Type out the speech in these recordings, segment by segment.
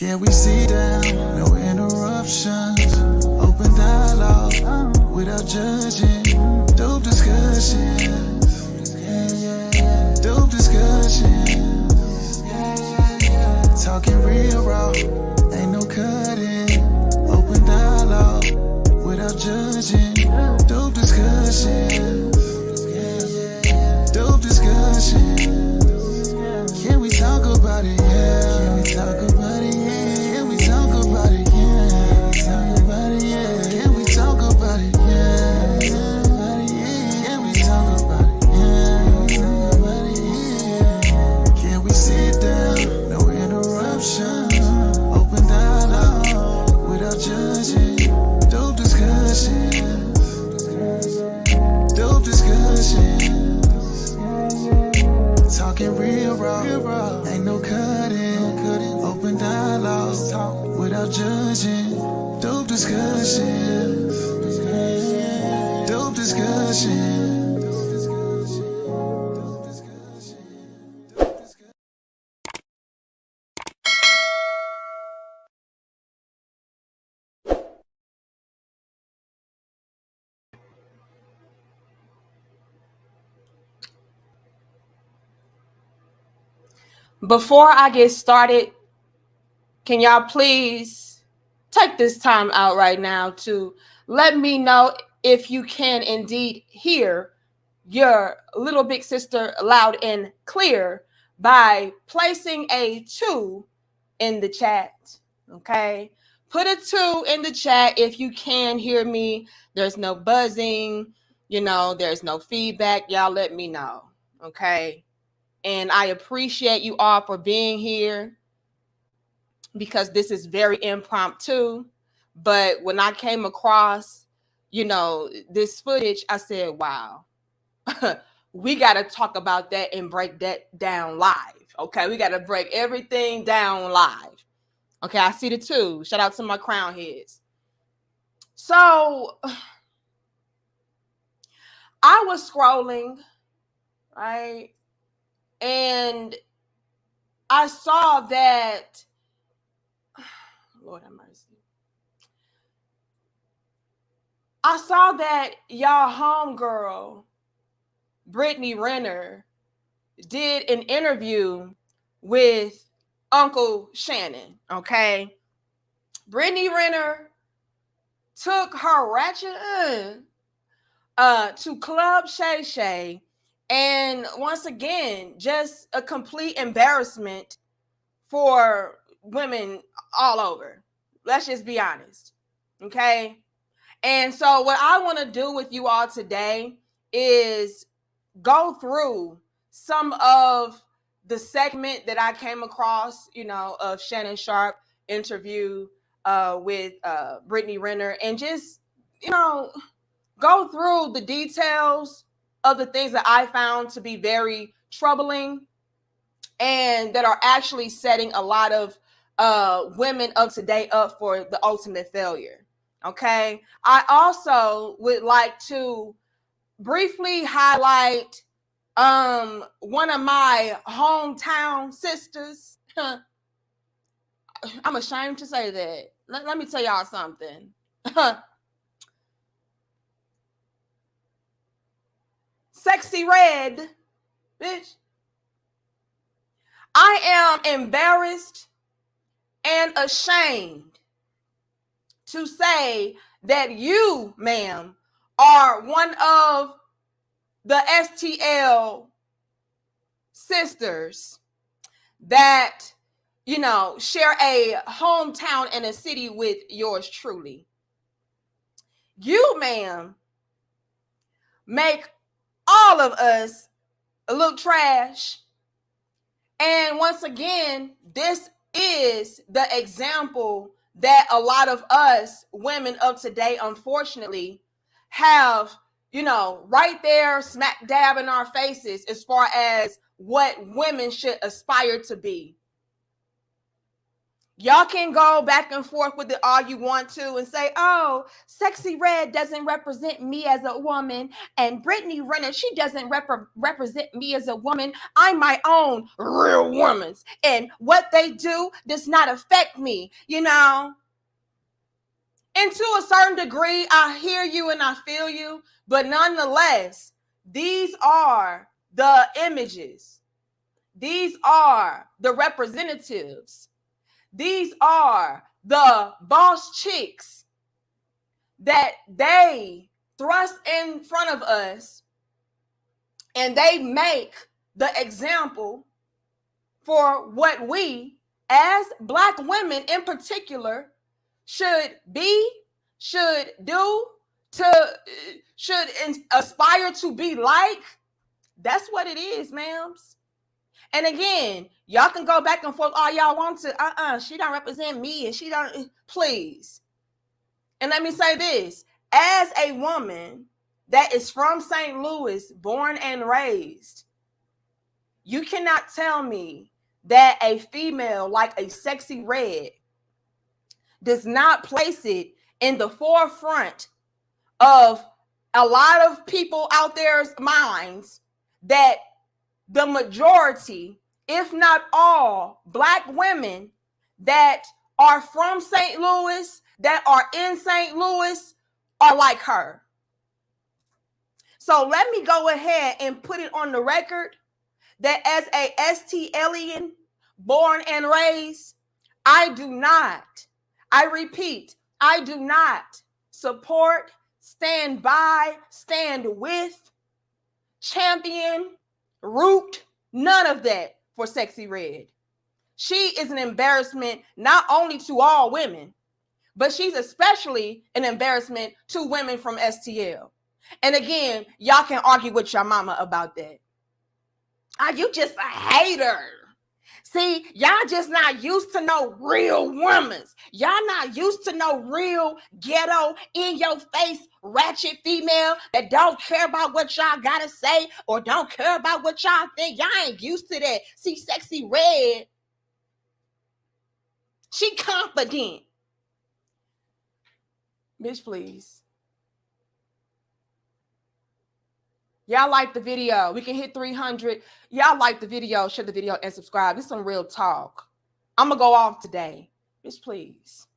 Can we sit down? No interruptions. Open dialogue without judging. Dope discussions. Dope discussions. Talking real raw. Ain't no cutting. Open dialogue without judging. Dope discussions. Dope discussions. Can we talk about it? Yeah. Can we talk about it? Yeah. Can we talk about it? Yeah. Can we talk about it? Yeah. Can we talk about it? Yeah. Can we sit down? No interruptions. Open dialogue without judging. Dope discussions. Dope discussions. Talking real raw, ain't no cutting. Open dialogue without judging. Dope discussions. Dope discussions. Before I get started, can y'all please take this time out right now to let me know if you can indeed hear your little big sister loud and clear by placing a 2 in the chat, okay? Put a 2 in the chat if you can hear me. There's no buzzing, there's no feedback. Y'all let me know, okay? And I appreciate you all for being here because this is very impromptu. But when I came across, this footage, I said, wow, we got to talk about that and break that down live. Okay, we got to break everything down live. Okay, I see the 2. Shout out to my crown heads. So I was scrolling, right? And I saw that, Lord have mercy. I saw that y'all homegirl, BRITTNEY did an interview with Uncle Shannon, okay? BRITTNEY took her ratchet to Club Shay Shay, and once again, just a complete embarrassment for women all over. Let's just be honest, okay? And so what I want to do with you all today is go through some of the segment that I came across, of Shannon Sharpe interview with BRITTNEY, and just, go through the details of the things that I found to be very troubling and that are actually setting a lot of women of today up for the ultimate failure. Okay. I also would like to briefly highlight one of my hometown sisters. I'm ashamed to say that. Let me tell y'all something. Sexy Red, bitch. I am embarrassed and ashamed to say that you, ma'am, are one of the STL sisters that, share a hometown and a city with yours truly. You, ma'am, make all of us look trash. And once again, this is the example that a lot of us women of today, unfortunately, have, right there smack dab in our faces as far as what women should aspire to be. Y'all can go back and forth with it all you want to and say, oh, Sexy Red doesn't represent me as a woman, and Brittney Renner, she doesn't represent me as a woman. I'm my own real woman, and what they do does not affect me, you know? And to a certain degree, I hear you and I feel you, but nonetheless, these are the images. These are the representatives. These are the boss chicks that they thrust in front of us, and they make the example for what we, as Black women in particular, should be, should do, should aspire to be like. That's what it is, ma'ams. And again, y'all can go back and forth all y'all want to. She don't represent me, and she don't. Please. And let me say this: as a woman that is from St. Louis, born and raised, you cannot tell me that a female like a Sexy Red does not place it in the forefront of a lot of people out there's minds that the majority, if not all, Black women that are from St. Louis, that are in St. Louis, are like her. So let me go ahead and put it on the record that as a ST alien, born and raised, I repeat, I do not support, stand by, stand with, champion, root, none of that for Sexy Red. She is an embarrassment not only to all women, but she's especially an embarrassment to women from STL. And again, y'all can argue with your mama about that. You just a hater. See, y'all just not used to no real women. Y'all not used to no real ghetto, in your face, ratchet female that don't care about what y'all gotta say or don't care about what y'all think. Y'all ain't used to that. See, Sexy Red, she confident. Bitch, please. Y'all like the video. We can hit 300. Y'all like the video, share the video, and subscribe. This is some real talk. I'm going to go off today. Bitch, please.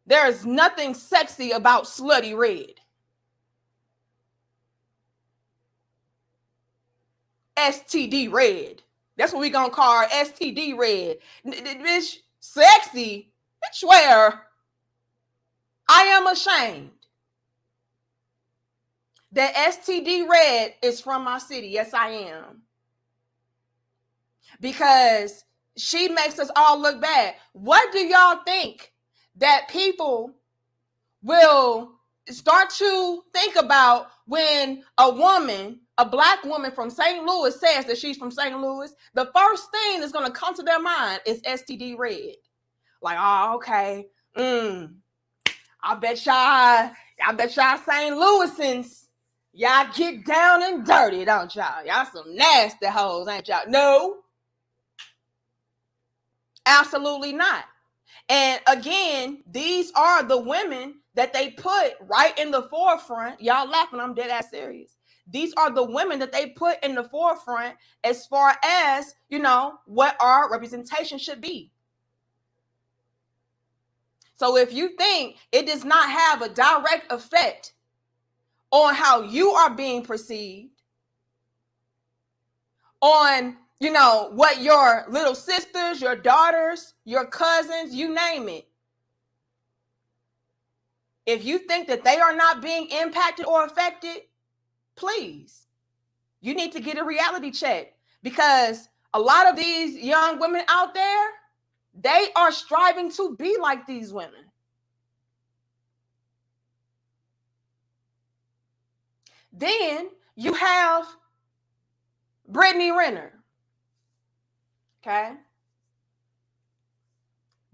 There is nothing sexy about Slutty Red. STD Red. That's what we going to call her, STD Red. Bitch, sexy? Bitch, where? I am ashamed that STD Red is from my city. Yes, I am. Because she makes us all look bad. What do y'all think that people will start to think about when a woman, a Black woman from St. Louis says that she's from St. Louis? The first thing that's going to come to their mind is STD Red. Like, oh, okay. I bet y'all St. Louisans, y'all get down and dirty, don't y'all? Y'all some nasty hoes, ain't y'all? No. Absolutely not. And again, these are the women that they put right in the forefront. Y'all laughing, I'm dead ass serious. These are the women that they put in the forefront as far as, what our representation should be. So if you think it does not have a direct effect on how you are being perceived, on, what your little sisters, your daughters, your cousins, you name it. If you think that they are not being impacted or affected, please, you need to get a reality check, because a lot of these young women out there, they are striving to be like these women. Then you have Brittney Renner. Okay?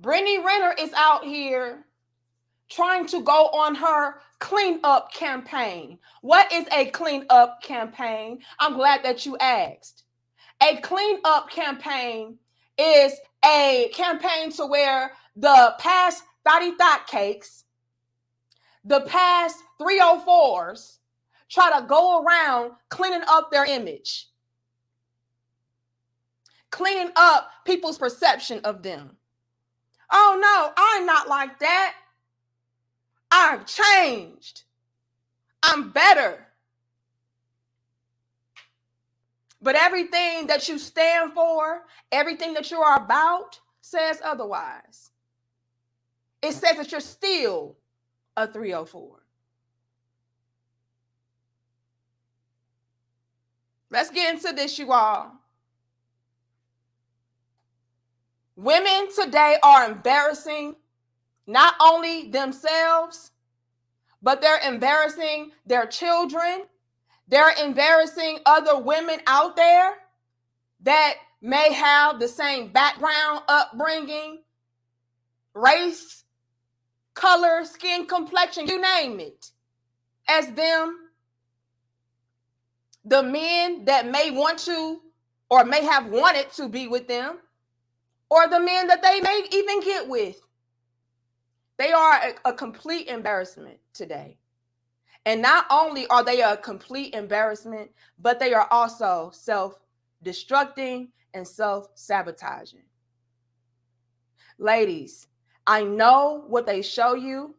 Brittney Renner is out here trying to go on her cleanup campaign. What is a cleanup campaign? I'm glad that you asked. A cleanup campaign is a campaign to where the past 30 thought cakes, the past 304s try to go around cleaning up their image, cleaning up people's perception of them. Oh no, I'm not like that. I've changed. I'm better. But everything that you stand for, everything that you are about, says otherwise. It says that you're still a 304. Let's get into this, you all. Women today are embarrassing not only themselves, but they're embarrassing their children. They're embarrassing other women out there that may have the same background, upbringing, race, color, skin complexion, you name it, as them. The men that may want to or may have wanted to be with them, or the men that they may even get with. They are a complete embarrassment today. And not only are they a complete embarrassment, but they are also self-destructing and self-sabotaging. Ladies, I know what they show you.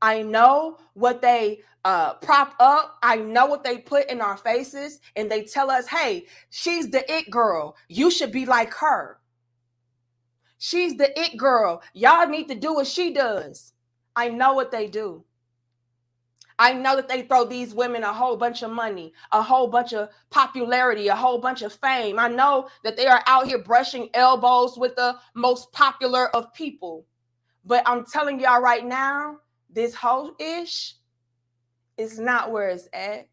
I know what they prop up. I know what they put in our faces, and they tell us, hey, she's the it girl. You should be like her. She's the it girl. Y'all need to do what she does. I know what they do. I know that they throw these women a whole bunch of money, a whole bunch of popularity, a whole bunch of fame. I know that they are out here brushing elbows with the most popular of people. But I'm telling y'all right now, this whole ish is not where it's at.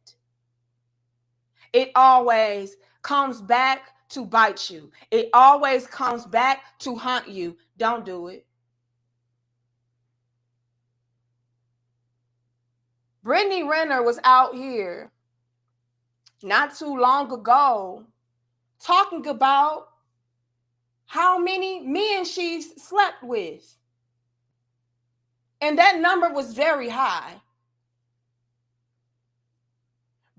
It always comes back to bite you. It always comes back to haunt you. Don't do it. Brittney Renner was out here not too long ago talking about how many men she's slept with. And that number was very high.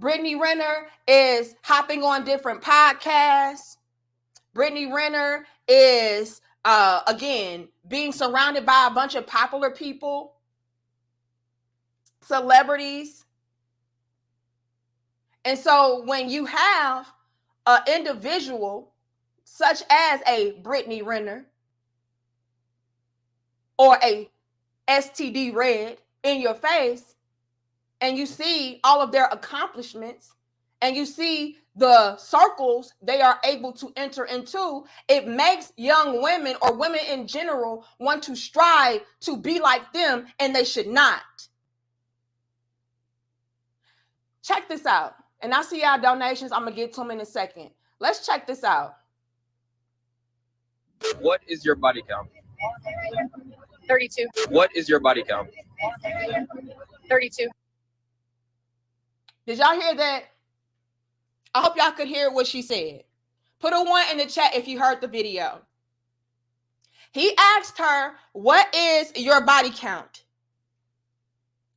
Brittney Renner is hopping on different podcasts. Brittney Renner is, again, being surrounded by a bunch of popular people, celebrities. And so when you have an individual such as a Brittney Renner or a STD Red in your face, and you see all of their accomplishments, and you see the circles they are able to enter into, it makes young women or women in general want to strive to be like them, and they should not. Check this out. And I see our donations. I'm going to get to them in a second. Let's check this out. What is your body count? 32. What is your body count? 32. Did y'all hear that? I hope y'all could hear what she said. Put a 1 in the chat if you heard the video. He asked her, what is your body count?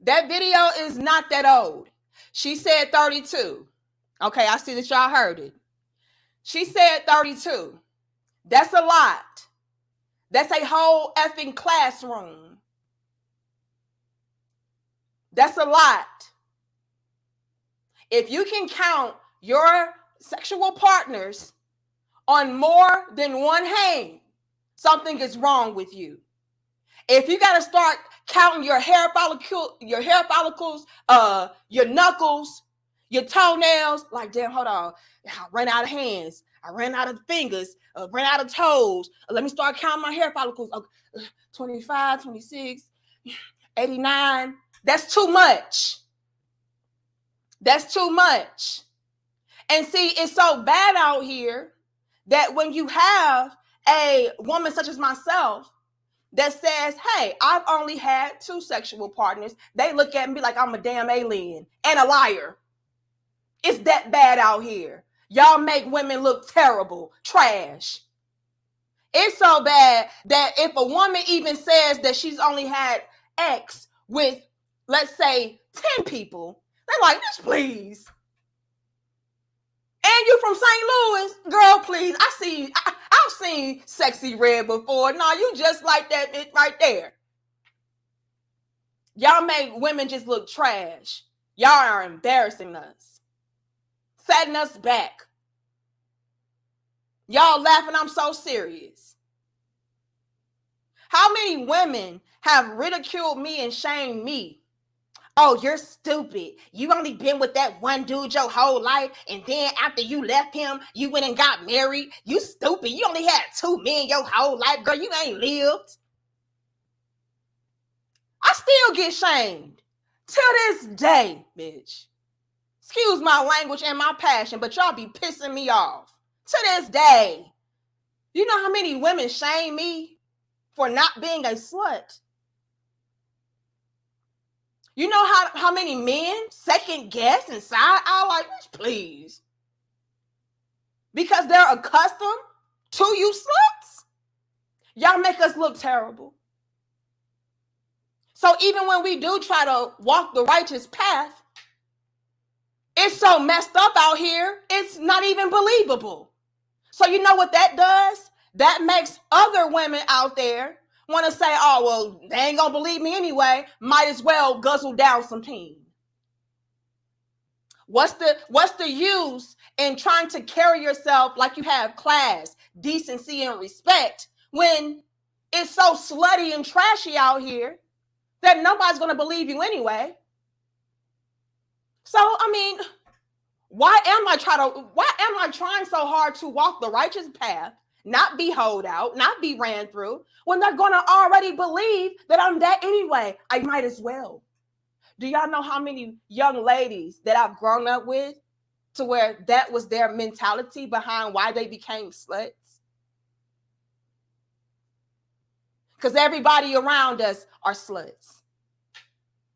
That video is not that old. She said 32. Okay, I see that y'all heard it. She said 32. That's a lot. That's a whole effing classroom. That's a lot. If you can count your sexual partners on more than one hand, something is wrong with you. If you got to start counting your hair follicles, your knuckles, your toenails, like, damn, hold on, I ran out of hands, I ran out of fingers, ran out of toes. Let me start counting my hair follicles. 25, 26, 89. That's too much. That's too much. And see, it's so bad out here that when you have a woman such as myself that says, hey, I've only had 2 sexual partners, they look at me like I'm a damn alien and a liar. It's that bad out here. Y'all make women look terrible, trash. It's so bad that if a woman even says that she's only had X with, let's say, 10 people, they're like, bitch, please. And you from St. Louis, girl, please. I've seen Sexy Red before. No, you just like that bitch right there. Y'all make women just look trash. Y'all are embarrassing us, setting us back. Y'all laughing, I'm so serious. How many women have ridiculed me and shamed me? Oh, you're stupid. You only been with that one dude your whole life, and then after you left him, you went and got married. You stupid. You only had 2 men your whole life. Girl, you ain't lived. I still get shamed. To this day, bitch. Excuse my language and my passion, but y'all be pissing me off. To this day. You know how many women shame me for not being a slut? You know how many men second guess and side eye like, please. Because they're accustomed to you sluts. Y'all make us look terrible. So even when we do try to walk the righteous path, it's so messed up out here, it's not even believable. So you know what that does? That makes other women out there want to say, oh, well, they ain't gonna believe me anyway. Might as well guzzle down some teen. What's the use in trying to carry yourself like you have class, decency, and respect when it's so slutty and trashy out here that nobody's gonna believe you anyway? So, I mean, why am I trying so hard to walk the righteous path, not be holed out, not be ran through, when they're gonna already believe that I'm that anyway? I might as well. Do y'all know how many young ladies that I've grown up with to where that was their mentality behind why they became sluts? Because everybody around us are sluts.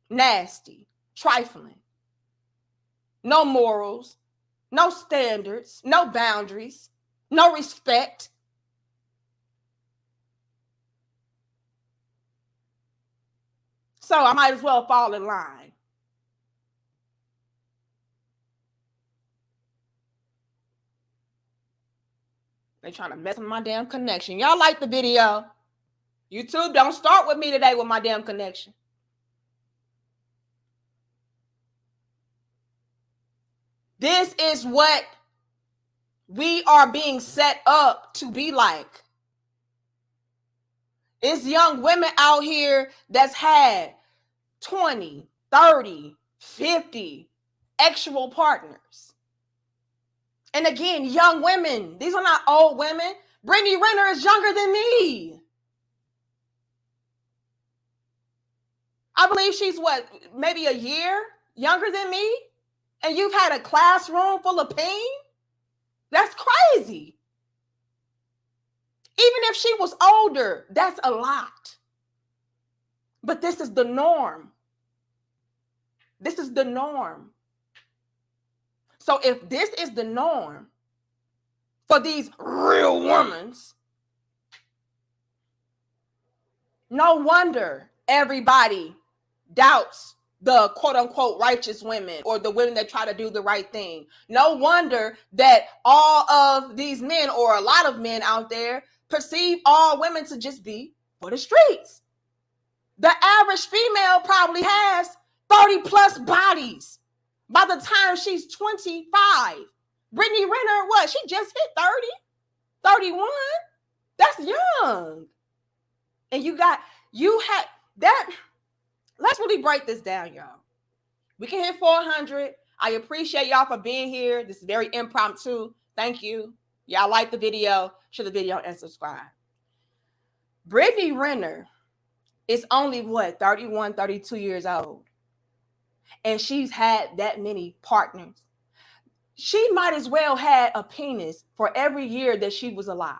Nasty, trifling. No morals, no standards, no boundaries, no respect. So I might as well fall in line. They trying to mess with my damn connection. Y'all like the video? YouTube, don't start with me today with my damn connection. This is what we are being set up to be like. It's young women out here that's had 20, 30, 50 actual partners. And again, young women. These are not old women. Brittney Renner is younger than me. I believe she's maybe a year younger than me? And you've had a classroom full of pain? That's crazy. Even if she was older, that's a lot. But this is the norm. This is the norm. So if this is the norm for these real women, no wonder everybody doubts the quote unquote righteous women or the women that try to do the right thing. No wonder that all of these men or a lot of men out there perceive all women to just be for the streets. The average female probably has 30 plus bodies by the time she's 25. Brittney Renner, what? She just hit 30, 31. That's young. And you had that. Let's really break this down, y'all. We can hit 400. I appreciate y'all for being here. This is very impromptu. Thank you. Y'all like the video, share the video, and subscribe. Brittney Renner is only 31, 32 years old. And she's had that many partners. She might as well had a penis for every year that she was alive.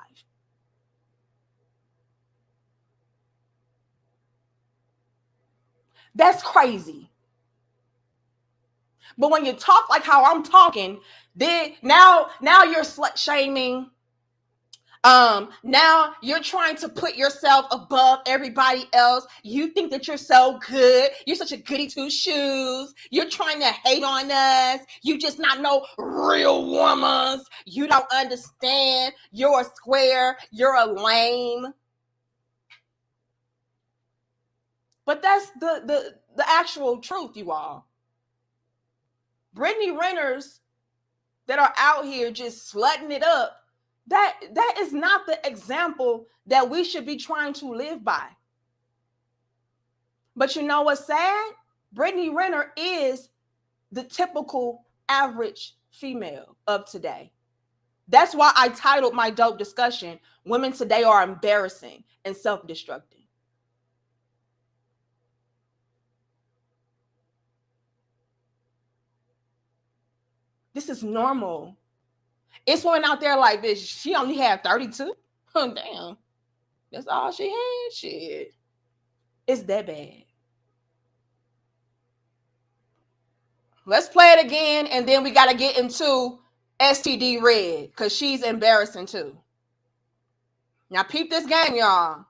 That's crazy. But when you talk like how I'm talking, then now you're slut shaming. Now you're trying to put yourself above everybody else. You think that you're so good. You're such a goody two shoes. You're trying to hate on us. You just not know real women. You don't understand. You're a square. You're a lame. But that's the actual truth, you all. Brittney Renners that are out here just slutting it up, that is not the example that we should be trying to live by. But you know what's sad? Brittney Renner is the typical average female of today. That's why I titled my dope discussion, Women Today Are Embarrassing and Self-Destructing. This is normal. It's women out there like, bitch, she only had 32? Oh, damn. That's all she had? Shit. It's that bad. Let's play it again, and then we got to get into STD Red, because she's embarrassing too. Now, peep this game, y'all.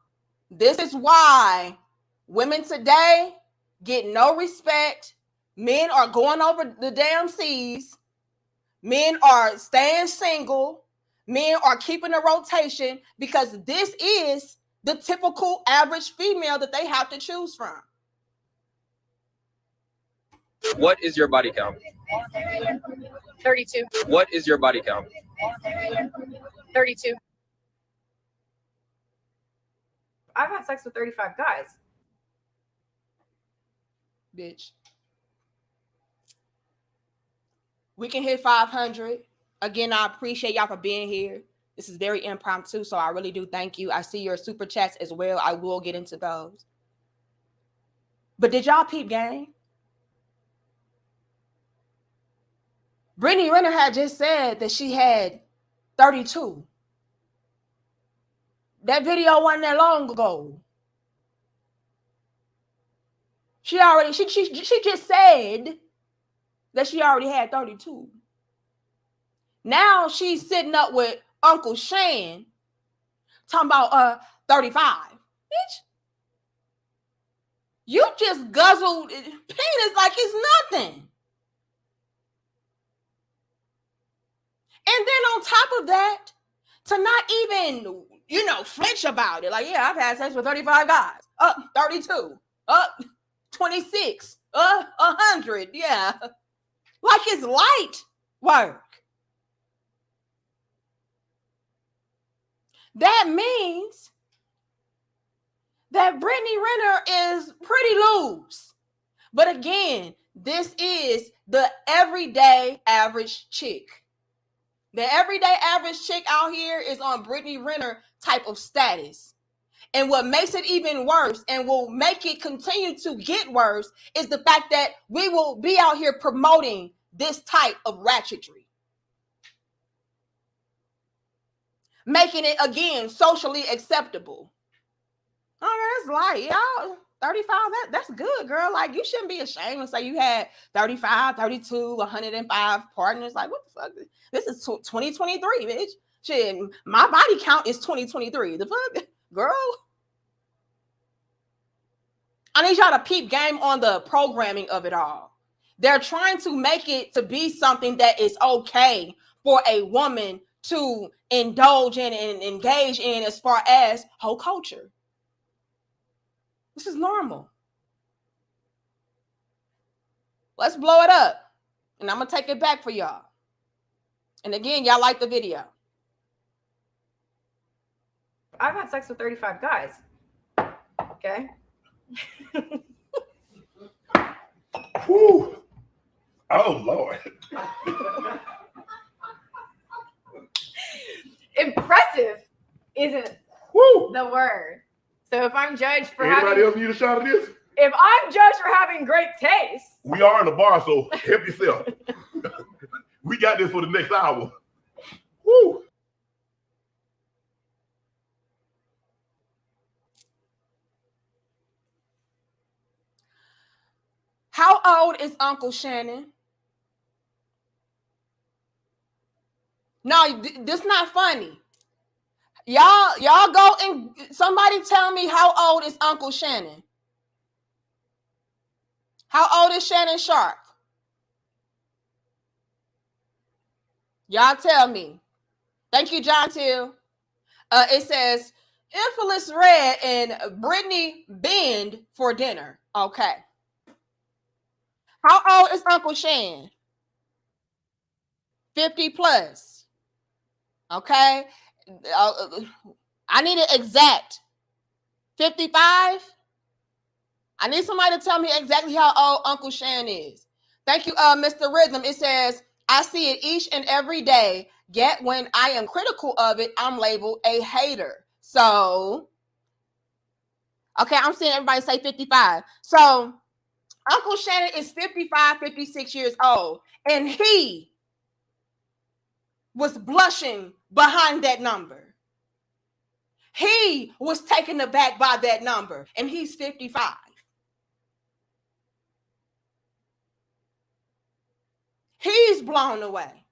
This is why women today get no respect. Men are going over the damn seas. Men are staying single. Men are keeping a rotation because this is the typical average female that they have to choose from. What is your body count? 32. What is your body count? 32. I've had sex with 35 guys. Bitch. We can hit 500. Again, I appreciate y'all for being here. This is very impromptu, so I really do thank you. I see your super chats as well. I will get into those. But did y'all peep game? Brittney Renner had just said that she had 32. That video wasn't that long ago. She just said that she already had 32. Now she's sitting up with Uncle Shan talking about 35. Bitch, you just guzzled penis like it's nothing. And then on top of that, to not even, flinch about it. Like, yeah, I've had sex with 35 guys. 32. 26. 100. Yeah. Like it's light work. That means that Brittney Renner is pretty loose. But again, this is the everyday average chick. The everyday average chick out here is on Brittney Renner type of status. And what makes it even worse and will make it continue to get worse is the fact that we will be out here promoting this type of ratchetry. Making it, again, socially acceptable. All right, it's light, y'all. 35, that's good, girl. Like, you shouldn't be ashamed to say you had 35, 32, 105 partners. Like, what the fuck? This is 2023, bitch. Shit, my body count is 2023. The fuck? Girl? I need y'all to peep game on the programming of it all. They're trying to make it to be something that is okay for a woman to indulge in and engage in as far as whole culture. This is normal. Let's blow it up. And I'm going to take it back for y'all. And again, y'all like the video. I've had sex with 35 guys. Okay. Whew. Oh, Lord. Impressive isn't Woo. the word. So if I'm judged for Anybody else need a shot of this? if I'm judged for having great taste, We are in the bar, so help yourself. We got this for the next hour. Woo. How old is Uncle Shannon? No, this not funny. Y'all go and somebody tell me how old is Uncle Shannon? How old is Shannon Sharp? Y'all tell me. Thank you, John Till. It says, Infamous Red and Brittney bend for dinner. Okay. How old is Uncle Shan? 50 plus. Okay. I need it exact. 55? I need somebody to tell me exactly how old Uncle Shan is. Thank you, Mr. Rhythm. It says, I see it each and every day, yet when I am critical of it, I'm labeled a hater. So, okay, I'm seeing everybody say 55. So, Uncle Shannon is 55, 56 years old, and he was blushing behind that number. He was taken aback by that number, and he's 55. He's blown away.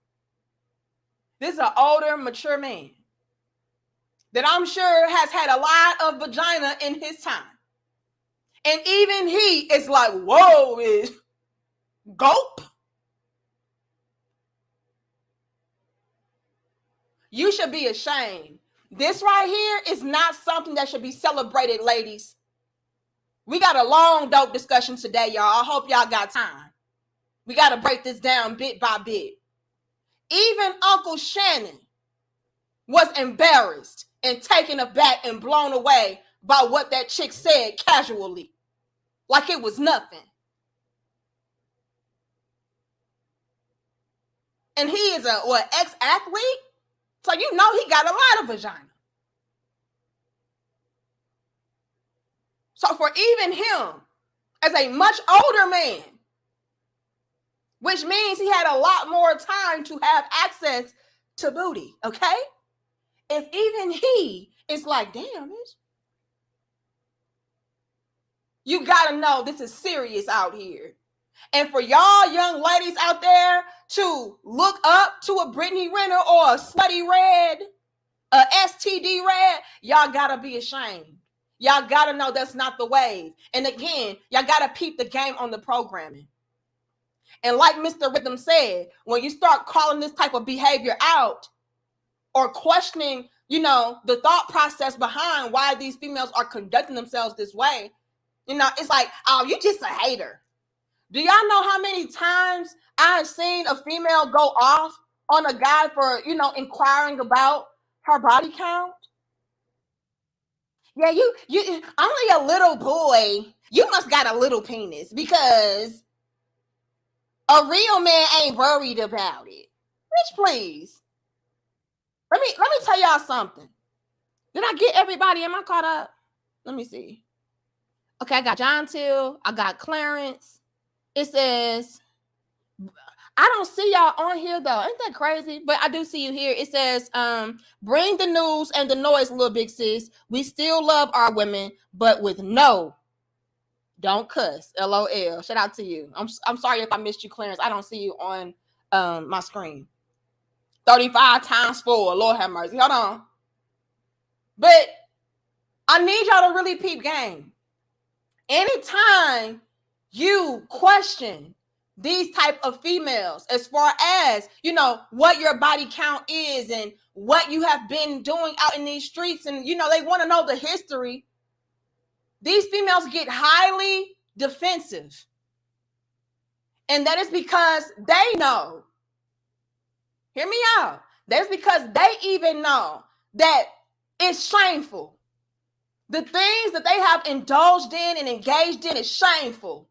This is an older, mature man that I'm sure has had a lot of vagina in his time. And even he is like, whoa, is gulp. You should be ashamed. This right here is not something that should be celebrated, ladies. We got a long, dope discussion today, y'all. I hope y'all got time. We got to break this down bit by bit. Even Uncle Shannon was embarrassed and taken aback and blown away by what that chick said casually. Like it was nothing. And he is a ex-athlete? So you know he got a lot of vagina. So for even him, as a much older man, which means he had a lot more time to have access to booty, okay? If even he is like, damn, bitch, you gotta know this is serious out here. And for y'all young ladies out there to look up to a Brittney Renner or a Slutty Red, a STD Red, y'all gotta be ashamed. Y'all gotta know that's not the wave. And again, y'all gotta peep the game on the programming. And like Mr. Rhythm said, when you start calling this type of behavior out or questioning, the thought process behind why these females are conducting themselves this way, it's like, oh, you just a hater. Do y'all know how many times I've seen a female go off on a guy for, inquiring about her body count? Yeah, you only a little boy. You must got a little penis because a real man ain't worried about it. Bitch, please. Let me tell y'all something. Did I get everybody? Am I caught up? Let me see. Okay, I got John Till. I got Clarence. It says, I don't see y'all on here though. Ain't that crazy? But I do see you here. It says, bring the news and the noise, little big sis. We still love our women, but with no, don't cuss. LOL. Shout out to you. I'm sorry if I missed you, Clarence. I don't see you on my screen. 35 times 4. Lord have mercy. Hold on. But I need y'all to really peep game. Anytime you question these type of females as far as, what your body count is and what you have been doing out in these streets, and, they want to know the history, these females get highly defensive. And that is because they know. Hear me out. That's because they even know that it's shameful. The things that they have indulged in and engaged in is shameful.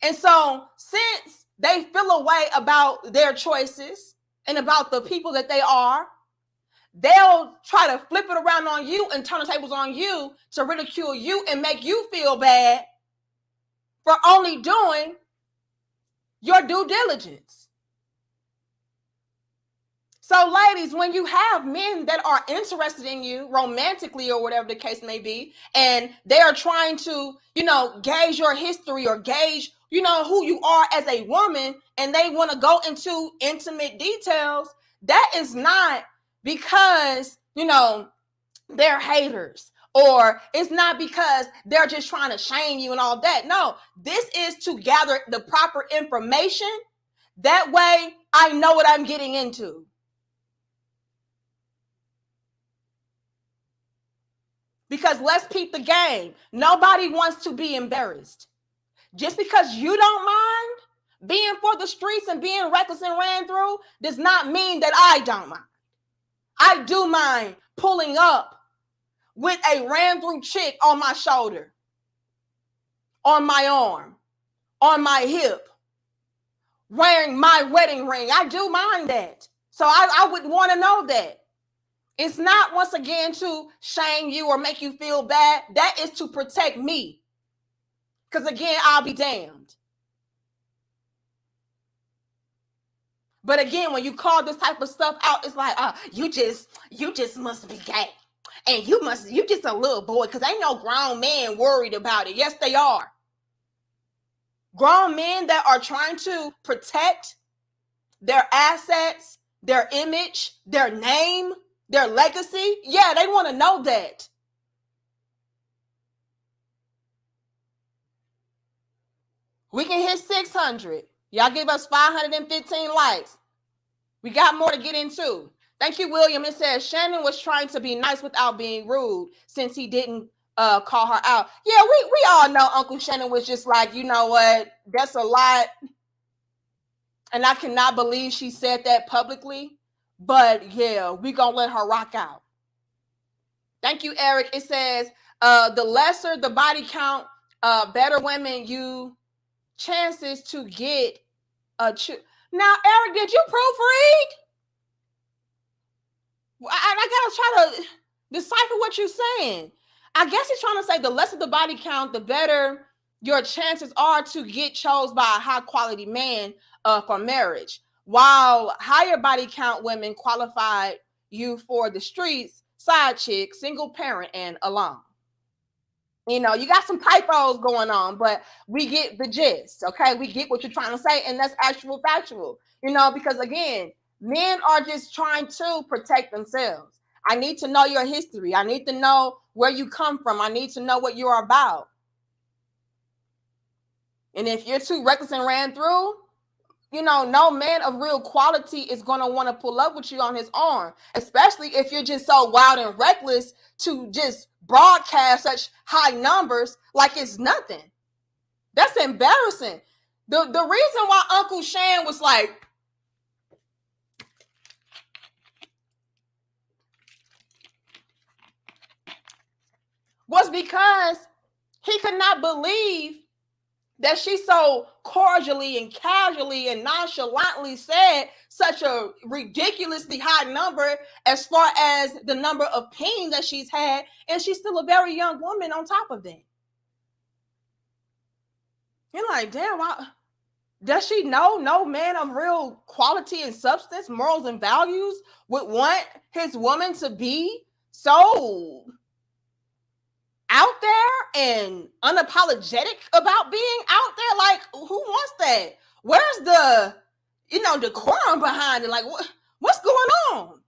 And so since they feel a way about their choices and about the people that they are, they'll try to flip it around on you and turn the tables on you to ridicule you and make you feel bad for only doing your due diligence. So ladies, when you have men that are interested in you romantically or whatever the case may be, and they are trying to, gauge your history or gauge, who you are as a woman, and they want to go into intimate details, that is not because, they're haters, or it's not because they're just trying to shame you and all that. No, this is to gather the proper information. That way I know what I'm getting into. Because let's peep the game. Nobody wants to be embarrassed. Just because you don't mind being for the streets and being reckless and ran through does not mean that I don't mind. I do mind pulling up with a ran through chick on my shoulder, on my arm, on my hip, wearing my wedding ring. I do mind that. So I would want to know that. It's not, once again, to shame you or make you feel bad. That is to protect me. Because again, I'll be damned. But again, when you call this type of stuff out, it's like, you just must be gay. And you just a little boy, because ain't no grown man worried about it. Yes, they are. Grown men that are trying to protect their assets, their image, their name, their legacy. Yeah, they want to know that. We can hit 600. Y'all give us 515 likes. We got more to get into. Thank you, William. It says Shannon was trying to be nice without being rude since he didn't call her out. Yeah, we all know Uncle Shannon was just like, you know what? That's a lot. And I cannot believe she said that publicly. But yeah, we gonna let her rock out. Thank you, Eric. It says the lesser the body count, better women you chances to get a Now, Eric, did you proofread? I gotta try to decipher what you're saying. I guess he's trying to say the lesser the body count, the better your chances are to get chose by a high quality man for marriage. While higher body count women qualified you for the streets, side chick, single parent, and alone. You got some typos going on, but we get the gist, okay? We get what you're trying to say, and that's actual factual, because again, men are just trying to protect themselves. I need to know your history. I need to know where you come from. I need to know what you're about. And if you're too reckless and ran through, no man of real quality is going to want to pull up with you on his arm, especially if you're just so wild and reckless to just broadcast such high numbers like it's nothing. That's embarrassing. The reason why Uncle Shan was like, was because he could not believe that she so cordially and casually and nonchalantly said such a ridiculously high number as far as the number of pain that she's had, and she's still a very young woman on top of that. You're like, damn, does she know no man of real quality and substance, morals and values would want his woman to be so out there and unapologetic about being out there? Like, who wants that? Where's the decorum behind it? Like, what's going on?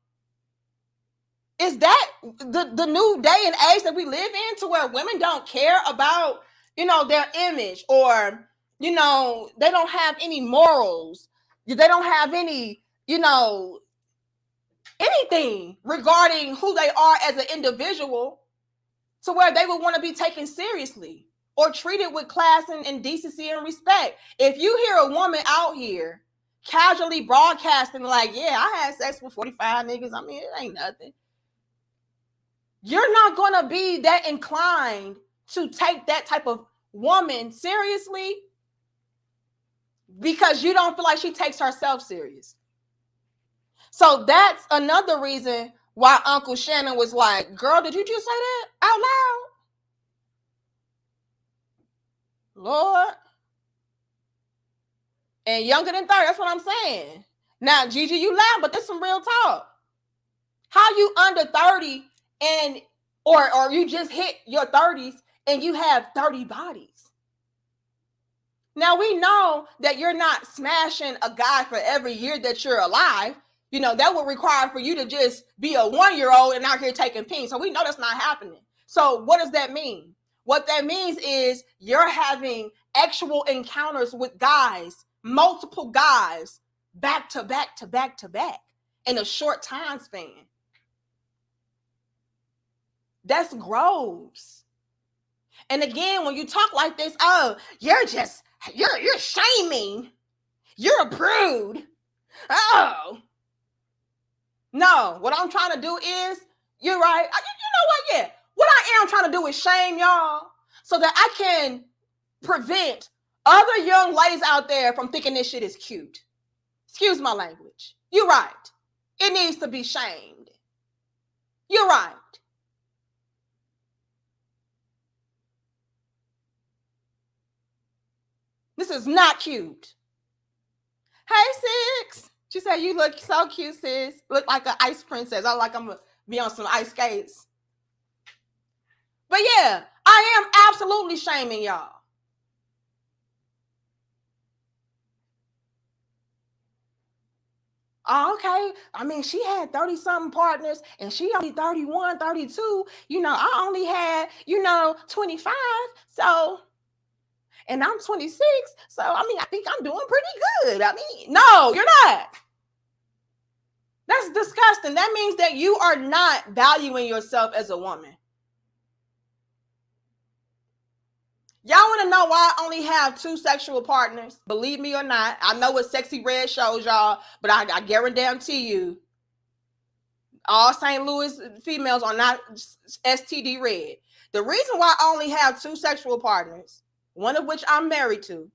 Is that the new day and age that we live in, to where women don't care about their image, or they don't have any morals, they don't have any anything regarding who they are as an individual, to where they would want to be taken seriously or treated with class and decency and respect? If you hear a woman out here casually broadcasting like, yeah, I had sex with 45 niggas, I mean, it ain't nothing, you're not going to be that inclined to take that type of woman seriously, because you don't feel like she takes herself serious. So that's another reason why Uncle Shannon was like, girl, did you just say that out loud? Lord. And younger than 30, that's what I'm saying. Now, Gigi, you laugh, but this some real talk. How you under 30 and or you just hit your 30s and you have 30 bodies? Now, we know that you're not smashing a guy for every year that you're alive. You know, that would require for you to just be a 1-year-old and out here taking pink. So we know that's not happening. So what does that mean? What that means is you're having actual encounters with guys, multiple guys, back to back to back to back in a short time span. That's gross. And again, when you talk like this, oh, you're shaming. You're a prude. Oh. No, what I'm trying to do is, you're right. You know what? Yeah. What I am trying to do is shame y'all so that I can prevent other young ladies out there from thinking this shit is cute. Excuse my language. You're right. It needs to be shamed. You're right. This is not cute. Hey, Six. She said, you look so cute, sis. Look like an ice princess. I like I'm going to be on some ice skates. But yeah, I am absolutely shaming y'all. Oh, okay. I mean, she had 30-something partners and she only 31, 32. You know, I only had, 25. So, and I'm 26. So, I mean, I think I'm doing pretty good. I mean, no, you're not. That's disgusting. That means that you are not valuing yourself as a woman. Y'all want to know why I only have 2 sexual partners? Believe me or not, I know what Sexy Red shows y'all, but I guarantee you, all St. Louis females are not STD red. The reason why I only have 2 sexual partners, one of which I'm married to,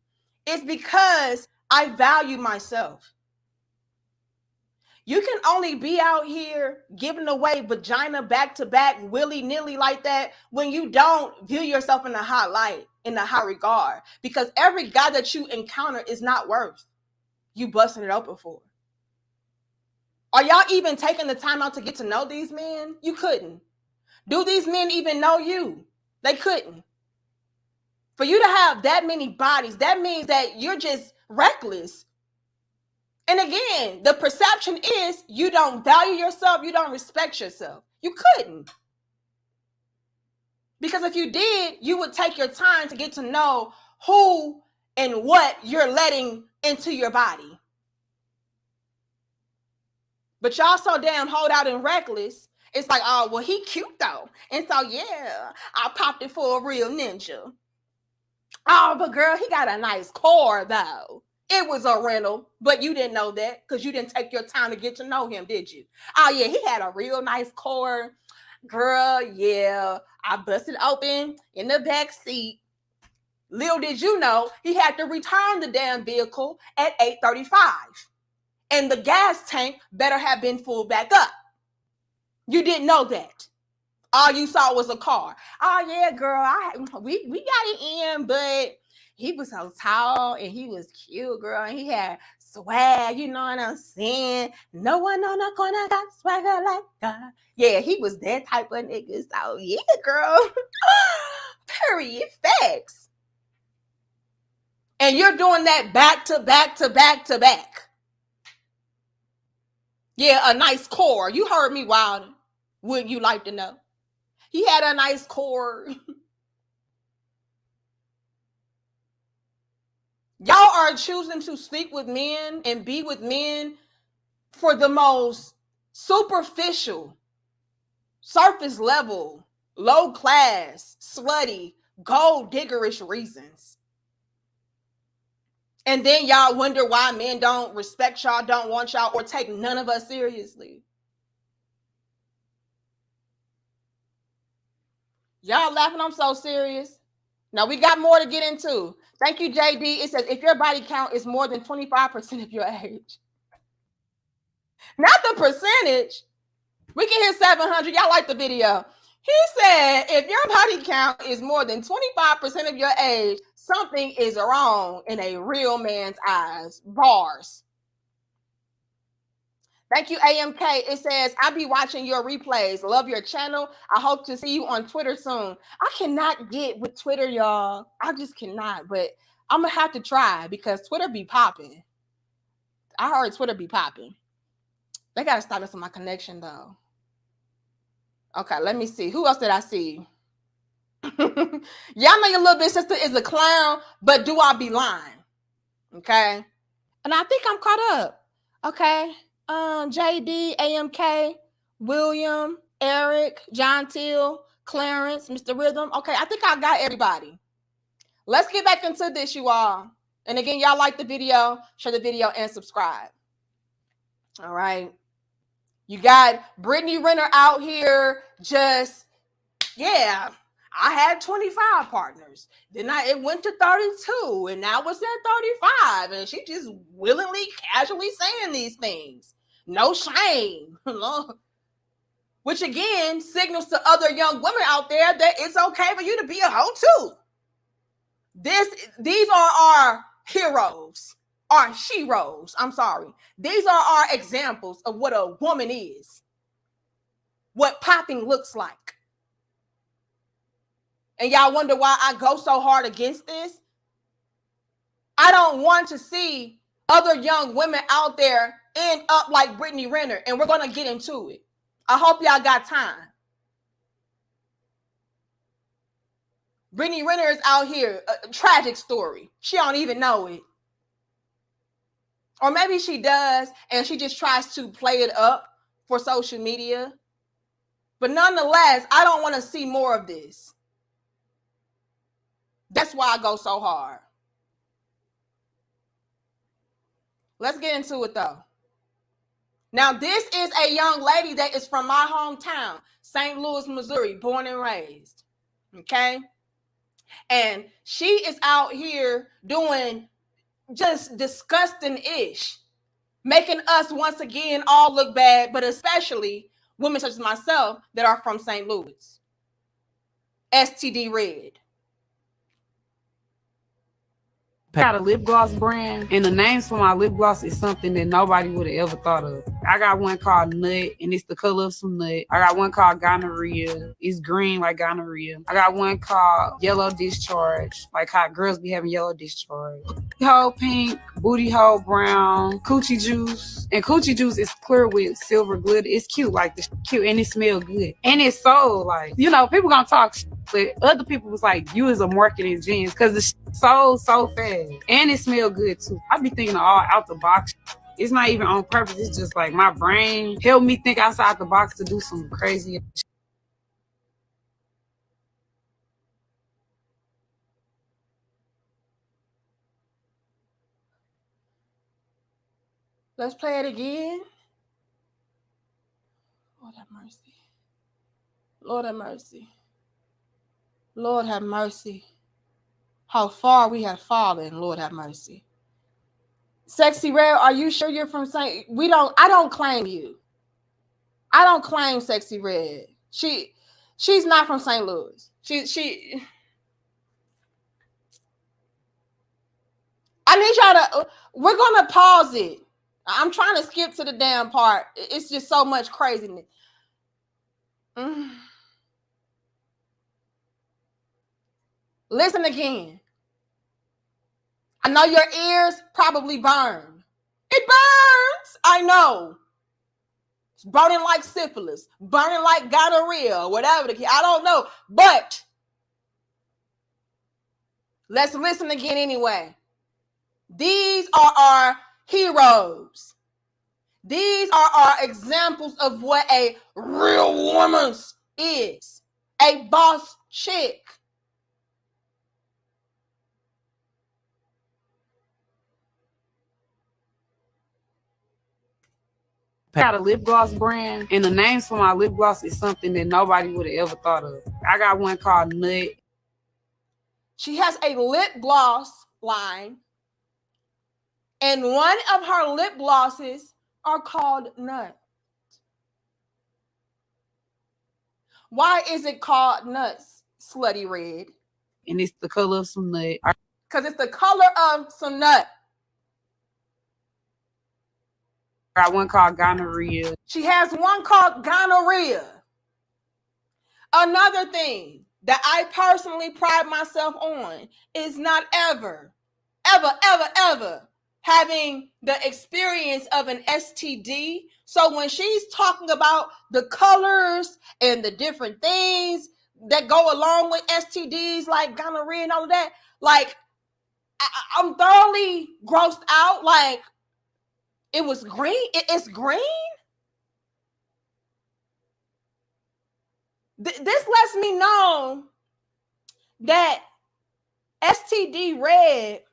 is because I value myself. You can only be out here giving away vagina back to back, willy-nilly like that when you don't view yourself in a high light, in a high regard. Because every guy that you encounter is not worth you busting it open for. Are y'all even taking the time out to get to know these men? You couldn't. Do these men even know you? They couldn't. For you to have that many bodies, that means that you're just reckless. And again, the perception is you don't value yourself, you don't respect yourself. You couldn't. Because if you did, you would take your time to get to know who and what you're letting into your body. But y'all so damn hold out and reckless. It's like, oh, well, he cute though. And so, yeah, I popped it for a real ninja. Oh, but girl, he got a nice core though. It was a rental, but you didn't know that because you didn't take your time to get to know him, did you? Oh, yeah, he had a real nice core. Girl, yeah, I busted open in the back seat. Little did you know, he had to return the damn vehicle at 8:35. And the gas tank better have been full back up. You didn't know that. All you saw was a car. Oh, yeah, girl, we got it in, but he was so tall and he was cute, girl. And he had swag, you know what I'm saying? No one on the corner got swagger like God. Yeah, he was that type of nigga. So, yeah, girl. Period. Facts. And you're doing that back to back to back to back. Yeah, a nice core. You heard me, Wilder. Wouldn't you like to know? He had a nice core. Y'all are choosing to sleep with men and be with men for the most superficial, surface level, low class, slutty, gold diggerish reasons. And then y'all wonder why men don't respect y'all, don't want y'all, or take none of us seriously. Y'all laughing, I'm so serious. Now we got more to get into. Thank you, JD. It says, if your body count is more than 25% of your age. Not the percentage. We can hit 700. Y'all like the video. He said, if your body count is more than 25% of your age, something is wrong in a real man's eyes. Bars. Thank you, AMK. It says, I'll be watching your replays. Love your channel. I hope to see you on Twitter soon. I cannot get with Twitter, y'all. I just cannot. But I'm going to have to try because Twitter be popping. I heard Twitter be popping. They got to stop messing with my connection, though. Okay, let me see. Who else did I see? Y'all know your little bit sister is a clown, but do I be lying? Okay. And I think I'm caught up. Okay. JD, AMK, William, Eric, John Till, Clarence, Mr. Rhythm. Okay, I think I got everybody. Let's get back into this, you all. And again, y'all like the video, share the video, and subscribe. All right. You got Brittney Renner out here just, yeah, I had 25 partners. Then it went to 32, and now it's at 35. And she just willingly, casually saying these things. No shame. Which again signals to other young women out there that it's okay for you to be a hoe too. These are our heroes, our sheroes. I'm sorry. These are our examples of what a woman is, what popping looks like. And y'all wonder why I go so hard against this? I don't want to see other young women out there end up like Brittney Renner, and we're going to get into it. I hope y'all got time. Brittney Renner is out here, a tragic story. She don't even know it. Or maybe she does, and she just tries to play it up for social media. But nonetheless, I don't want to see more of this. That's why I go so hard. Let's get into it, though. Now, this is a young lady that is from my hometown, St. Louis, Missouri, born and raised. Okay? And she is out here doing just disgusting-ish, making us once again all look bad, but especially women such as myself that are from St. Louis. STD Red. I got a lip gloss brand, and the names for my lip gloss is something that nobody would have ever thought of. I got one called Nut, and it's the color of some nut. I got one called Gonorrhea. It's green like gonorrhea. I got one called Yellow Discharge, like how girls be having yellow discharge. Hole pink, booty hole brown, coochie juice. And coochie juice is clear with silver glitter. It's cute, like the cute, and it smells good. And it's so, like, you know, people gonna talk shit, but other people was like, you is a marketing genius, because the sold so fast. And it smelled good too. I be thinking all out the box. It's not even on purpose. It's just like my brain helped me think outside the box to do some crazy shit. Let's play it again. Lord have mercy. Lord have mercy. Lord have mercy. How far we have fallen, Lord have mercy. Sexy Red, are you sure you're from St. I don't claim you. I don't claim Sexy Red. She's not from St. Louis. I need y'all to, we're gonna pause it. I'm trying to skip to the damn part. It's just so much craziness. Listen again. I know your ears probably burn. It burns. I know. It's burning like syphilis, burning like gonorrhea, whatever the case. I don't know. But let's listen again anyway. These are our heroes. These are our examples of what a real woman is. A boss chick. I got a lip gloss brand, and the names for my lip gloss is something that nobody would have ever thought of. I got one called Nut. She has a lip gloss line, and one of her lip glosses are called Nut. Why is it called Nuts, Slutty Red? And it's the color of some nut. Because it's the color of some nut. I got one called Gonorrhea. She has one called Gonorrhea. Another thing that I personally pride myself on is not ever having the experience of an STD. So when she's talking about the colors and the different things that go along with STDs, like gonorrhea and all of that, like I'm thoroughly grossed out. Like, it was green. It's green. This lets me know that STD red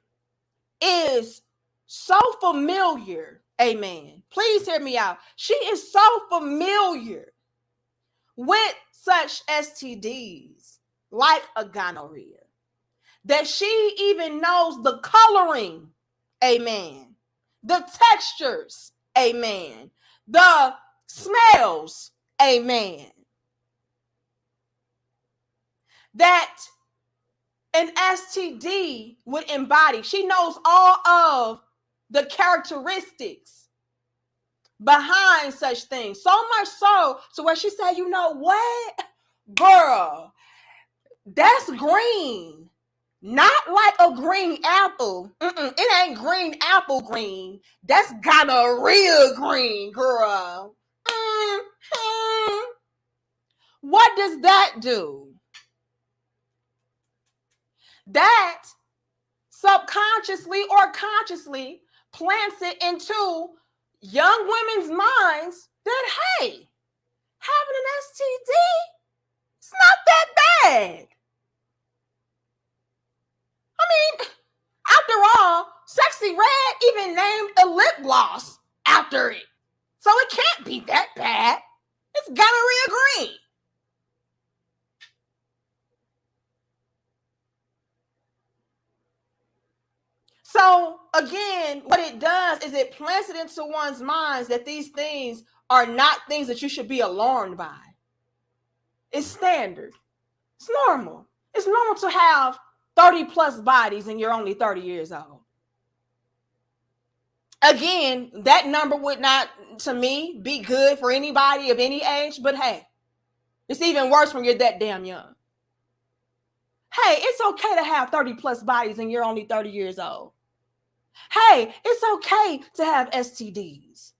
is so familiar. Amen. Please hear me out. She is so familiar with such STDs like a gonorrhea that she even knows the coloring. Amen. The textures. Amen. The smells. Amen. That an STD would embody. She knows all of the characteristics behind such things. So much so where she said, you know what, girl, that's green. Not like a green apple. It ain't green apple green. That's gonorrhea green, girl. What does that do? That subconsciously or consciously plants it into young women's minds that, hey, having an STD, it's not that bad. I mean, after all, Sexy Red even named a lip gloss after it. So it can't be that bad. It's gonorrhea green. So again, what it does is it plants it into one's minds that these things are not things that you should be alarmed by. It's standard. It's normal. It's normal to have 30 plus bodies and you're only 30 years old. Again, that number would not, to me, be good for anybody of any age, but hey, it's even worse when you're that damn young. Hey, it's okay to have 30 plus bodies and you're only 30 years old. Hey, it's okay to have STDs.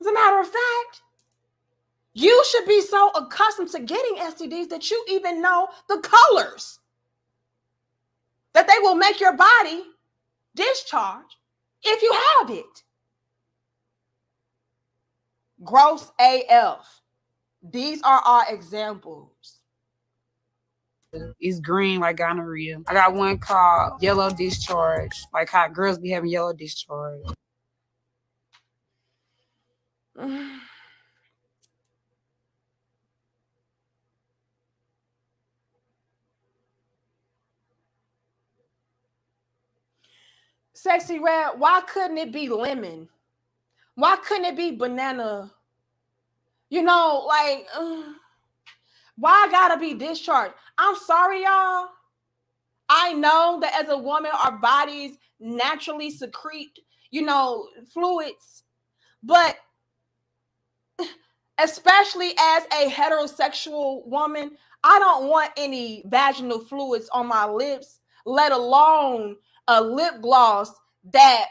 As a matter of fact, you should be so accustomed to getting STDs that you even know the colors that they will make your body discharge if you have it. Gross AF. These are our examples. It's green like gonorrhea. I got one called yellow discharge, like how girls be having yellow discharge. Sexy Red, why couldn't it be lemon? Why couldn't it be banana? You know, like, why I gotta be discharged? I'm sorry, y'all. I know that as a woman, our bodies naturally secrete, fluids, but especially as a heterosexual woman, I don't want any vaginal fluids on my lips, let alone a lip gloss that,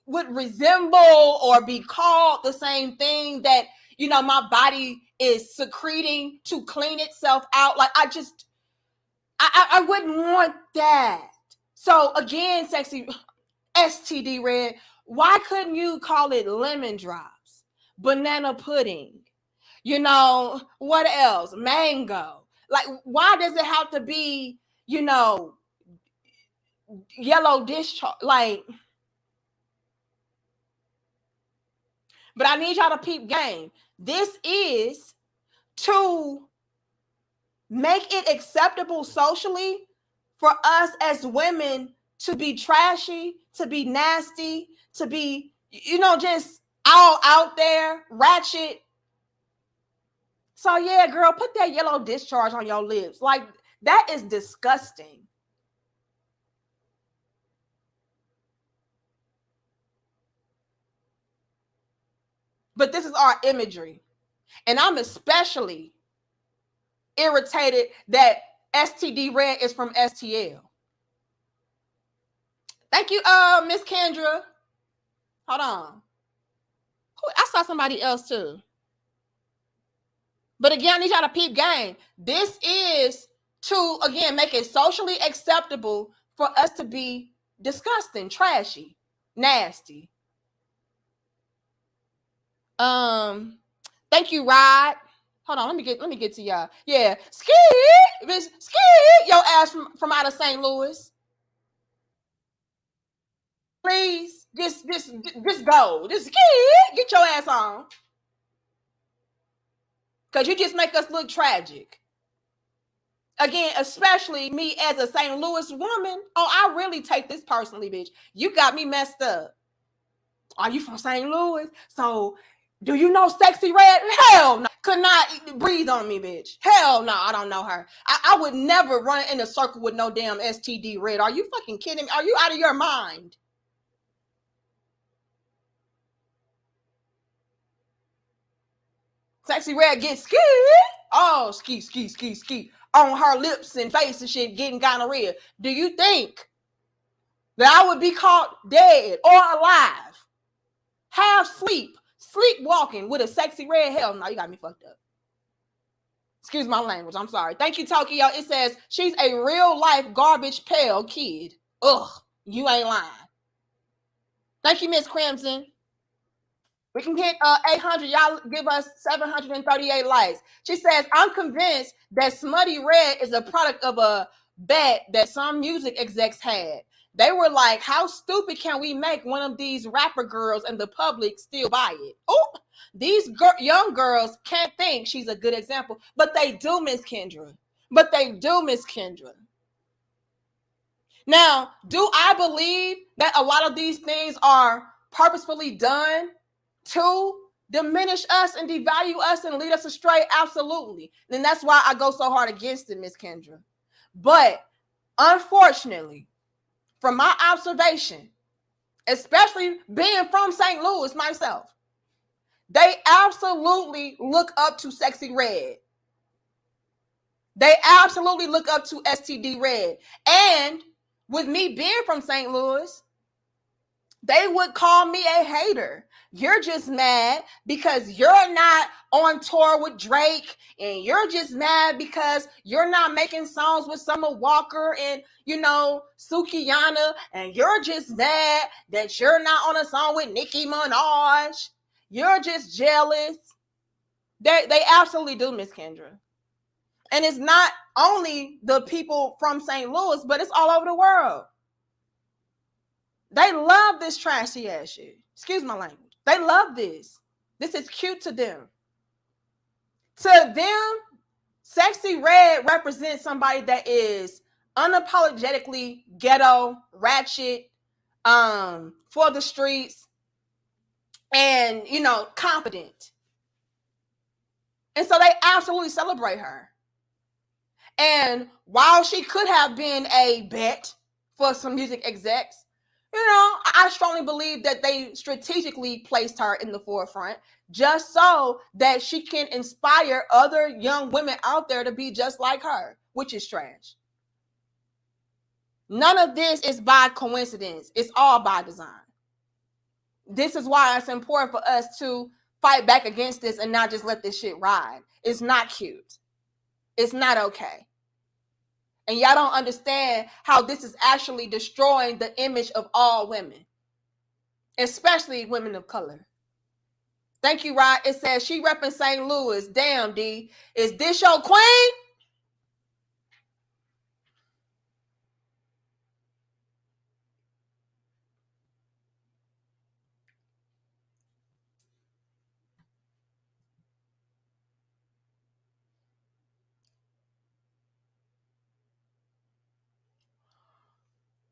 would resemble or be called the same thing that, my body is secreting to clean itself out. Like, I wouldn't want that. So again, Sexy STD Red, why couldn't you call it lemon drops, banana pudding, what else? Mango. Like, why does it have to be, yellow discharge? Like, but I need y'all to peep game. This is to make it acceptable socially for us as women to be trashy, to be nasty, to be, just all out there, ratchet. So yeah, girl, put that yellow discharge on your lips. Like, that is disgusting. But this is our imagery. And I'm especially irritated that STD Red is from STL. Thank you, Miss Kendra. Hold on. I saw somebody else too. But again, I need y'all to peep game. This is to, again, make it socially acceptable for us to be disgusting, trashy, nasty. Thank you, Rod. Hold on, let me get to y'all. Yeah, ski, Miss Ski, your ass from out of St. Louis. Please, just go. Just get your ass on. Because you just make us look tragic. Again, especially me as a St. Louis woman. Oh, I really take this personally, bitch. You got me messed up. Are you from St. Louis? So, do you know Sexy Red? Hell no. Could not breathe on me, bitch. Hell no, I don't know her. I would never run in a circle with no damn STD Red. Are you fucking kidding me? Are you out of your mind? Sexy Red gets ski. Oh, ski. On her lips and face and shit getting gonorrhea. Do you think that I would be caught dead or alive, half sleepwalking with a Sexy Red? Hell no, you got me fucked up. Excuse my language, I'm sorry. Thank you, Tokyo. It says, she's a real life garbage pail kid. Ugh, you ain't lying. Thank you, Miss Crimson. We can hit 800. Y'all give us 738 likes. She says, I'm convinced that Smutty Red is a product of a bet that some music execs had. They were like, how stupid can we make one of these rapper girls and the public still buy it? Oh, these young girls can't think she's a good example. But they do, Miss Kendra. Now, do I believe that a lot of these things are purposefully done to diminish us and devalue us and lead us astray? Absolutely. And that's why I go so hard against it, Miss Kendra. But unfortunately, from my observation, especially being from St. Louis myself, they absolutely look up to Sexy Red. They absolutely look up to STD Red. And with me being from St. Louis, they would call me a hater. You're just mad because you're not on tour with Drake, and you're just mad because you're not making songs with Summer Walker and, Sukiyana, and you're just mad that you're not on a song with Nicki Minaj. You're just jealous. They absolutely do, Miss Kendra. And it's not only the people from St. Louis, but it's all over the world. They love this trashy ass shit. Excuse my language. They love this. This is cute to them. To them, Sexy Red represents somebody that is unapologetically ghetto, ratchet, for the streets, and, confident. And so they absolutely celebrate her. And while she could have been a bet for some music execs, I strongly believe that they strategically placed her in the forefront just so that she can inspire other young women out there to be just like her, which is trash. None of this is by coincidence. It's all by design. This is why it's important for us to fight back against this and not just let this shit ride. It's not cute. It's not okay. And y'all don't understand how this is actually destroying the image of all women, especially women of color. Thank you, Rod. It says she repping St. Louis. Damn, D. Is this your queen?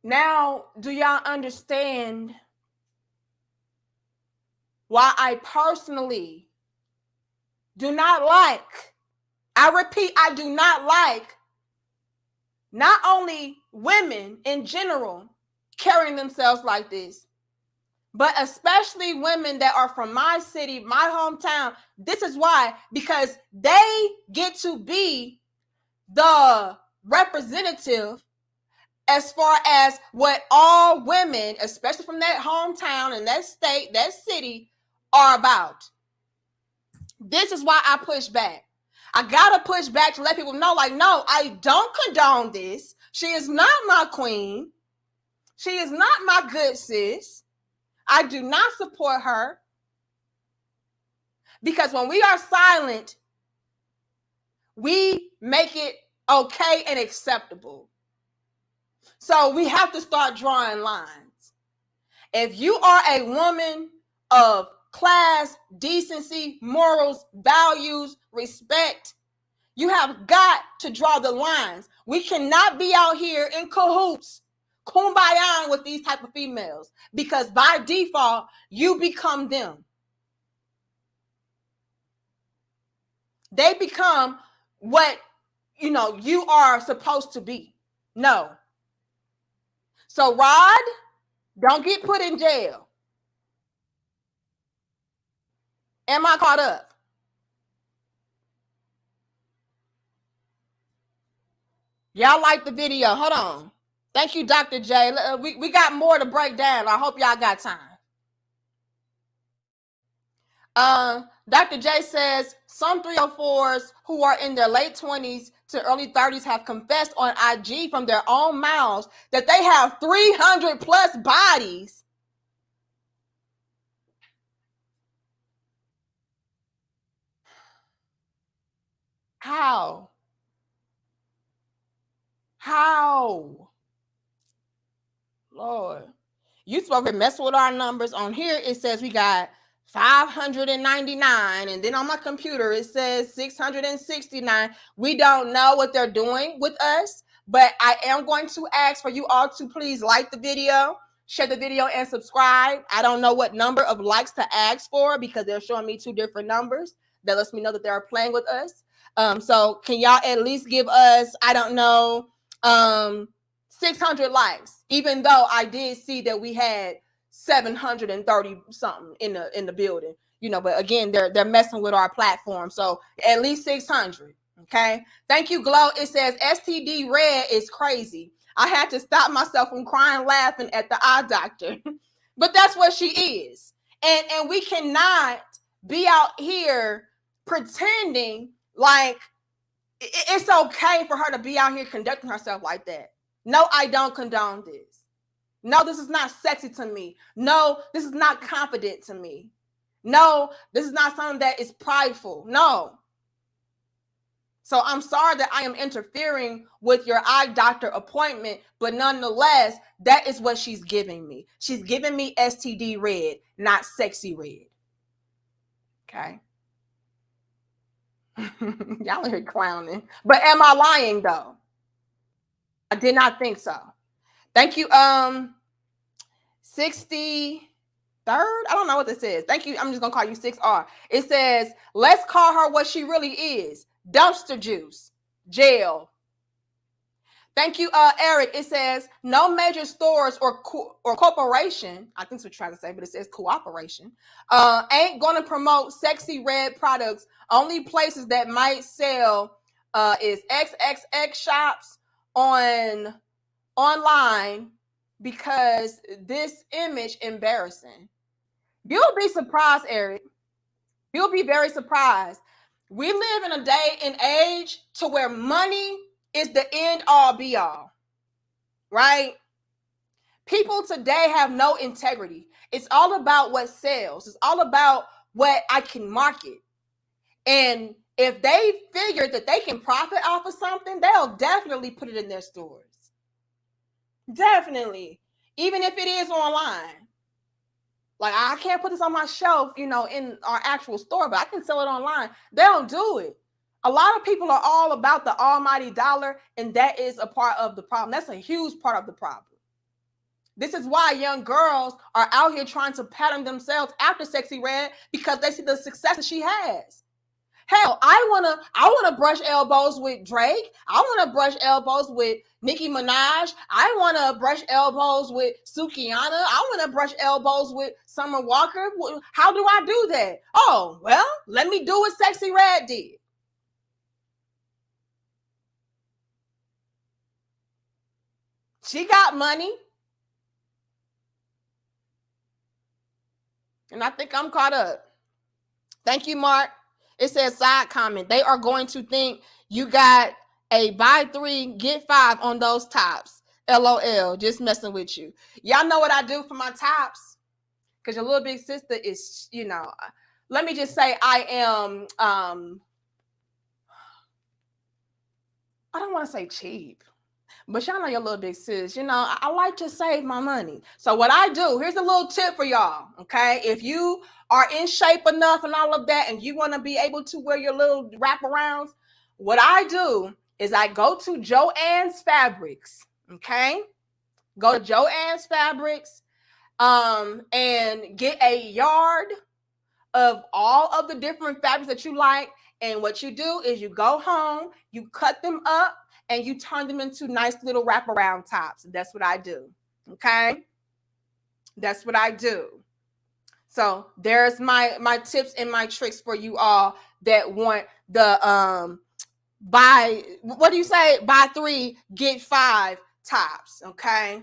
Now, do y'all understand why I personally do not like, I repeat, I do not like not only women in general carrying themselves like this, but especially women that are from my city, my hometown. This is why, because they get to be the representative as far as what all women, especially from that hometown and that state, that city, are about. This is why I push back. I gotta push back to let people know, like, no, I don't condone this. She is not my queen. She is not my good sis. I do not support her. Because when we are silent, we make it okay and acceptable. So we have to start drawing lines. If you are a woman of class, decency, morals, values, respect, you have got to draw the lines. We cannot be out here in cahoots, kumbaya with these type of females, because by default, you become them. They become what, you are supposed to be. No. So Rod, don't get put in jail. Am I caught up? Y'all like the video? Hold on. Thank you, Dr. J. We got more to break down. I hope y'all got time. Dr. J says some 304s who are in their late 20s to early 30s have confessed on IG from their own mouths that they have 300 plus bodies. How? Lord. You supposed to mess with our numbers. On here, it says we got 599, and then on my computer it says 669. We don't know what they're doing with us, but I am going to ask for you all to please like the video, share the video, and subscribe. I don't know what number of likes to ask for because they're showing me two different numbers. That lets me know that they're playing with us. So can y'all at least give us, I don't know, 600 likes, even though I did see that we had 730 something in the building, but again, they're messing with our platform. So at least 600. Okay. Thank you, Glow. It says STD red is crazy. I had to stop myself from crying laughing at the eye doctor. But that's what she is. And we cannot be out here pretending like it's okay for her to be out here conducting herself like that. No, I don't condone this. No, this is not sexy to me. No, this is not confident to me. No, this is not something that is prideful. No. So I'm sorry that I am interfering with your eye doctor appointment, but nonetheless, that is what she's giving me. She's giving me STD red, not sexy red. Okay. Y'all are here clowning. But am I lying though? I did not think so. Thank you. 63rd. I don't know what this says. Thank you. I'm just gonna call you 6R. It says, let's call her what she really is. Dumpster juice. Jail. Thank you, Eric. It says no major stores or corporation, I think it's what you're trying to say, but it says cooperation, ain't gonna promote sexy red products. Only places that might sell is XXX shops online, because this image embarrassing. You'll be surprised, Eric. You'll be very surprised. We live in a day and age to where money is the end all be all, right? People today have no integrity. It's all about what sells. It's all about what I can market. And if they figure that they can profit off of something, they'll definitely put it in their stores. Definitely. Even if it is online. Like, I can't put this on my shelf, in our actual store, but I can sell it online. They don't do it. A lot of people are all about the almighty dollar, and that is a part of the problem. That's a huge part of the problem. This is why young girls are out here trying to pattern themselves after Sexy Red, because they see the success that she has. Hell, I wanna brush elbows with Drake. I wanna brush elbows with Nicki Minaj. I wanna brush elbows with Sukihana. I wanna brush elbows with Summer Walker. How do I do that? Oh, well, let me do what Sexy Red did. She got money. And I think I'm caught up. Thank you, Mark. It says side comment. They are going to think you got a buy 3, get 5 on those tops. LOL. Just messing with you. Y'all know what I do for my tops? Because your little big sister is, you know, let me just say I am, I don't want to say cheap. But y'all know your little big sis, you know, I like to save my money. So what I do, here's a little tip for y'all, okay? If you are in shape enough and all of that, and you want to be able to wear your little wraparounds, what I do is I go to Joann's Fabrics, okay? Go to Joann's Fabrics and get a yard of all of the different fabrics that you like. And what you do is you go home, you cut them up, and you turn them into nice little wraparound tops. That's what I do. Okay? That's what I do. So there's my tips and my tricks for you all that want the buy, what do you say? Buy 3, get 5 tops. Okay.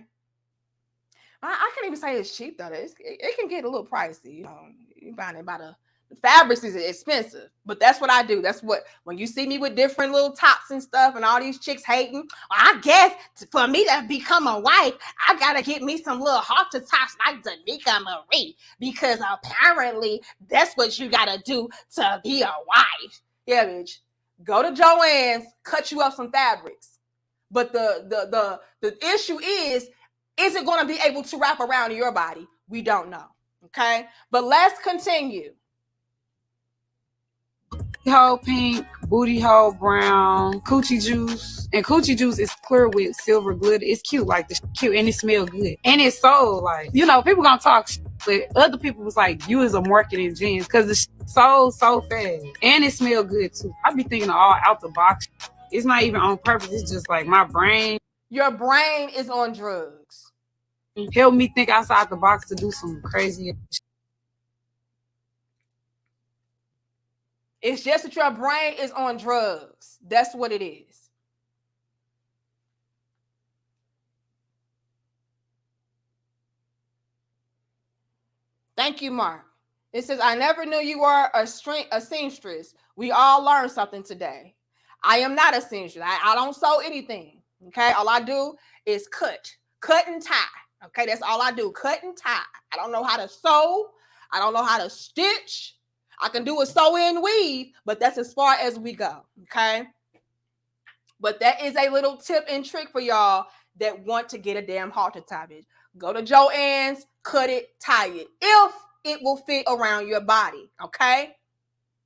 I can't even say it's cheap though. It can get a little pricey. You know, you buying it by the fabrics is expensive, but that's what I do. That's what, when you see me with different little tops and stuff and all these chicks hating, I guess for me to become a wife, I gotta get me some little halter tops like Danica Marie, because apparently that's what you gotta do to be a wife. Yeah, bitch. Go to Joann's, cut you up some fabrics. But the issue is it going to be able to wrap around your body? We don't know. Okay, but let's continue. Hole pink, booty hole brown, coochie juice. And coochie juice is clear with silver glitter. It's cute, like the cute, and it smells good. And it's so like, you know, people gonna talk but other people was like, you is a marketing genius, because the sold so fast. And it smells good too. I be thinking of all out the box. It's not even on purpose. It's just like my brain. Your brain is on drugs. Help me think outside the box to do some crazy shit. It's just that your brain is on drugs. That's what it is. Thank you, Mark. It says, I never knew you were a seamstress. We all learned something today. I am not a seamstress. I don't sew anything. Okay. All I do is cut and tie. Okay. That's all I do. Cut and tie. I don't know how to sew. I don't know how to stitch. I can do a sew and weave, but that's as far as we go. Okay. But that is a little tip and trick for y'all that want to get a damn halter tie, bitch. Go to Joann's, cut it, tie it, if it will fit around your body. Okay.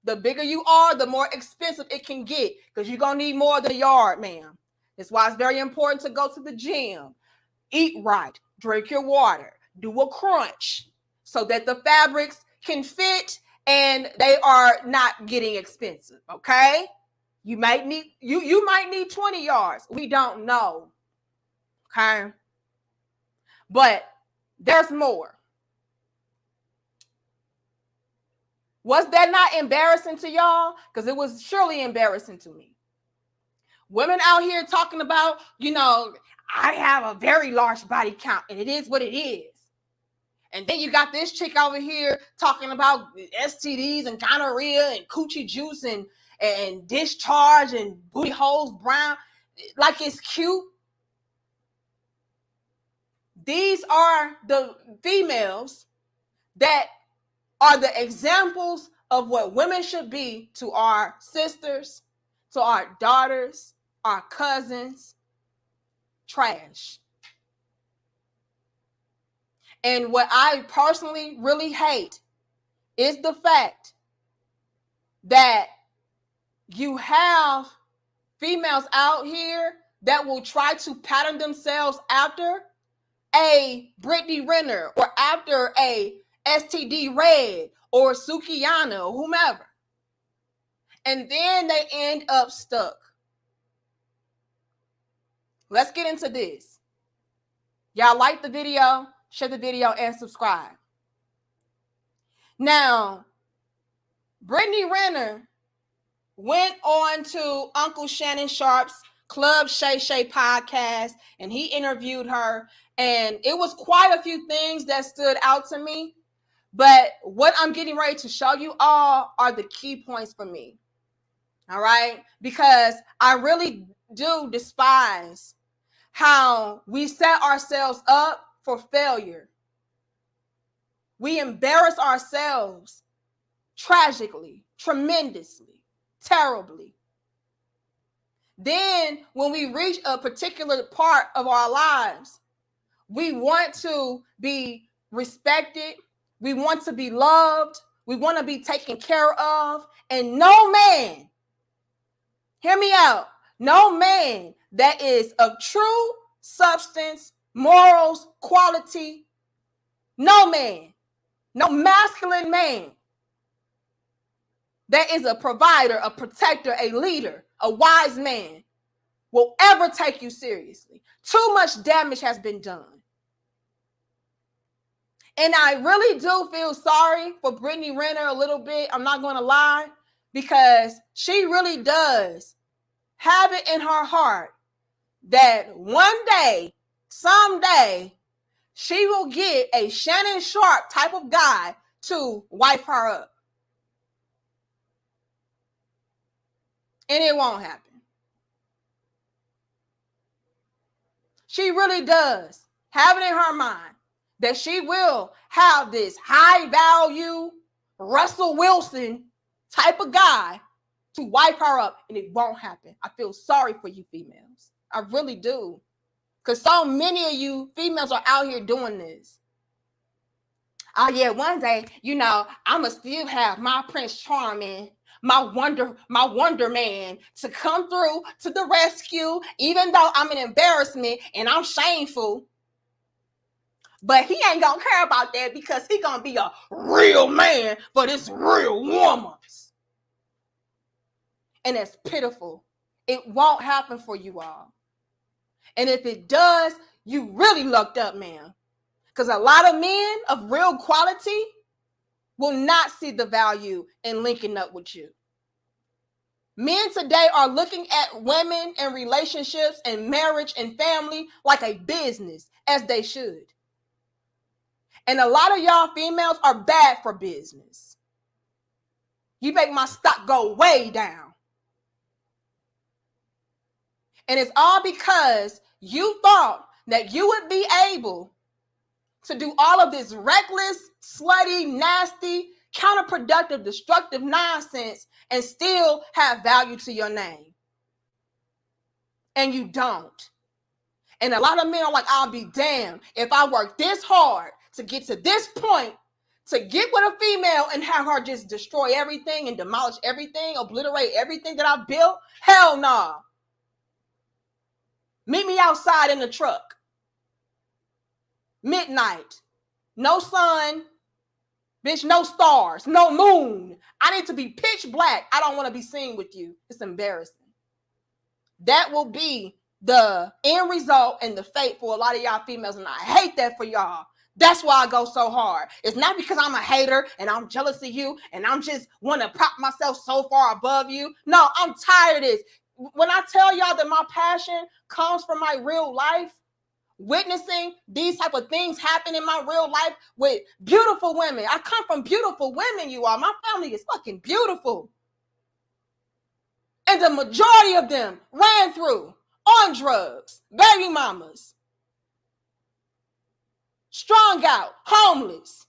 The bigger you are, the more expensive it can get, because you're going to need more of the yard, ma'am. That's why it's very important to go to the gym, eat right, drink your water, do a crunch so that the fabrics can fit and they are not getting expensive. Okay. You might need, you might need 20 yards. We don't know. Okay. But there's more. Was that not embarrassing to y'all? Because it was surely embarrassing to me. Women out here talking about, you know, I have a very large body count, and it is what it is. And then you got this chick over here talking about STDs and gonorrhea and coochie juice and discharge and booty holes brown, like it's cute. These are the females that are the examples of what women should be to our sisters, to our daughters, our cousins. Trash. And what I personally really hate is the fact that you have females out here that will try to pattern themselves after a BRITTNEY Renner or after a STD Red or Sukiyana or whomever. And then they end up stuck. Let's get into this. Y'all like the video, share the video, and subscribe. Now, BRITTNEY Renner went on to Uncle Shannon Sharp's Club Shay Shay podcast, and he interviewed her. And it was quite a few things that stood out to me. But what I'm getting ready to show you all are the key points for me. All right? Because I really do despise how we set ourselves up for failure. We embarrass ourselves tragically, tremendously, terribly. Then when we reach a particular part of our lives, we want to be respected. We want to be loved. We want to be taken care of. And no man, hear me out, no man that is of true substance, morals, quality, no man, no masculine man that is a provider, a protector, a leader, a wise man will ever take you seriously. Too much damage has been done. And I really do feel sorry for Brittney Renner a little bit. I'm not going to lie, because she really does have it in her heart that one day, someday, she will get a Shannon Sharp type of guy to wipe her up. And it won't happen. She really does have it in her mind that she will have this high value Russell Wilson type of guy to wipe her up, and it won't happen. I feel sorry for you females. I really do. Because so many of you females are out here doing this. Oh yeah, one day, I'ma still have my Prince Charming, my Wonder Man to come through to the rescue, even though I'm an embarrassment and I'm shameful. But he ain't gonna care about that because he gonna be a real man for this real woman. And it's pitiful. It won't happen for you all. And if it does, you really lucked up, man. Because a lot of men of real quality will not see the value in linking up with you. Men today are looking at women and relationships and marriage and family like a business, as they should. And a lot of y'all females are bad for business. You make my stock go way down. And it's all because you thought that you would be able to do all of this reckless, slutty, nasty, counterproductive, destructive nonsense and still have value to your name. And you don't. And a lot of men are like, I'll be damned if I work this hard to get to this point, to get with a female and have her just destroy everything and demolish everything, obliterate everything that I built. Hell no. Nah. Meet me outside in the truck. Midnight. No sun. Bitch, no stars. No moon. I need to be pitch black. I don't want to be seen with you. It's embarrassing. That will be the end result and the fate for a lot of y'all females. And I hate that for y'all. That's why I go so hard. It's not because I'm a hater and I'm jealous of you and I'm just want to prop myself so far above you. No, I'm tired of this. When I tell y'all that my passion comes from my real life, witnessing these type of things happen in my real life with beautiful women. I come from beautiful women, you all. My family is fucking beautiful. And the majority of them ran through on drugs, baby mamas, strung out, homeless.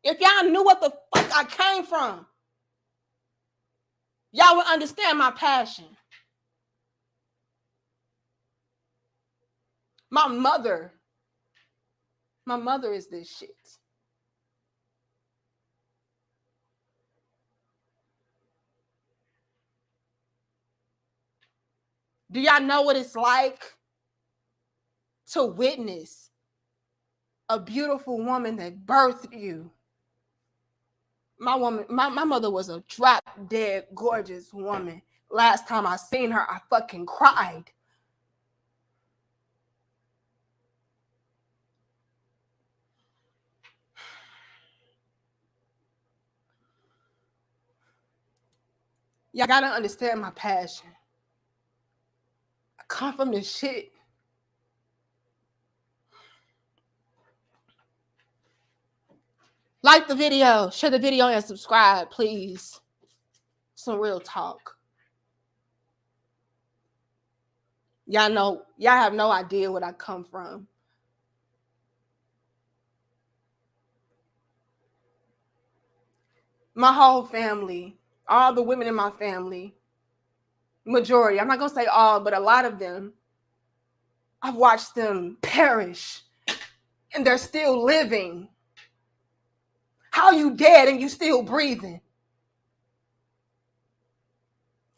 If y'all knew what the fuck I came from, y'all would understand my passion. My mother is this shit. Do y'all know what it's like to witness a beautiful woman that birthed you? My mother was a drop dead gorgeous woman. Last time I seen her, I fucking cried. Y'all gotta understand my passion. come from this shit. Like the video, share the video, and subscribe, please. Some real talk. Y'all have no idea what I come from. My whole family, all the women in my family, majority, I'm not gonna say all, but a lot of them, I've watched them perish and they're still living. How you dead and you still breathing?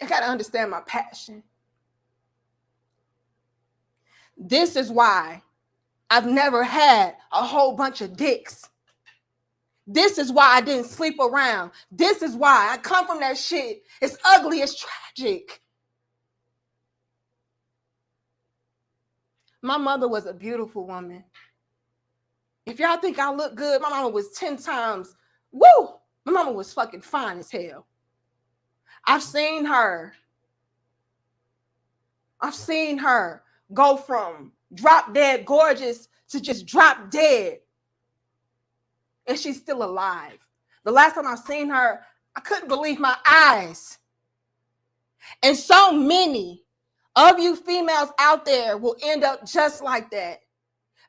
I gotta understand my passion. This is why I've never had a whole bunch of dicks. This is why I didn't sleep around. This is why I come from that shit. It's ugly, it's tragic. My mother was a beautiful woman. If y'all think I look good, my mama was 10 times, woo! My mama was fucking fine as hell. I've seen her go from drop dead gorgeous to just drop dead. And she's still alive. The last time I seen her, I couldn't believe my eyes. And so many of you females out there will end up just like that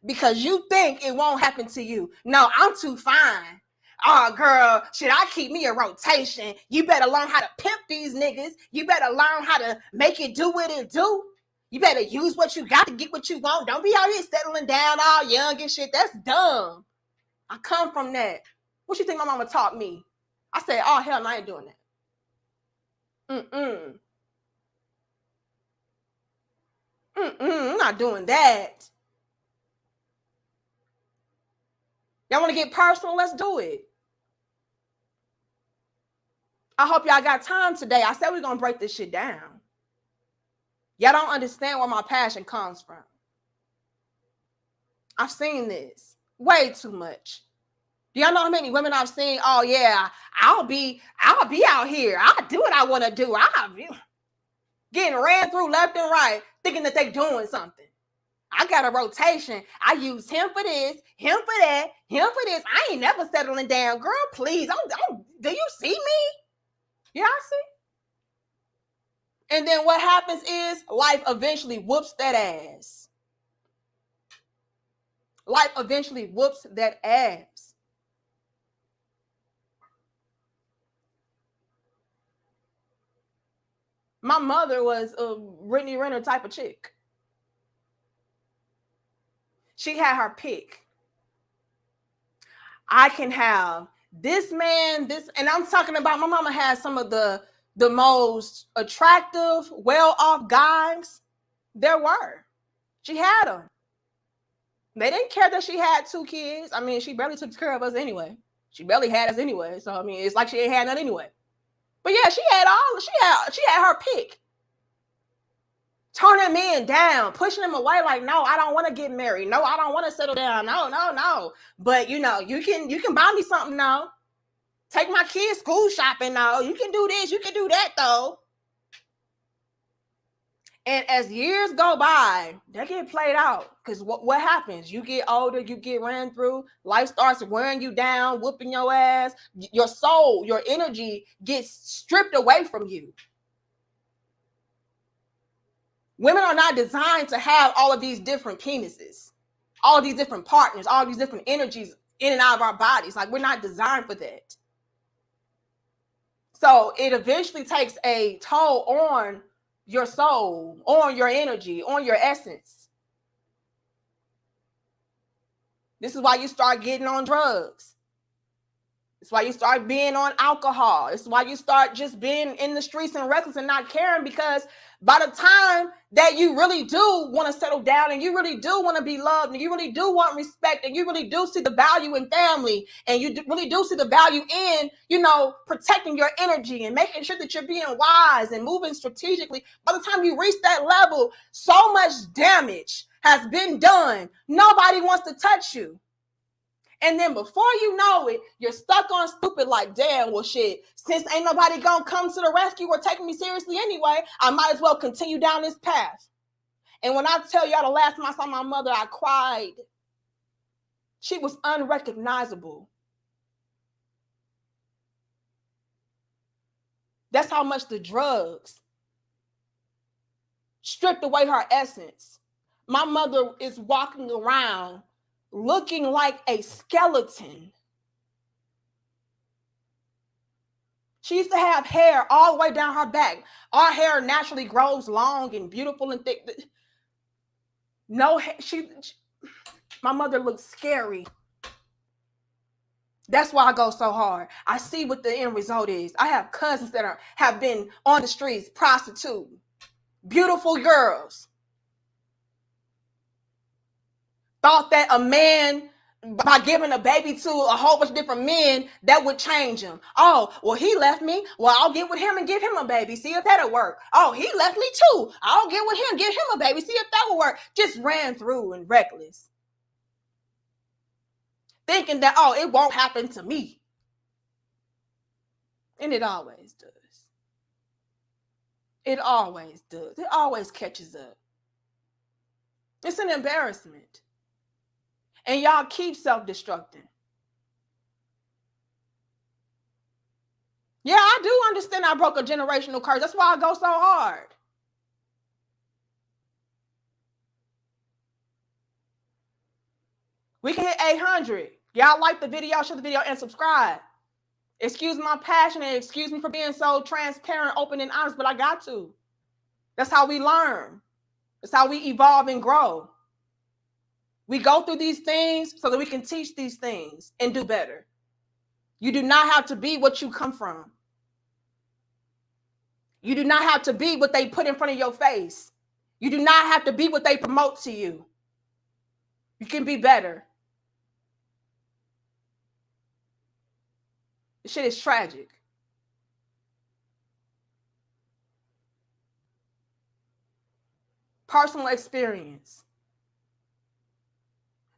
because you think it won't happen to you. No, I'm too fine. Oh, girl, should I keep me a rotation? You better learn how to pimp these niggas. You better learn how to make it do what it do. You better use what you got to get what you want. Don't be out here settling down all young and shit. That's dumb. I come from that. What you think my mama taught me? I said, oh, hell no, I ain't doing that. I'm not doing that. Y'all want to get personal? Let's do it. I hope y'all got time today. I said we're going to break this shit down. Y'all don't understand where my passion comes from. I've seen this way too much. Do y'all know how many women I've seen? Oh yeah, I'll be out here. I'll do what I want to do. I'll be getting ran through left and right, thinking that they doing something. I got a rotation. I use him for this, him for that, him for this. I ain't never settling down. Girl, please. Do you see me? Y'all see? And then what happens is life eventually whoops that ass. Life eventually whoops that ass. My mother was a BRITTNEY Renner type of chick. She had her pick. I can have this man, this, and I'm talking about my mama had some of the most attractive, well-off guys there were. She had them. They didn't care that she had 2 kids. I mean, she barely took care of us anyway. She barely had us anyway. So, I mean, it's like she ain't had none anyway. But yeah, she had her pick. Turning men down, pushing them away like, no, I don't want to get married. No, I don't want to settle down. No. But you can buy me something now. Take my kids school shopping now. You can do this, you can do that though. And as years go by, they get played out. Because what happens? You get older, you get ran through, life starts wearing you down, whooping your ass. Your soul, your energy gets stripped away from you. Women are not designed to have all of these different penises, all of these different partners, all these different energies in and out of our bodies. Like, we're not designed for that. So it eventually takes a toll on your soul, on your energy, on your essence. This is why you start getting on drugs. It's why you start being on alcohol. It's why you start just being in the streets and reckless and not caring, because by the time that you really do want to settle down and you really do want to be loved and you really do want respect and you really do see the value in family and you really do see the value in, protecting your energy and making sure that you're being wise and moving strategically, by the time you reach that level, so much damage has been done. Nobody wants to touch you. And then before you know it, you're stuck on stupid like, damn, well, shit, since ain't nobody gonna come to the rescue or take me seriously anyway, I might as well continue down this path. And when I tell y'all the last time I saw my mother, I cried. She was unrecognizable. That's how much the drugs stripped away her essence. My mother is walking around looking like a skeleton. She used to have hair all the way down her back. Our hair naturally grows long and beautiful and thick. No hair. My mother looks scary. That's why I go so hard. I see what the end result is. I have cousins that have been on the streets, prostitute, beautiful girls. Thought that a man, by giving a baby to a whole bunch of different men, that would change him. Oh, well, he left me. Well, I'll get with him and give him a baby. See if that'll work. Oh, he left me too. I'll get with him, give him a baby. See if that will work. Just ran through and reckless. Thinking that, oh, it won't happen to me. And it always does. It always does. It always catches up. It's an embarrassment. And y'all keep self-destructing. Yeah, I do understand I broke a generational curse. That's why I go so hard. We can hit 800. Y'all like the video, share the video, and subscribe. Excuse my passion and excuse me for being so transparent, open, and honest, but I got to. That's how we learn. That's how we evolve and grow. We go through these things so that we can teach these things and do better. You do not have to be what you come from. You do not have to be what they put in front of your face. You do not have to be what they promote to you. You can be better. This shit is tragic. Personal experience.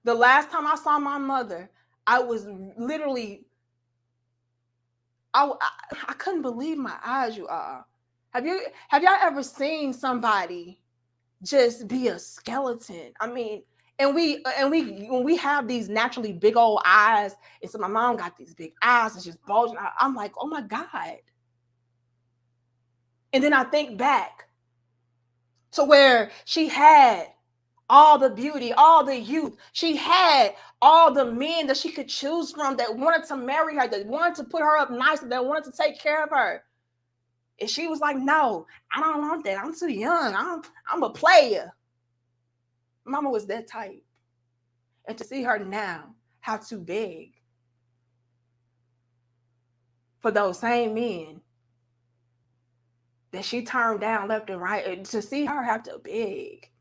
The last time I saw my mother, I was literally, I couldn't believe my eyes, you all. Have y'all ever seen somebody just be a skeleton? I mean, and when we have these naturally big old eyes, and so my mom got these big eyes, it's just bulging. I'm like, oh my God. And then I think back to where she had all the beauty, all the youth. She had all the men that she could choose from that wanted to marry her, that wanted to put her up nice, that wanted to take care of her. And she was like, no, I don't want that. I'm too young. I'm a player. Mama was that type. And to see her now, how to beg for those same men that she turned down left and right, and to see her have to beg.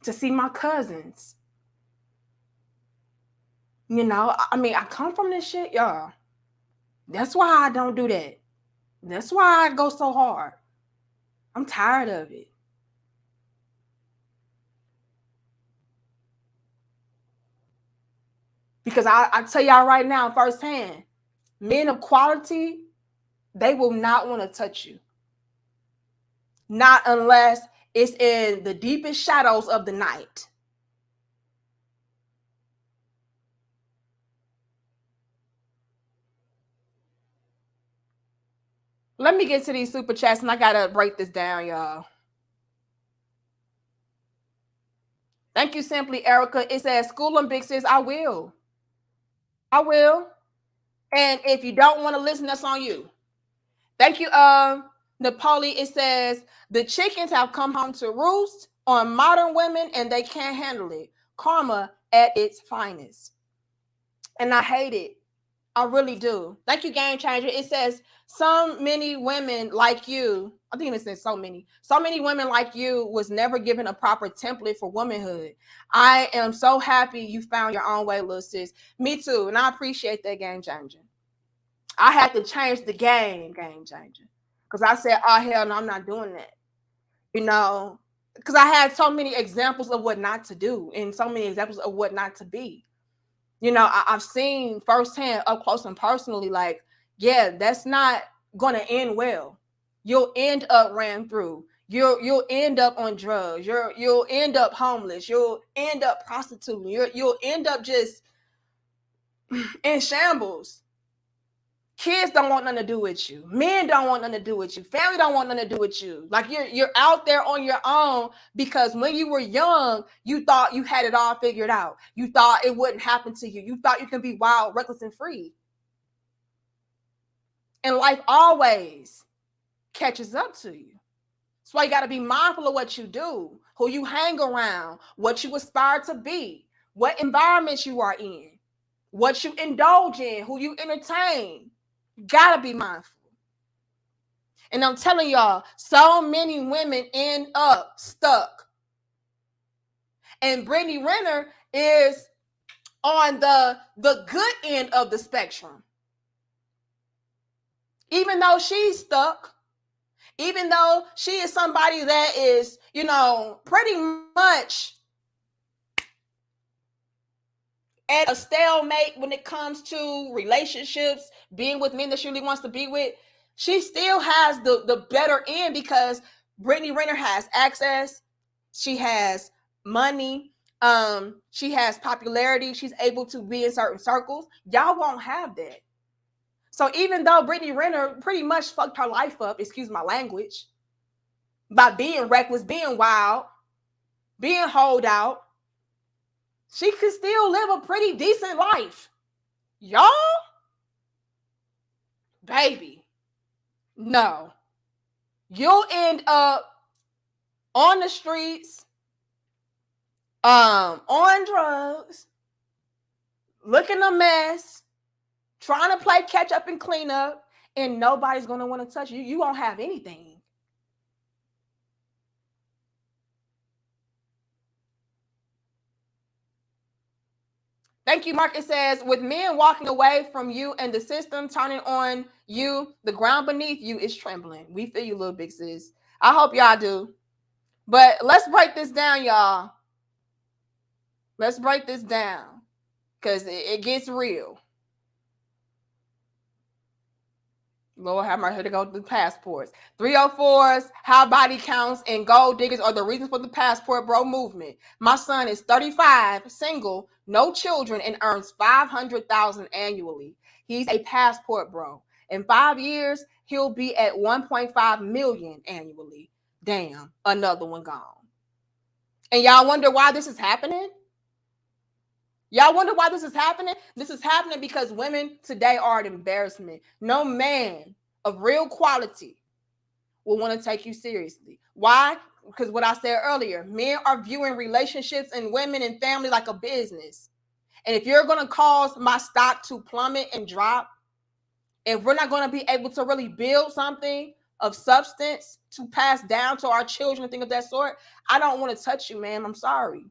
To see my cousins. You know, I mean, I come from this shit, y'all. That's why I don't do that. That's why I go so hard. I'm tired of it. Because I tell y'all right now firsthand, men of quality, they will not want to touch you. Not unless it's in the deepest shadows of the night. Let me get to these super chats, and I gotta break this down, y'all. Thank you, Simply Erica. It says, school and big sis, I will. I will. And if you don't want to listen, that's on you. Thank you, Napoli. It says, the chickens have come home to roost on modern women, and they can't handle it. Karma at its finest. And I hate it. I really do. Thank you, Game Changer. It says, so many women like you, I think it says so many women like you was never given a proper template for womanhood. I am so happy you found your own way, little sis. Me too. And I appreciate that, Game Changer. I had to change the Game Changer. Because I said, oh, hell no, I'm not doing that. You know, because I had so many examples of what not to do and so many examples of what not to be. You know, I've seen firsthand, up close and personally, like, yeah, that's not going to end well. you'll end up ran through. You'll end up on drugs. You'll end up homeless. You'll end up prostituting. You'll end up just in shambles. Kids don't want nothing to do with you. Men don't want nothing to do with you. Family don't want nothing to do with you. Like you're out there on your own because when you were young, you thought you had it all figured out. You thought it wouldn't happen to you. You thought you can be wild, reckless, and free. And life always catches up to you. That's why you got to be mindful of what you do, who you hang around, what you aspire to be, what environments you are in, what you indulge in, who you entertain. Gotta be mindful. And I'm telling y'all, so many women end up stuck. And Brittney Renner is on the good end of the spectrum. Even though she's stuck, even though she is somebody that is, pretty much at a stalemate when it comes to relationships, being with men that she really wants to be with, she still has the better end because Brittney Renner has access. She has money. She has popularity. She's able to be in certain circles. Y'all won't have that. So even though Brittney Renner pretty much fucked her life up, excuse my language, by being reckless, being wild, being holed out, she could still live a pretty decent life. Y'all? Baby. No. You'll end up on the streets, on drugs, looking a mess, trying to play catch up and clean up, and nobody's going to want to touch you. You won't have anything. Thank you, Mark. It says, with men walking away from you and the system turning on you, the ground beneath you is trembling. We feel you, little big sis. I hope y'all do. But let's break this down, y'all. Let's break this down because it gets real. Lord have mercy, to go through passports. 304s, how body counts, and gold diggers are the reasons for the passport bro movement. My son is 35, single, no children, and earns $500,000 annually. He's a passport bro. In 5 years, he'll be at 1.5 million annually. Damn, another one gone. And y'all wonder why this is happening? Y'all wonder why this is happening? This is happening because women today are an embarrassment. No man of real quality will want to take you seriously. Why? Because what I said earlier, men are viewing relationships and women and family like a business. And if you're going to cause my stock to plummet and drop, if we're not going to be able to really build something of substance to pass down to our children and things of that sort, I don't want to touch you, ma'am. I'm sorry.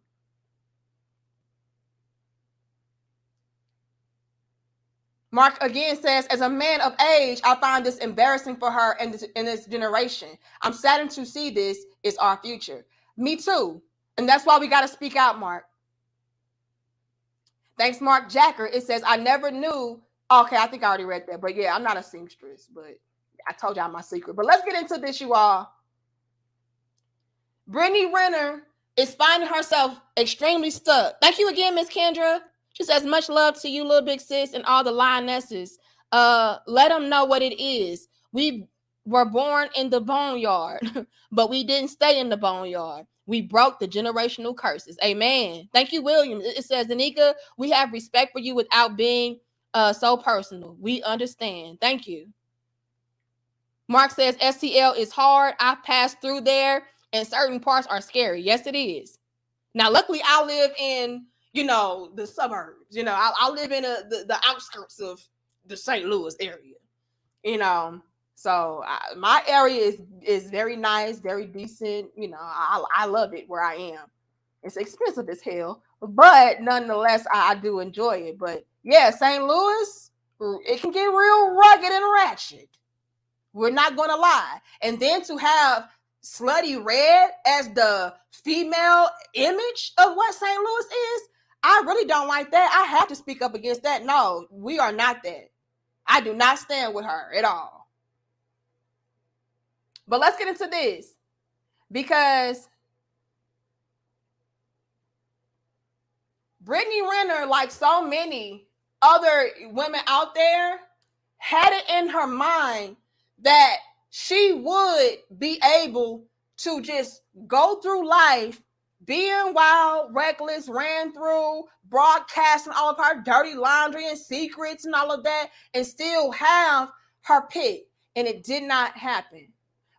Mark again says, as a man of age, I find this embarrassing for her in this generation. I'm saddened to see this is our future. Me too. And that's why we got to speak out, Mark. Thanks, Mark Jacker. It says, I never knew. Okay, I think I already read that. But yeah, I'm not a seamstress, but I told y'all my secret. But let's get into this, you all. Brittney Renner is finding herself extremely stuck. Thank you again, Miss Kendra. She says, much love to you, little big sis, and all the lionesses. Let them know what it is. We were born in the boneyard, but we didn't stay in the boneyard. We broke the generational curses. Amen. Thank you, William. It says, Danica, we have respect for you without being so personal. We understand. Thank you. Mark says, STL is hard. I've passed through there, and certain parts are scary. Yes, it is. Now, luckily, I live in the suburbs. I live in the outskirts of the St. Louis area. So my area is very nice, very decent. I love it where I am. It's expensive as hell, but nonetheless, I do enjoy it. But yeah, St. Louis, it can get real rugged and ratchet. We're not going to lie. And then to have Slutty Red as the female image of what St. Louis is, I really don't like that. I have to speak up against that. No, we are not that. I do not stand with her at all. But let's get into this, because Brittney Renner, like so many other women out there, had it in her mind that she would be able to just go through life being wild, reckless, ran through, broadcasting all of her dirty laundry and secrets and all of that, and still have her pick. And it did not happen.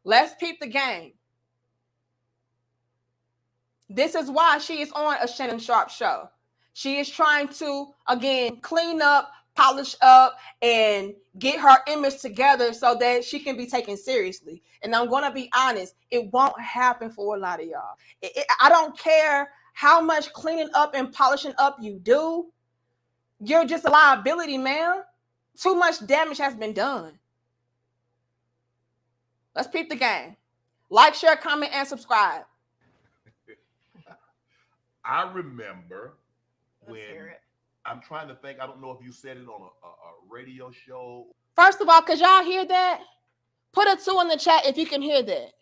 Let's peep the game. This is why she is on a Shannon Sharpe show. She is trying to, again, clean up, polish up, and get her image together so that she can be taken seriously. And I'm going to be honest, it won't happen for a lot of y'all. I don't care how much cleaning up and polishing up you do. You're just a liability, man. Too much damage has been done. Let's peep the game. Like, share, comment, and subscribe. I remember when, Let's hear it. I'm trying to think, I don't know if you said it on a radio show. First of all, could y'all hear that? Put a 2 in the chat if you can hear that.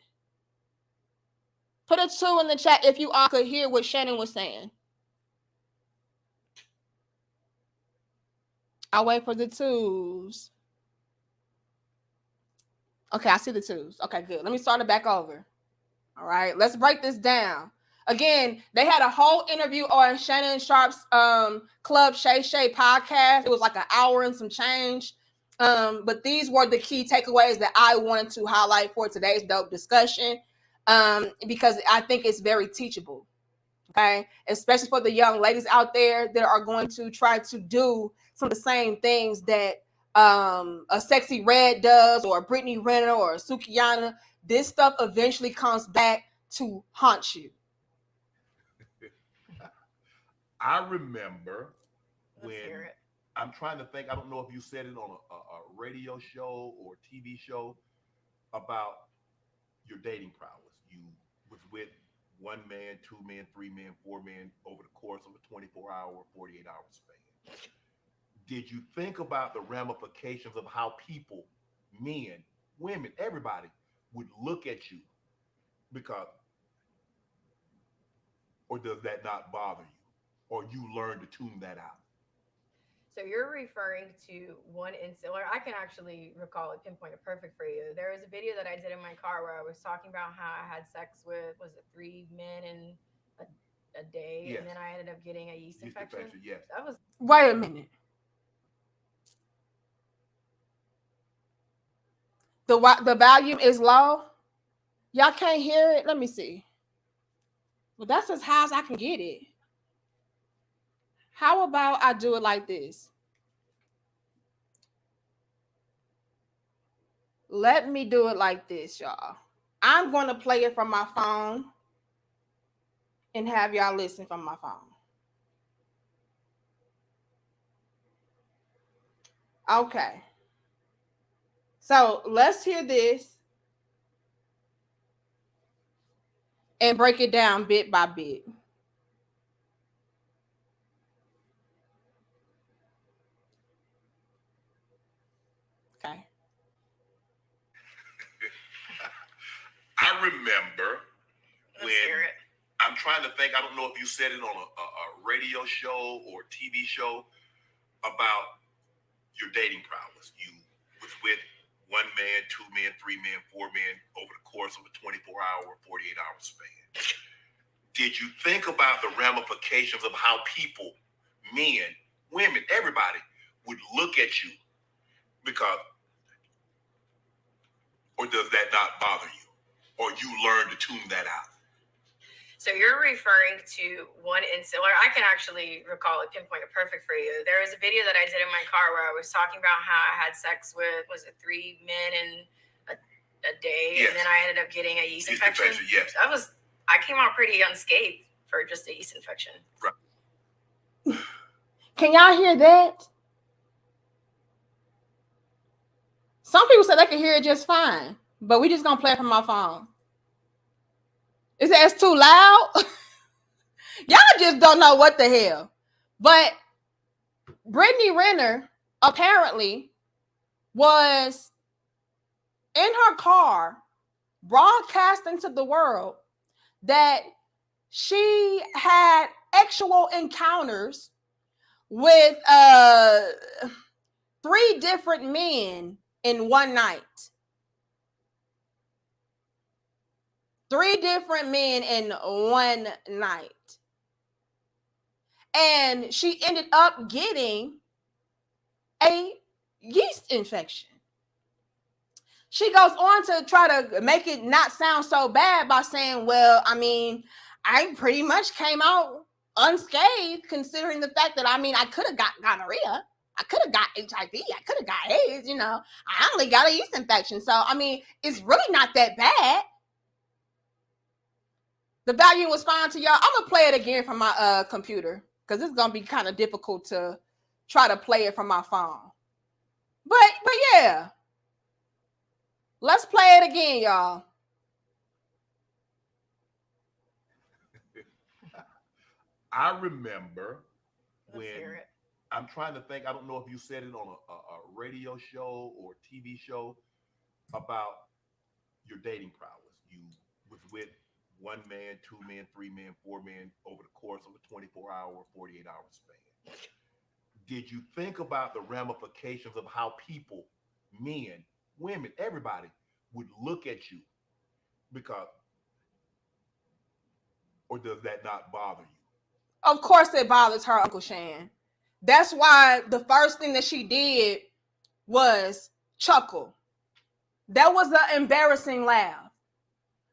Put a 2 in the chat if you all could hear what Shannon was saying. I'll wait for the 2s. Okay, I see the 2s. Okay, good. Let me start it back over. All right, let's break this down. Again, they had a whole interview on Shannon Sharpe's Club Shay Shay podcast. It was like an hour and some change. But these were the key takeaways that I wanted to highlight for today's dope discussion, because I think it's very teachable. Okay, especially for the young ladies out there that are going to try to do some of the same things that a Sexy Red does, or a Brittney Renner, or a Sukiyana. This stuff eventually comes back to haunt you. I remember Let's when, hear it. I'm trying to think, I don't know if you said it on a radio show or TV show about your dating prowess. You was with 1 man, 2 men, 3 men, 4 men over the course of a 24-hour, 48-hour span. Did you think about the ramifications of how people, men, women, everybody would look at you? Because, or does that not bother you? Or you learn to tune that out? So you're referring to one incident. I can actually recall it, pinpoint it perfect for you. There was a video that I did in my car where I was talking about how I had sex with, was it 3 men in a day? Yes. And then I ended up getting a yeast infection. Yes. That was Wait a minute. The volume is low. Y'all can't hear it. Let me see. Well, that's as high as I can get it. How about I do it like this? Let me do it like this, y'all. I'm going to play it from my phone and have y'all listen from my phone. Okay. So let's hear this and break it down bit by bit. Okay. I remember Let's when, hear it. I'm trying to think, I don't know if you said it on a radio show or TV show about your dating prowess. You was with 1 man, 2 men, 3 men, 4 men over the course of a 24-hour, 48-hour span. Did you think about the ramifications of how people, men, women, everybody would look at you? Because, or does that not bother you? Or you learn to tune that out? So you're referring to one incident. I can actually recall it, pinpoint it perfect for you. There was a video that I did in my car where I was talking about how I had sex with, was it 3 men in a day? Yes. And then I ended up getting a yeast infection. Yes. I came out pretty unscathed for just a yeast infection. Right. Can y'all hear that? Some people said they can hear it just fine, but we just gonna play it from my phone. Is that too loud? Y'all just don't know what the hell. But Brittney Renner apparently was in her car broadcasting to the world that she had actual encounters with 3 different men in one night. 3 different men in one night. And she ended up getting a yeast infection. She goes on to try to make it not sound so bad by saying, well, I mean, I pretty much came out unscathed, considering the fact that, I mean, I could have got gonorrhea. I could have got HIV. I could have got AIDS, you know. I only got a yeast infection. So, I mean, it's really not that bad. The value was fine to y'all. I'm going to play it again from my computer because it's going to be kind of difficult to try to play it from my phone. But yeah. Let's play it again, y'all. I remember Let's hear when it. I'm trying to think. I don't know if you said it on a radio show or TV show about your dating prowess. You was with 1 man, 2 men, 3 men, 4 men over the course of a 24-hour, 48-hour span. Did you think about the ramifications of how people, men, women, everybody would look at you? Because, or does that not bother you? Of course it bothers her, Uncle Shan. That's why the first thing that she did was chuckle. That was the embarrassing laugh.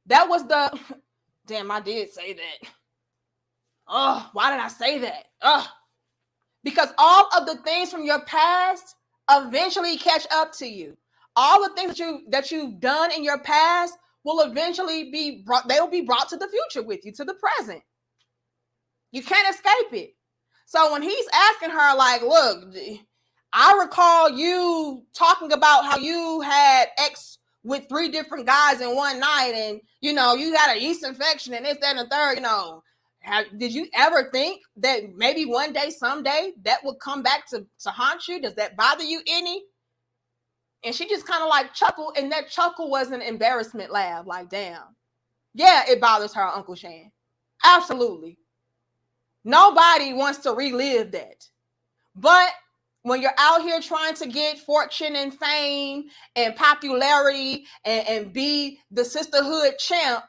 That was the, damn, I did say that. Oh, why did I say that? Because all of the things from your past eventually catch up to you. All the things that you've done in your past will eventually be brought, they will be brought to the future with you, to the present. You can't escape it. So when he's asking her, like, look, I recall you talking about how you had X with 3 different guys in one night, and, you know, you had a yeast infection and this, that, and the third, you know. Did you ever think that maybe one day, someday, that would come back to haunt you? Does that bother you any? And she just kind of like chuckled, and that chuckle was an embarrassment laugh. Like, damn. Yeah, it bothers her, Uncle Shan. Absolutely. Nobody wants to relive that. But when you're out here trying to get fortune and fame and popularity and be the sisterhood champ,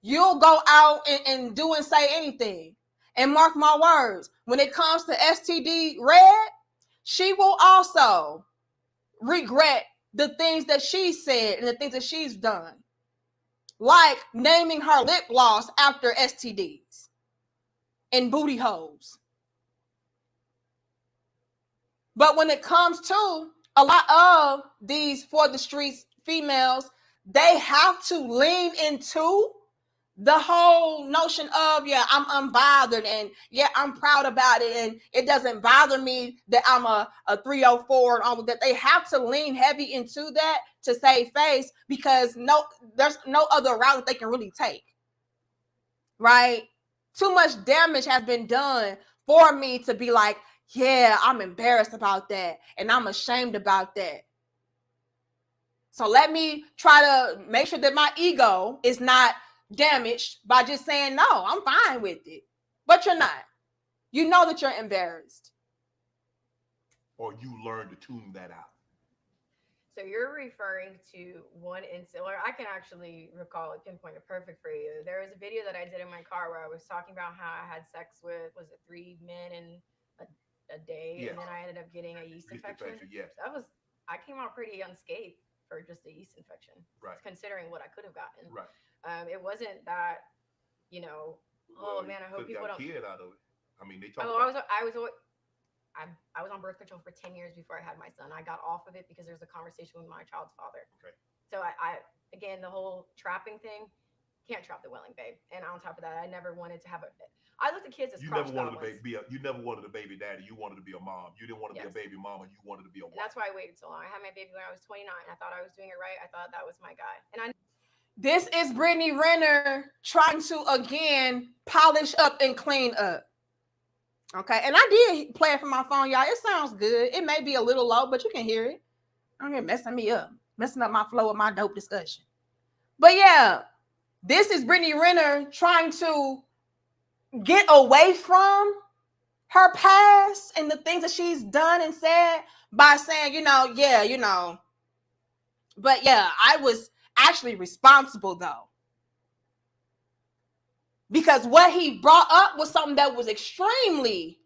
you'll go out and do and say anything. And mark my words, when it comes to STD Red, she will also regret the things that she said and the things that she's done. Like naming her lip gloss after STDs and booty holes. But when it comes to a lot of these for the streets females, they have to lean into the whole notion of, yeah, I'm unbothered, and yeah, I'm proud about it, and it doesn't bother me that I'm a 304 and all of that. They have to lean heavy into that to save face, because there's no other route that they can really take. Right? Too much damage has been done for me to be like, yeah, I'm embarrassed about that, and I'm ashamed about that. So let me try to make sure that my ego is not damaged by just saying, no, I'm fine with it. But you're not. You know that you're embarrassed. Or you learn to tune that out. So you're referring to one incident. I can actually recall it, pinpoint it perfect for you. There was a video that I did in my car where I was talking about how I had sex with, was it 3 men in a day? Yes. And then I ended up getting a yeast infection. Yes. I came out pretty unscathed for just a yeast infection. Right. Considering what I could have gotten. Right. It wasn't that, you know, well, oh man, I hope people don't. Kid out of it. I mean, they talk. I was on birth control for 10 years before I had my son. I got off of it because there's a conversation with my child's father. Okay. So I again, the whole trapping thing, can't trap the willing, babe. And on top of that, I never wanted to have I looked at kids as you crotch never wanted goblins. you never wanted a baby daddy. You wanted to be a mom. You didn't want to be a baby mama. You wanted to be a wife. And that's why I waited so long. I had my baby when I was 29. I thought I was doing it right. I thought that was my guy. And this is BRITTNEY Renner trying to again polish up and clean up. Okay, and I did play it from my phone, y'all. It sounds good. It may be a little low, but you can hear it. I'm here messing me up, messing up my flow of my dope discussion. But yeah, this is Brittney Renner trying to get away from her past and the things that she's done and said by saying, but yeah, I was actually responsible though. Because what he brought up was something that was extremely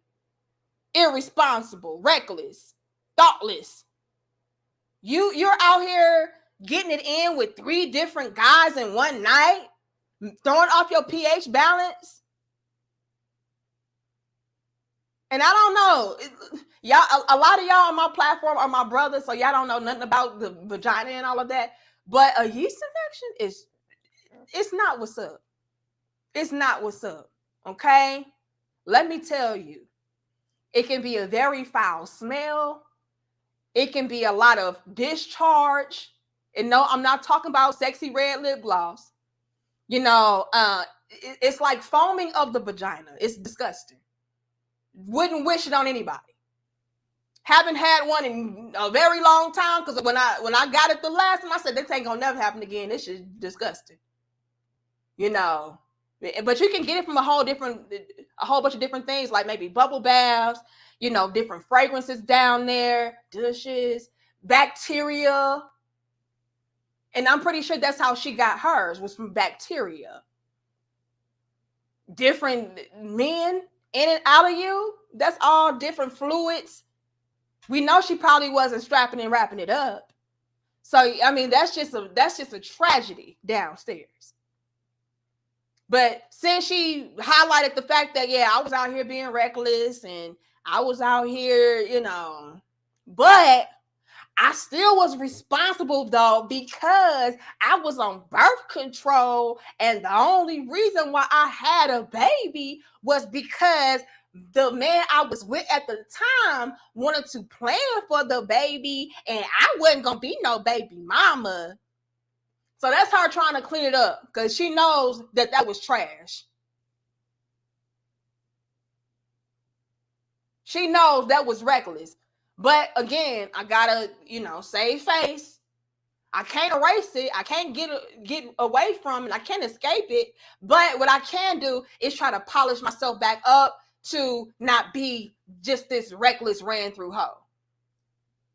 irresponsible, reckless, thoughtless. You're out here getting it in with 3 different guys in one night, throwing off your pH balance. And I don't know, y'all. A lot of y'all on my platform are my brothers, so y'all don't know nothing about the vagina and all of that. But a yeast infection it's not what's up. It's not what's up. Okay, let me tell you, it can be a very foul smell. It can be a lot of discharge. And no, I'm not talking about sexy red lip gloss. It's like foaming of the vagina. It's disgusting. Wouldn't wish it on anybody. Haven't had one in a very long time, because when I got it the last time, I said, this ain't gonna never happen again. This is disgusting. But you can get it from a whole bunch of different things, like maybe bubble baths, different fragrances down there, douches, bacteria. And I'm pretty sure that's how she got hers, was from bacteria. Different men in and out of you, that's all different fluids. We know she probably wasn't strapping and wrapping it up. So, I mean, that's just a tragedy downstairs. But since she highlighted the fact that, yeah, I was out here being reckless and I was out here, but I still was responsible though, because I was on birth control. And the only reason why I had a baby was because the man I was with at the time wanted to plan for the baby, and I wasn't going to be no baby mama. So that's her trying to clean it up, because she knows that was trash. She knows that was reckless. But again, I gotta, save face. I can't erase it. I can't get away from it. I can't escape it. But what I can do is try to polish myself back up to not be just this reckless ran through hoe.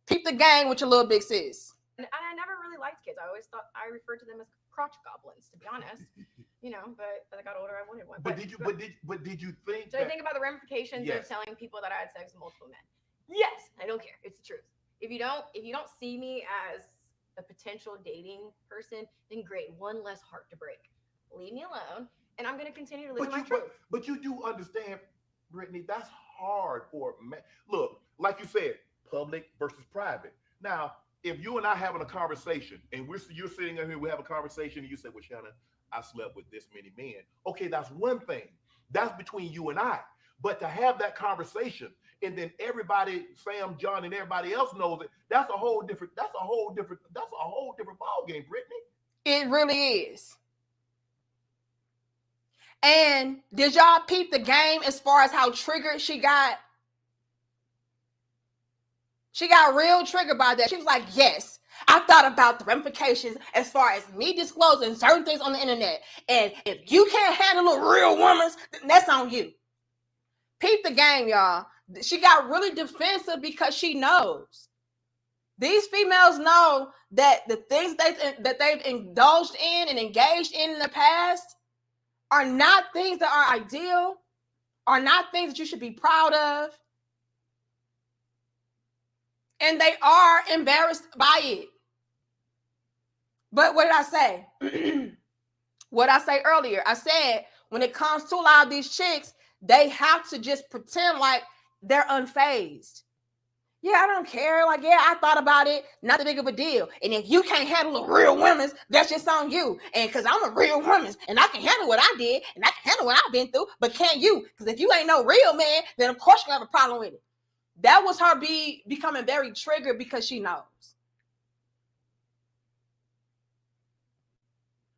Keep the game with your little big sis. And I never really liked kids. I always thought I referred to them as crotch goblins, to be honest. But as I got older, I wanted one. But did you think? So I think about the ramifications of telling people that I had sex with multiple men. Yes, I don't care. It's the truth. If you don't see me as a potential dating person, then great. One less heart to break. Leave me alone, and I'm going to continue to live my truth. But you do understand, Brittney, that's hard for men. Look, like you said, public versus private. Now, if you and I having a conversation, and you're sitting here, we have a conversation, and you say, well, Shannon, I slept with this many men. Okay, that's one thing. That's between you and I. But to have that conversation, and then everybody, Sam, John, and everybody else knows it, that's a whole different ball game, Brittney. It really is. And did y'all peep the game as far as how triggered she got? She got real triggered by that. She was like, yes, I thought about the ramifications as far as me disclosing certain things on the internet. And if you can't handle a real woman, then that's on you. Peep the game, y'all. She got really defensive because she knows. These females know that the things that they've indulged in and engaged in the past are not things that are ideal, are not things that you should be proud of. And they are embarrassed by it. But what did I say? What I say earlier? I said when it comes to a lot of these chicks, they have to just pretend like they're unfazed. Yeah, I don't care. Like, yeah, I thought about it. Not that big of a deal. And if you can't handle a real woman, that's just on you. And because I'm a real woman and I can handle what I did and I can handle what I've been through, but can't you? Because if you ain't no real man, then of course you're going to have a problem with it. That was her becoming very triggered because she knows.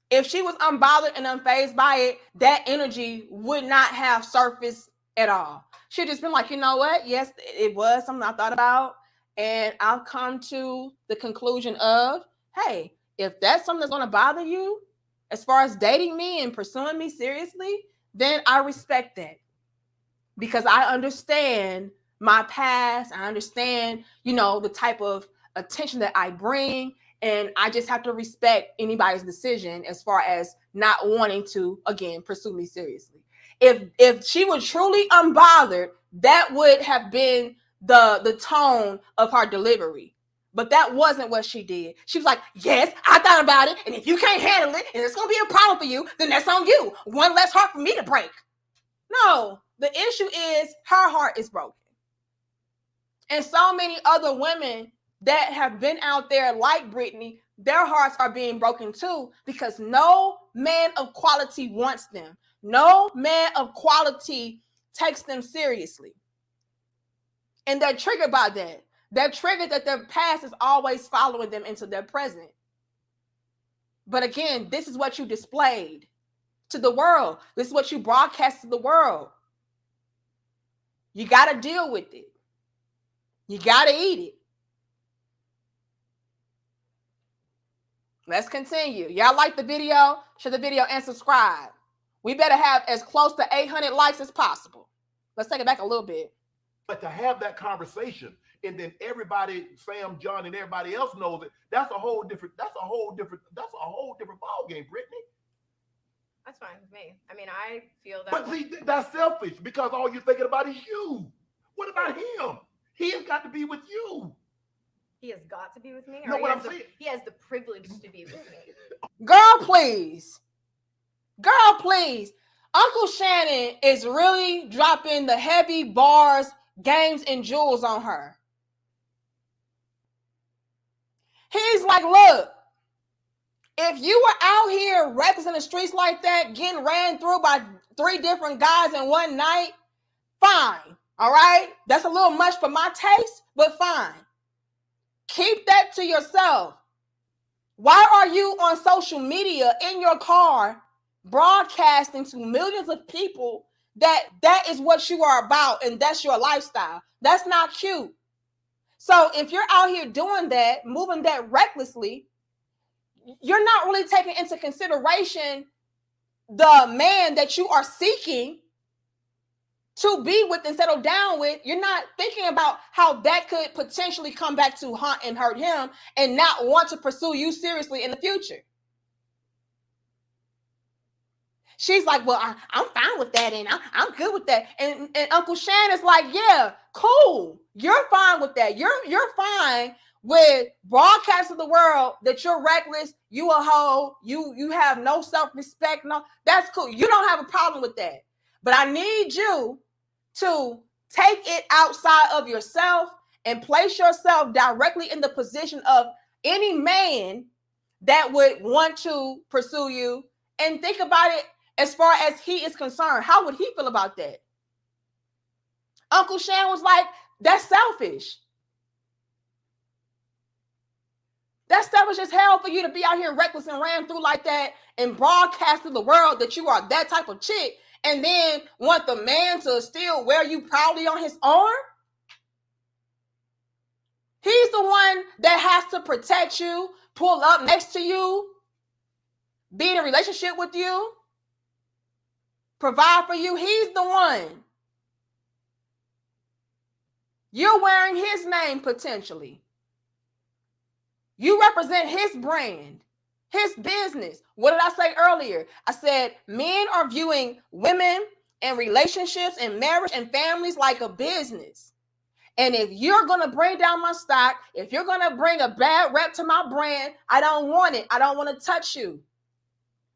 If she was unbothered and unfazed by it, that energy would not have surfaced at all. She'd just been like, you know what? Yes, it was something I thought about. And I've come to the conclusion of, hey, if that's something that's going to bother you, as far as dating me and pursuing me seriously, then I respect that. Because I understand my past. I understand, the type of attention that I bring. And I just have to respect anybody's decision as far as not wanting to, again, pursue me seriously. If she was truly unbothered, that would have been the tone of her delivery. But that wasn't what she did. She was like, yes, I thought about it. And if you can't handle it and it's going to be a problem for you, then that's on you. One less heart for me to break. No, the issue is her heart is broken. And so many other women that have been out there like Brittney, their hearts are being broken too, because no man of quality wants them. No man of quality takes them seriously. And they're triggered by that. They're triggered that their past is always following them into their present. But again, this is what you displayed to the world. This is what you broadcast to the world. You got to deal with it. You got to eat it. Let's continue. Y'all like the video? Share the video and subscribe. We better have as close to 800 likes as possible. Let's take it back a little bit. But to have that conversation, and then everybody, Sam, John, and everybody else knows it, that's a whole different ball game, Brittney. That's fine with me. I mean, I feel that. But see, that's selfish because all you're thinking about is you. What about him? He has got to be with you. He has got to be with me? No, what I'm saying. He has the privilege to be with me. Girl, please. Girl, please. Uncle Shannon is really dropping the heavy bars, games, and jewels on her. He's like, look, if you were out here reckless in the streets like that, getting ran through by 3 different guys in one night, fine. All right? That's a little much for my taste, but fine. Keep that to yourself. Why are you on social media in your car broadcasting to millions of people that is what you are about and that's your lifestyle? That's not cute. So if you're out here doing that, moving that recklessly, you're not really taking into consideration the man that you are seeking to be with and settle down with. You're not thinking about how that could potentially come back to haunt and hurt him and not want to pursue you seriously in the future. She's like, well, I'm fine with that, and I'm good with that. And Uncle Shannon's like, yeah, cool. You're fine with that. You're fine with broadcasting to the world that you're reckless, you a hoe, you have no self-respect. No, that's cool. You don't have a problem with that. But I need you to take it outside of yourself and place yourself directly in the position of any man that would want to pursue you, and think about it as far as he is concerned. How would he feel about that? Uncle Shan was like, that's selfish. That's selfish as hell for you to be out here reckless and ran through like that and broadcast to the world that you are that type of chick, and then want the man to still wear you proudly on his arm? He's the one that has to protect you, pull up next to you, be in a relationship with you, provide for you. He's the one. You're wearing his name potentially. You represent his brand, his business. What did I say earlier? I said men are viewing women and relationships and marriage and families like a business. And if you're going to bring down my stock, if you're going to bring a bad rep to my brand, I don't want it. I don't want to touch you.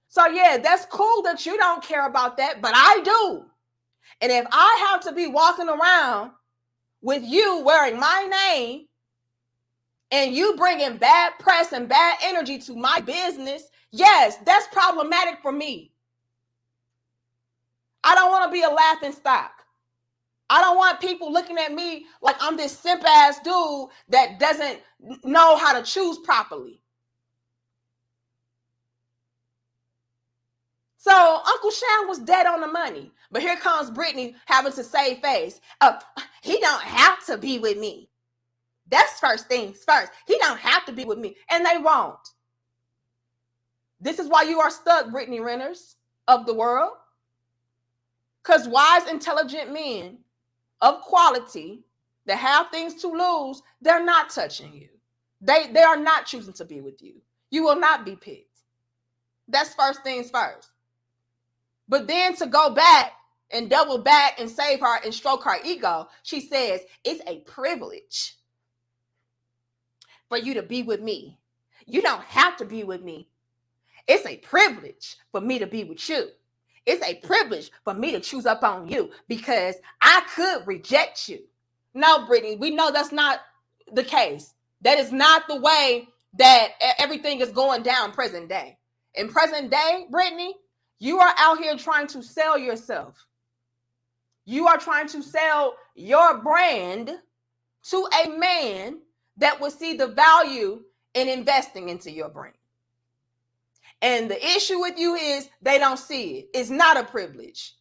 So yeah, that's cool that you don't care about that, but I do. And if I have to be walking around with you wearing my name and you bringing bad press and bad energy to my business, yes, that's problematic for me. I don't want to be a laughing stock. I don't want people looking at me like I'm this simp ass dude that doesn't know how to choose properly. So Uncle Shan was dead on the money. But here comes Brittney having to save face. He don't have to be with me. That's first things first. He don't have to be with me. And they won't. This is why you are stuck, Brittney Renners of the world. Because wise, intelligent men of quality that have things to lose, they're not touching you. They are not choosing to be with you. You will not be picked. That's first things first. But then to go back and double back and save her and stroke her ego, she says, it's a privilege for you to be with me. You don't have to be with me. It's a privilege for me to be with you. It's a privilege for me to choose up on you because I could reject you. No, Brittney, we know that's not the case. That is not the way that everything is going down present day. In present day, Brittney, you are out here trying to sell yourself. You are trying to sell your brand to a man that will see the value in investing into your brand. And the issue with you is they don't see it. It's not a privilege.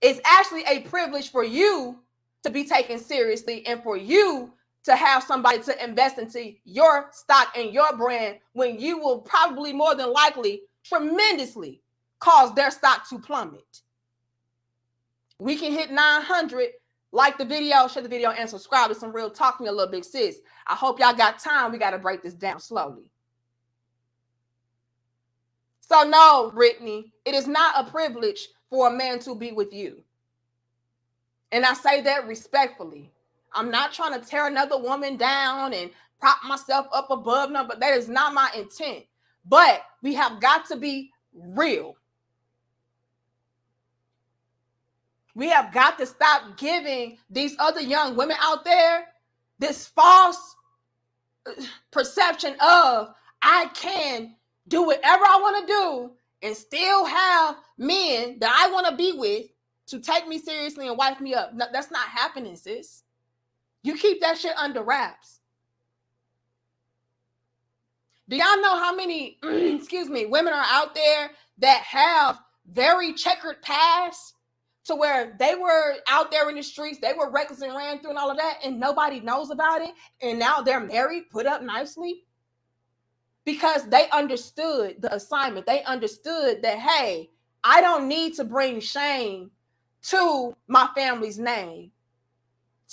It's actually a privilege for you to be taken seriously and for you to have somebody to invest into your stock and your brand when you will probably more than likely tremendously cause their stock to plummet. We can hit 900. Like the video, share the video, and subscribe to Some Real Talk. Me a little big sis. I hope y'all got time. We got to break this down slowly. So no, Brittney, it is not a privilege for a man to be with you. And I say that respectfully. I'm not trying to tear another woman down and prop myself up above them, but that is not my intent. But we have got to be real. We have got to stop giving these other young women out there this false perception of I can do whatever I want to do and still have men that I want to be with to take me seriously and wipe me up. No, that's not happening, sis. You keep that shit under wraps. Do y'all know how many, women are out there that have very checkered past to where they were out there in the streets, they were reckless and ran through and all of that, and nobody knows about it, and now they're married, put up nicely? Because they understood the assignment. They understood that, hey, I don't need to bring shame to my family's name,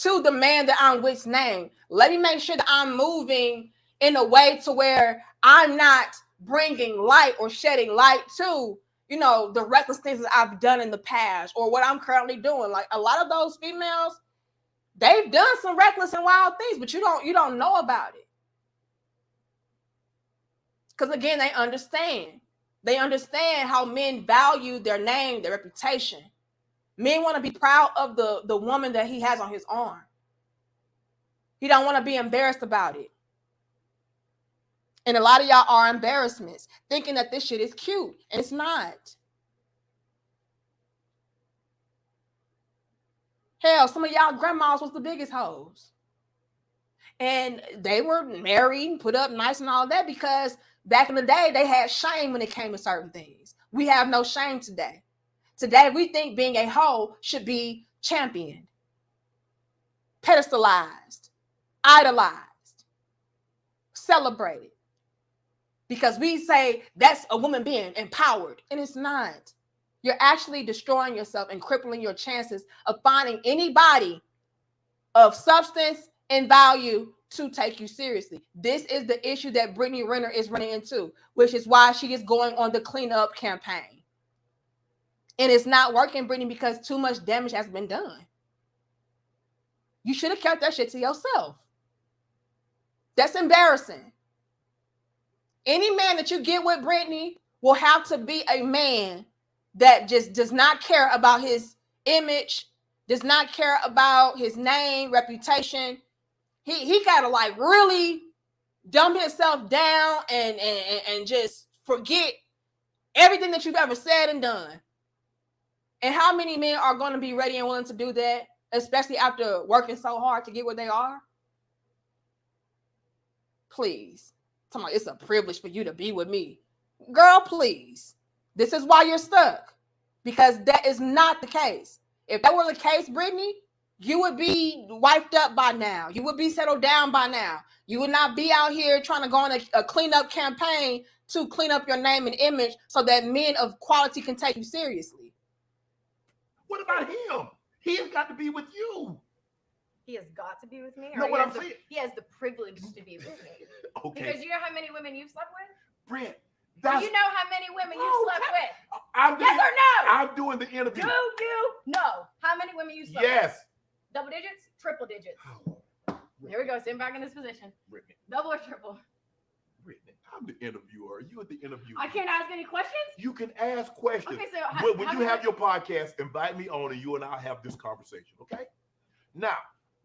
to the man that I'm with's name. Let me make sure that I'm moving in a way to where I'm not bringing light or shedding light to, the reckless things that I've done in the past or what I'm currently doing. Like a lot of those females, they've done some reckless and wild things, but you don't know about it. Because again, they understand. They understand how men value their name, their reputation. Men want to be proud of the woman that he has on his arm. He don't want to be embarrassed about it. And a lot of y'all are embarrassments, thinking that this shit is cute. And it's not. Hell, some of y'all grandmas was the biggest hoes. And they were married, put up nice and all that because back in the day, they had shame when it came to certain things. We have no shame today. Today, we think being a hoe should be championed, pedestalized, idolized, celebrated. Because we say that's a woman being empowered, and it's not. You're actually destroying yourself and crippling your chances of finding anybody of substance and value to take you seriously. This is the issue that Brittney Renner is running into, which is why she is going on the cleanup campaign. And it's not working, Brittney, because too much damage has been done. You should have kept that shit to yourself. That's embarrassing. Any man that you get with Brittney will have to be a man that just does not care about his image, does not care about his name, reputation. He gotta like really dumb himself down and just forget everything that you've ever said and done. And how many men are going to be ready and willing to do that, especially after working so hard to get where they are? Please. It's a privilege for you to be with me. Girl, please. This is why you're stuck. Because that is not the case. If that were the case, Brittney, you would be wiped up by now. You would be settled down by now. You would not be out here trying to go on a cleanup campaign to clean up your name and image so that men of quality can take you seriously. What about him? He has got to be with you. He has got to be with me. No, or what he I'm has saying. he has the privilege to be with me. Okay. Because you know how many women you've slept with? Brent, Do that's, you know how many women you've slept with? I'm doing, Yes or no? I'm doing the interview. Do you know how many women you slept with? Yes. Double digits? Triple digits. Oh, Here we go. Sitting back in this position. Brittany, Double or triple? Brittany, I'm the interviewer. You are the interviewer. I can't ask any questions? You can ask questions. Okay, so When you have your podcast, invite me on and you and I'll have this conversation, okay? Now,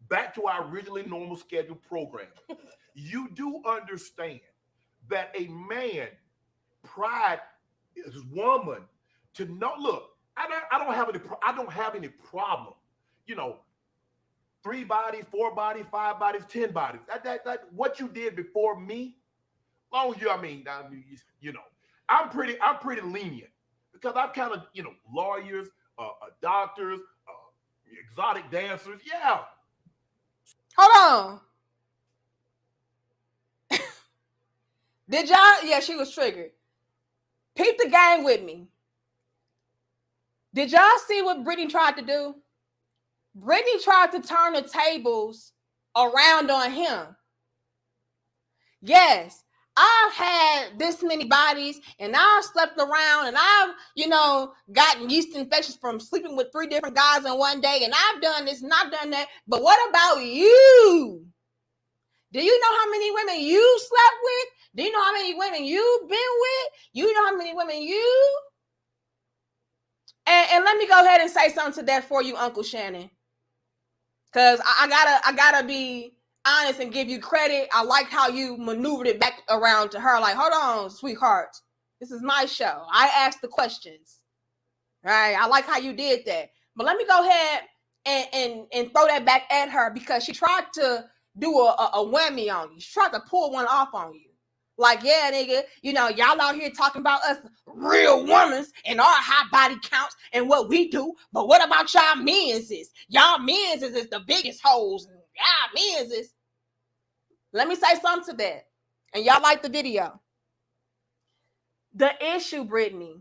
back to our originally normal scheduled program. You do understand that a man pride his woman to know, look, I don't have any problem, 3 bodies, 4 bodies, 5 bodies, 10 bodies. That what you did before me, long as I'm pretty lenient because I'm kind of, lawyers, doctors, exotic dancers. Yeah. Hold on. Did y'all? Yeah, she was triggered. Peep the game with me. Did y'all see what Brittney tried to do? Brittney tried to turn the tables around on him. Yes, I've had this many bodies and I've slept around and I've, gotten yeast infections from sleeping with 3 different guys in one day and I've done this and I've done that. But what about you? Do you know how many women you slept with? Do you know how many women you've been with? You know how many women you? And let me go ahead and say something to that for you, Uncle Shannon. Because I gotta be honest and give you credit. I like how you maneuvered it back around to her. Like, hold on, sweetheart. This is my show. I asked the questions. Right? I like how you did that. But let me go ahead and throw that back at her because she tried to do a whammy on you. She tried to pull one off on you. Like, yeah, nigga, y'all out here talking about us real women and our high body counts and what we do. But what about y'all men's is? Y'all men's is the biggest hoes. Y'all men's is. Let me say something to that. And y'all like the video. The issue, Brittney,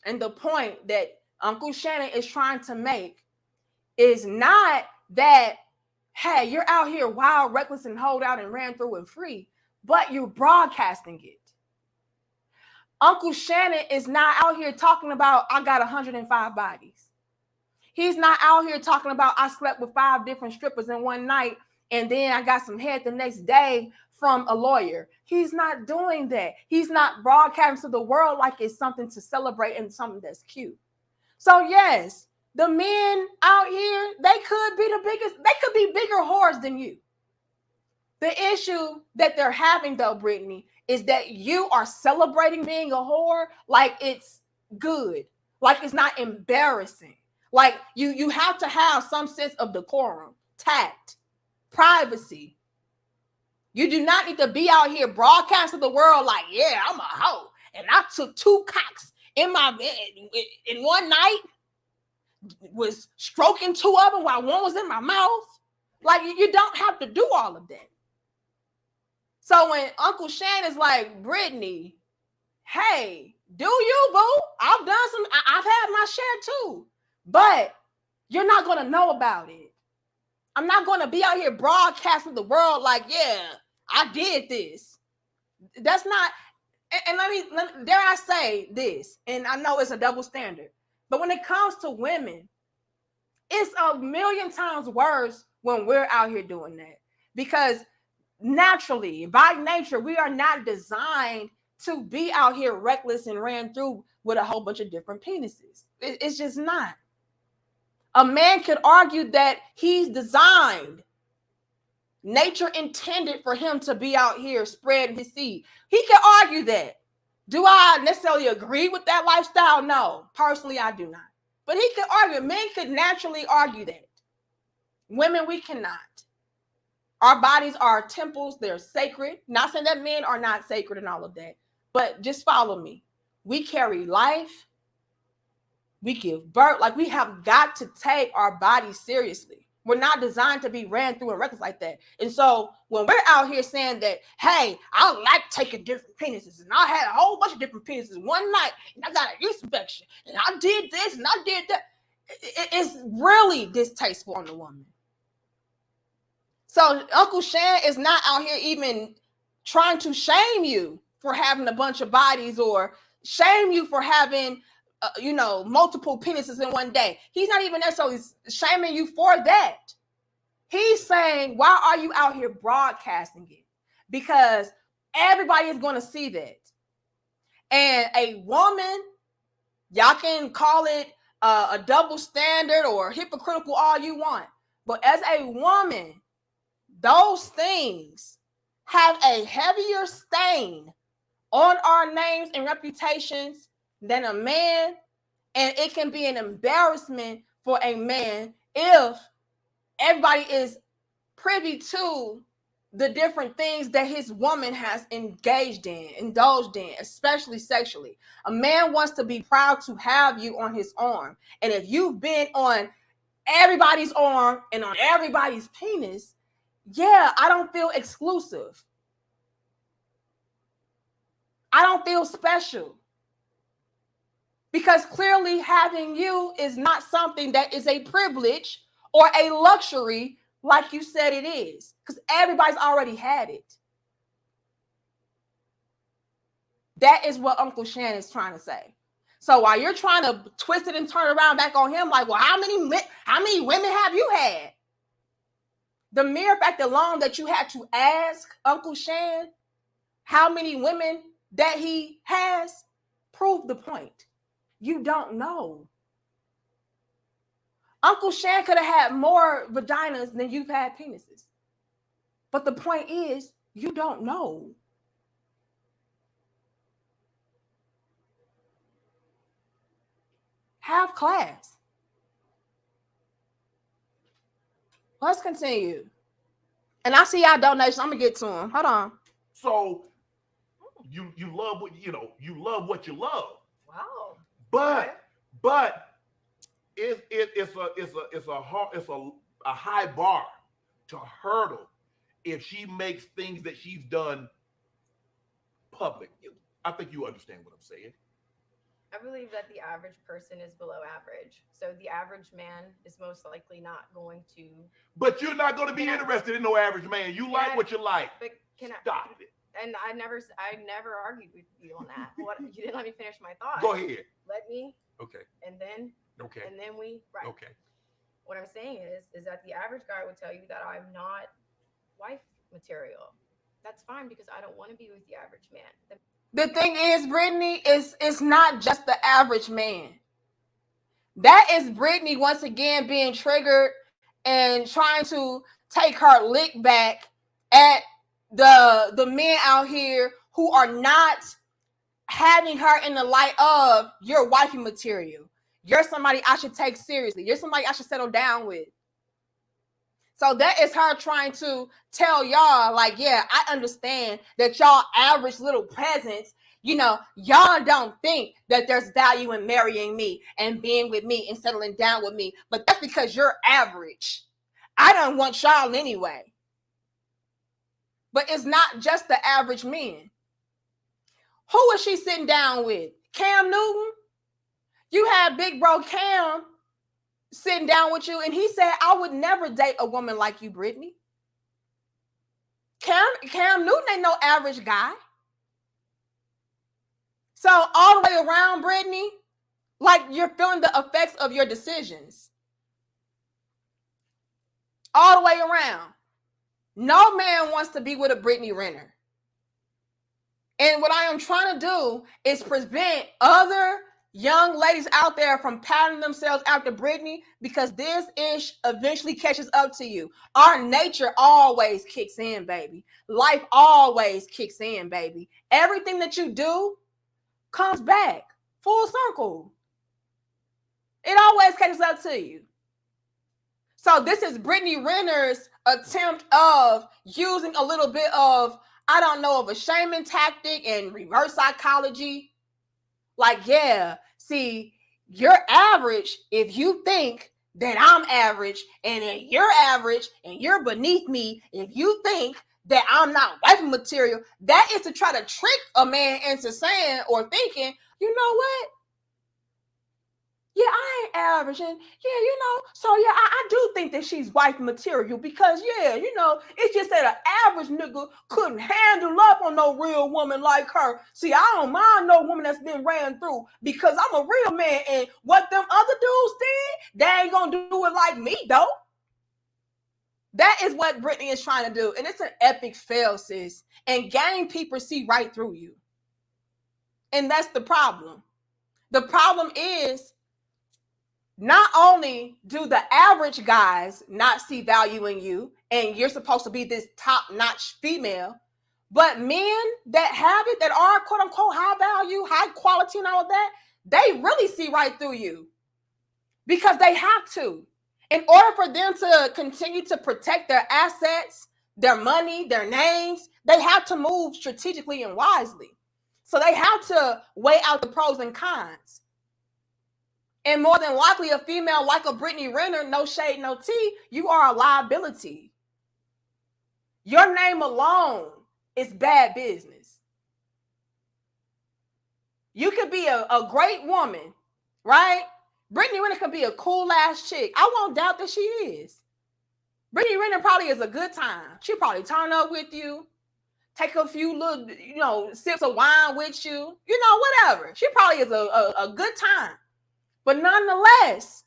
and the point that Uncle Shannon is trying to make is not that, hey, you're out here wild, reckless, and hold out and ran through and free. But you're broadcasting it. Uncle Shannon is not out here talking about, I got 105 bodies. He's not out here talking about, I slept with 5 different strippers in one night, and then I got some head the next day from a lawyer. He's not doing that. He's not broadcasting to the world like it's something to celebrate and something that's cute. So yes, the men out here, they could be the biggest, they could be bigger whores than you. The issue that they're having, though, Brittney, is that you are celebrating being a whore like it's good, like it's not embarrassing. Like you have to have some sense of decorum, tact, privacy. You do not need to be out here broadcasting to the world like, yeah, I'm a hoe, and I took 2 cocks in one night, was stroking 2 of them while one was in my mouth. Like you don't have to do all of that. So when Uncle Shannon's like, Brittney, hey, do you, boo? I've had my share too, but you're not going to know about it. I'm not going to be out here broadcasting the world like, yeah, I did this. That's not, and let me, dare I say this, and I know it's a double standard, but when it comes to women, it's a million times worse when we're out here doing that because naturally, by nature, we are not designed to be out here reckless and ran through with a whole bunch of different penises. It's just not. A man could argue that he's designed. Nature intended for him to be out here spreading his seed. He could argue that. Do I necessarily agree with that lifestyle? No. Personally, I do not. But he could argue. Men could naturally argue that. Women, we cannot. Our bodies are temples. They're sacred. Not saying that men are not sacred and all of that. But just follow me. We carry life. We give birth. Like, we have got to take our bodies seriously. were not designed to be ran through in records like that. And so when we're out here saying that, hey, I like taking different penises, and I had a whole bunch of different penises one night, and I got a yeast infection, and I did this and I did that, it's really distasteful on the woman. So Uncle Shan is not out here even trying to shame you for having a bunch of bodies or shame you for having multiple penises in one day. He's not even necessarily shaming you for that. He's saying, why are you out here broadcasting it? Because everybody is going to see that. And a woman, y'all can call it a double standard or hypocritical all you want. But as a woman, those things have a heavier stain on our names and reputations than a man, and it can be an embarrassment for a man if everybody is privy to the different things that his woman has indulged in, especially sexually. A man wants to be proud to have you on his arm, and if you've been on everybody's arm and on everybody's penis, yeah, I don't feel exclusive. I don't feel special. Because clearly having you is not something that is a privilege or a luxury like you said it is. Because everybody's already had it. That is what Uncle Shan is trying to say. So while you're trying to twist it and turn it around back on him, like, well, how many women have you had? The mere fact alone that you had to ask Uncle Shan how many women that he has proved the point. You don't know. Uncle Shan could have had more vaginas than you've had penises. But the point is, you don't know. Have class. Let's continue. And I see y'all donations. I'm gonna get to them. Hold on. So you love what you love what you love. Wow. But it's a high bar to hurdle if she makes things that she's done public. I think you understand what I'm saying. I believe that the average person is below average. So the average man is most likely not going to. But you're not going to be interested in no average man. You like what you like. But Stop it. And I never argued with you on that. What, you didn't let me finish my thought. Go ahead. Let me. Okay. And then. Okay. And then we. Right. Okay. What I'm saying is that the average guy would tell you that I'm not wife material. That's fine because I don't want to be with the average man. The thing is, Brittney, it's not just the average man. That is Brittney once again being triggered and trying to take her lick back at the men out here who are not having her in the light of your wifey material. You're somebody I should take seriously. You're somebody I should settle down with. So that is her trying to tell y'all, like, yeah, I understand that y'all average little peasants, y'all don't think that there's value in marrying me and being with me and settling down with me. But that's because you're average. I don't want y'all anyway. But it's not just the average men. Who is she sitting down with? Cam Newton? You had big bro Cam sitting down with you, and he said, I would never date a woman like you, Brittney. Cam Newton ain't no average guy. So all the way around, Brittney, like you're feeling the effects of your decisions. All the way around. No man wants to be with a Brittney Renner. And what I am trying to do is prevent other young ladies out there from patting themselves after Brittney, because this ish eventually catches up to you. Our nature always kicks in, baby. Life always kicks in, baby. Everything that you do comes back full circle. It always catches up to you. So this is Brittney Renner's attempt of using a little bit of, I don't know, of a shaming tactic and reverse psychology. Like, yeah, see, you're average if you think that I'm average and that you're average and you're beneath me if you think that I'm not wife material, that is to try to trick a man into saying or thinking, you know what? Yeah, I ain't average. And yeah, you know, so yeah, I do think that she's wife material because, yeah, you know, it's just that an average nigga couldn't handle up on no real woman like her. See, I don't mind no woman that's been ran through because I'm a real man. And what them other dudes did, they ain't gonna do it like me, though. That is what Brittney is trying to do. And it's an epic fail, sis. And gang people see right through you. And that's the problem. The problem is, not only do the average guys not see value in you and you're supposed to be this top-notch female, but men that have it, that are quote-unquote high value, high quality and all of that, they really see right through you because they have to. In order for them to continue to protect their assets, their money, their names, they have to move strategically and wisely. So they have to weigh out the pros and cons. And more than likely, a female like a Brittney Renner, no shade, no tea, you are a liability. Your name alone is bad business. You could be a great woman, right? Brittney Renner could be a cool ass chick. I won't doubt that she is. Brittney Renner probably is a good time. She'll probably turn up with you, take a few little, you know, sips of wine with you, you know, whatever. She probably is a good time. But nonetheless,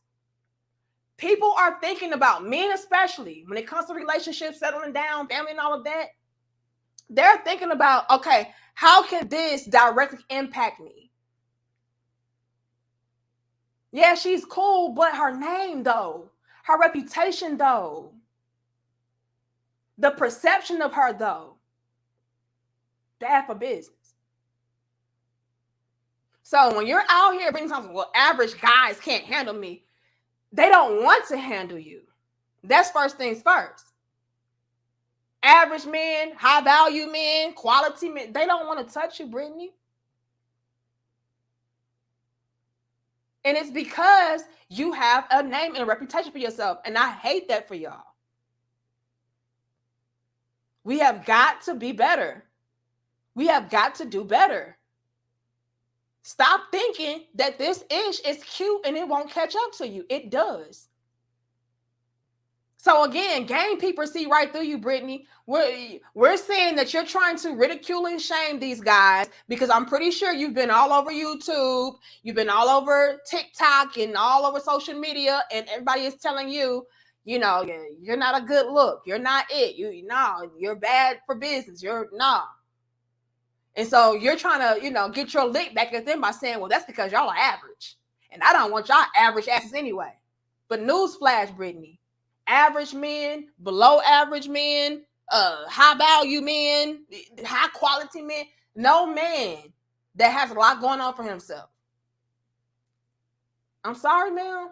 people are thinking about, men especially, when it comes to relationships, settling down, family and all of that, they're thinking about, okay, how can this directly impact me? Yeah, she's cool, but her name though, her reputation though, the perception of her though, bad for business. So when you're out here bringing something, well, average guys can't handle me, they don't want to handle you. That's first things first. Average men, high value men, quality men, they don't want to touch you, Brittney. And it's because you have a name and a reputation for yourself. And I hate that for y'all. We have got to be better. We have got to do better. Stop thinking that this ish is cute and it won't catch up to you. It does. So again, gang people see right through you, Brittney. We're saying that you're trying to ridicule and shame these guys because I'm pretty sure you've been all over YouTube, you've been all over TikTok and all over social media, and everybody is telling you, you know, you're not a good look, you're not it, you're bad for business, you're no. And so you're trying to, you know, get your lick back at them by saying, well, that's because y'all are average. And I don't want y'all average asses anyway. But newsflash, Brittney, average men, below average men, high value men, high quality men, no man that has a lot going on for himself. I'm sorry, ma'am.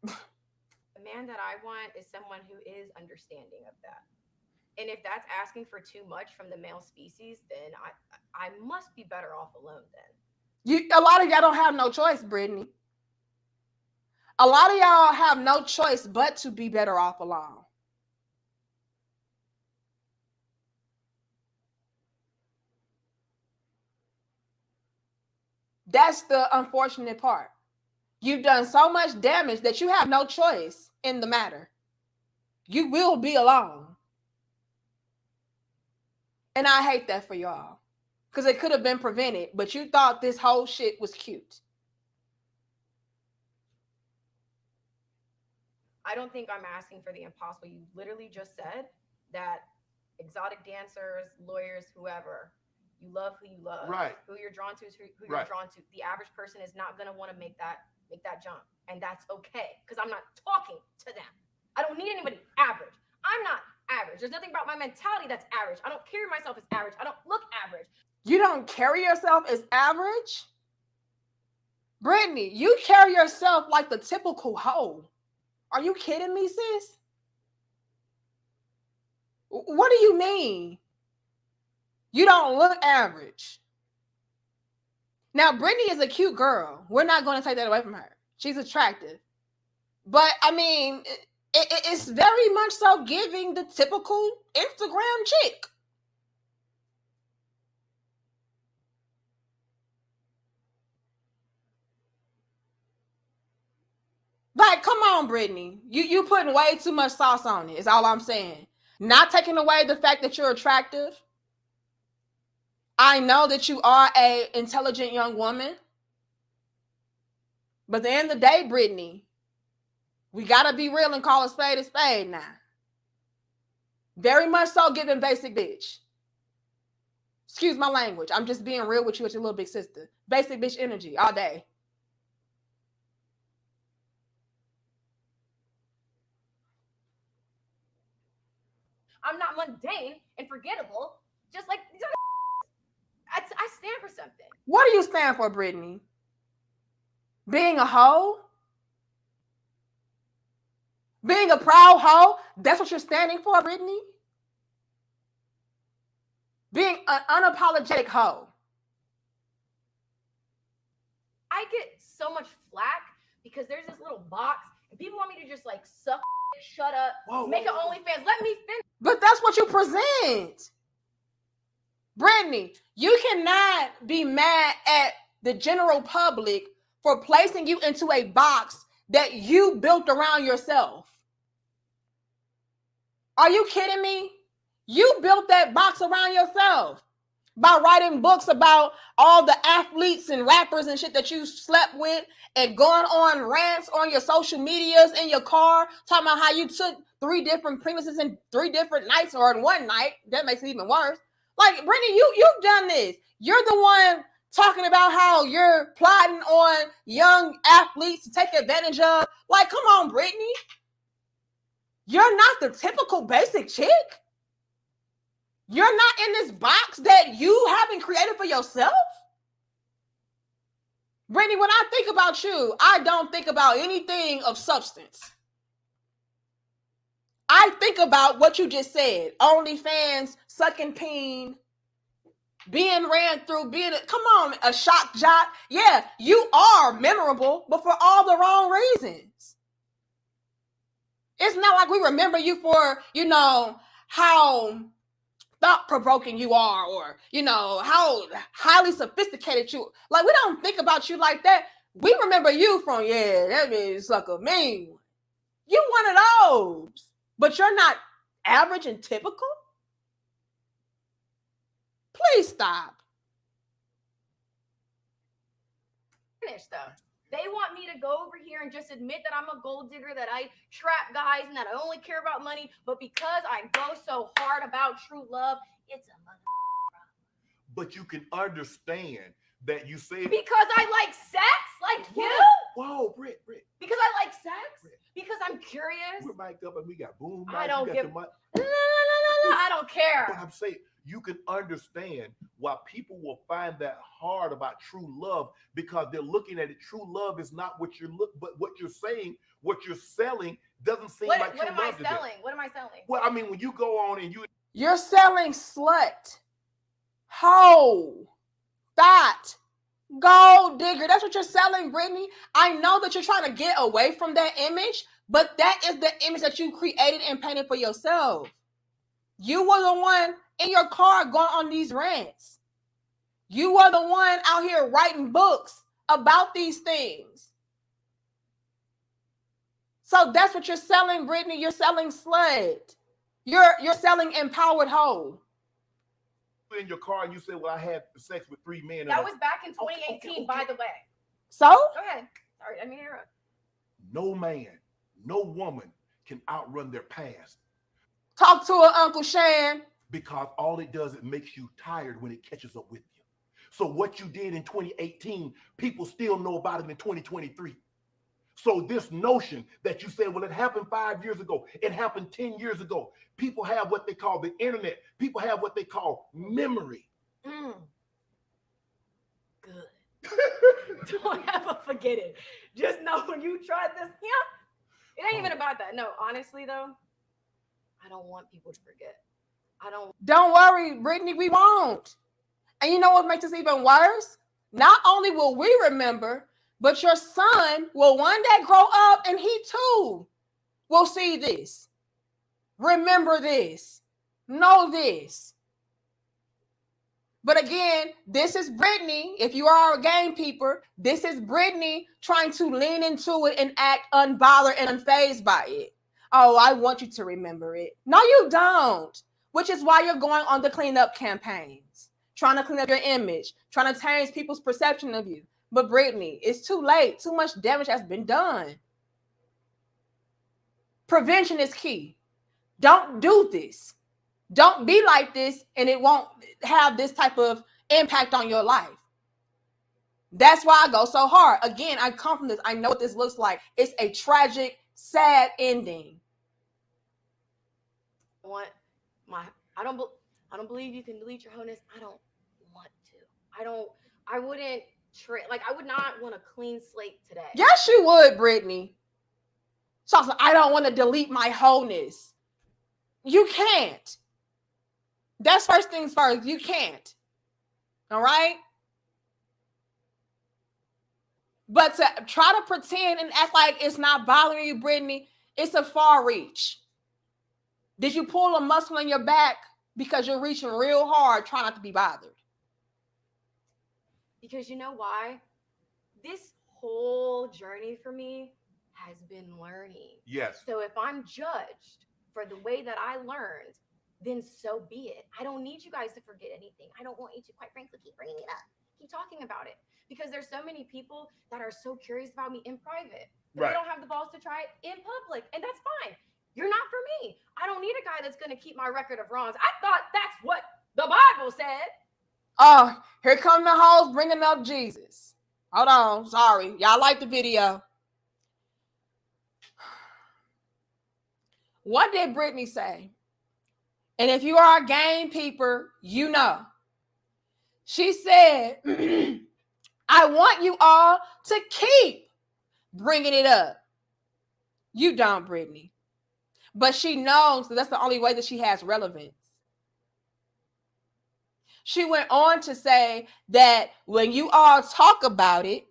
The man that I want is someone who is understanding of that. And if that's asking for too much from the male species, then I must be better off alone then. A lot of y'all don't have no choice, Brittney. A lot of y'all have no choice but to be better off alone. That's the unfortunate part. You've done so much damage that you have no choice in the matter. You will be alone. And I hate that for y'all. Because it could have been prevented, but you thought this whole shit was cute. I don't think I'm asking for the impossible. You literally just said that exotic dancers, lawyers, whoever, you love who you love. Right. Who you're drawn to is who Right. you're drawn to. The average person is not going to want to make that jump. And that's okay. Because I'm not talking to them. I don't need anybody average. I'm not average. There's nothing about my mentality that's average. I don't carry myself as average. I don't look average. You don't carry yourself as average? Brittney, you carry yourself like the typical hoe. Are you kidding me, sis? What do you mean? You don't look average. Now, Brittney is a cute girl. We're not going to take that away from her. She's attractive. But, I mean, it's very much so giving the typical Instagram chick. Like, come on, Brittney. You putting way too much sauce on it, is all I'm saying. Not taking away the fact that you're attractive. I know that you are an intelligent young woman. But at the end of the day, Brittney, we got to be real and call a spade now. Very much so giving basic bitch. Excuse my language. I'm just being real with you as your little big sister. Basic bitch energy all day. I'm not mundane and forgettable, just like these other. I stand for something. What do you stand for, Brittney? Being a hoe? Being a proud hoe? That's what you're standing for, Brittney? Being an unapologetic hoe. I get so much flack because there's this little box and people want me to just like suck, shut up, make an OnlyFans. Let me finish. But that's what you present. Brittney, you cannot be mad at the general public for placing you into a box that you built around yourself. Are you kidding me? You built that box around yourself by writing books about all the athletes and rappers and shit that you slept with and going on rants on your social medias in your car, talking about how you took 3 different premises in 3 different nights or in one night. That makes it even worse. Like, Brittney, you've done this. You're the one talking about how you're plotting on young athletes to take advantage of. Like, come on, Brittney. You're not the typical basic chick. You're not in this box that you haven't created for yourself. Brittney, when I think about you, I don't think about anything of substance. I think about what you just said. OnlyFans, sucking peen, being ran through, come on, a shock jock. Yeah, you are memorable, but for all the wrong reasons. It's not like we remember you for, how thought-provoking you are, or, how highly sophisticated you. Like, we don't think about you like that. We remember you from, that is sucker mean. You one of those, but you're not average and typical. Please stop. Finish though. They want me to go over here and just admit that I'm a gold digger, that I trap guys, and that I only care about money. But because I go so hard about true love, it's a mother problem. But you can understand that you say because I like sex, like you. Whoa, Britt. Because I like sex. Britt. Because I'm curious. We're mic'd up and we got boom. I don't give. No. I don't care. But I'm saying you can understand why people will find that hard about true love, because they're looking at it. True love is not what you're but what you're saying, what you're selling doesn't seem like true love. What am I selling? What am I selling? Well, I mean, when you go on and you're selling slut, hoe, thought, gold digger. That's what you're selling, Brittney. I know that you're trying to get away from that image, but that is the image that you created and painted for yourself. You were the one in your car going on these rants. You were the one out here writing books about these things. So that's what you're selling, Brittney. You're selling slut. You're selling empowered hoe. In your car and you say, well, I had sex with 3 men. That was back in 2018, okay. By the way. So? Go ahead. Sorry, I didn't hear it. No man, no woman can outrun their past. Talk to her, Uncle Shan. Because all it does, it makes you tired when it catches up with you. So what you did in 2018, people still know about it in 2023. So this notion that you said, well, it happened 5 years ago, it happened 10 years ago. People have what they call the internet. People have what they call memory. Good. Don't ever forget it. Just know when you tried this, it ain't even about that. No, honestly though, I don't want people to forget. Don't worry, Brittney, we won't. And you know what makes this even worse? not only will we remember, but your son will one day grow up and he too will see this. Remember this. Know this. But again, this is Brittney. If you are a gamekeeper, this is Brittney trying to lean into it and act unbothered and unfazed by it. Oh, I want you to remember it. No, you don't. Which is why you're going on the cleanup campaigns, trying to clean up your image, trying to change people's perception of you. But Brittney, it's too late. Too much damage has been done. Prevention is key. Don't do this. Don't be like this, and it won't have this type of impact on your life. That's why I go so hard. Again, I come from this. I know what this looks like. It's a tragic, sad ending. I don't believe you can delete your wholeness. I don't want to. I wouldn't I would not want a clean slate today. Yes, you would, Brittney. So I don't want to delete my wholeness. You can't. That's first things first. You can't. All right? But to try to pretend and act like it's not bothering you, Brittney, it's a far reach. Did you pull a muscle in your back because you're reaching real hard, trying not to be bothered? Because you know why? This whole journey for me has been learning. Yes. So if I'm judged for the way that I learned, then so be it. I don't need you guys to forget anything. I don't want you to, quite frankly, keep bringing it up. Keep talking about it. Because there's so many people that are so curious about me in private. But they don't have the balls to try it in public. And that's fine. You're not for me. I don't need a guy that's going to keep my record of wrongs. I thought that's what the Bible said. Oh, here come the hoes bringing up Jesus. Hold on. Sorry. Y'all like the video. What did Brittney say? And if you are a gamekeeper, you know. She said, I want you all to keep bringing it up. You don't, Brittney. But she knows that that's the only way that she has relevance. She went on to say that when you all talk about it,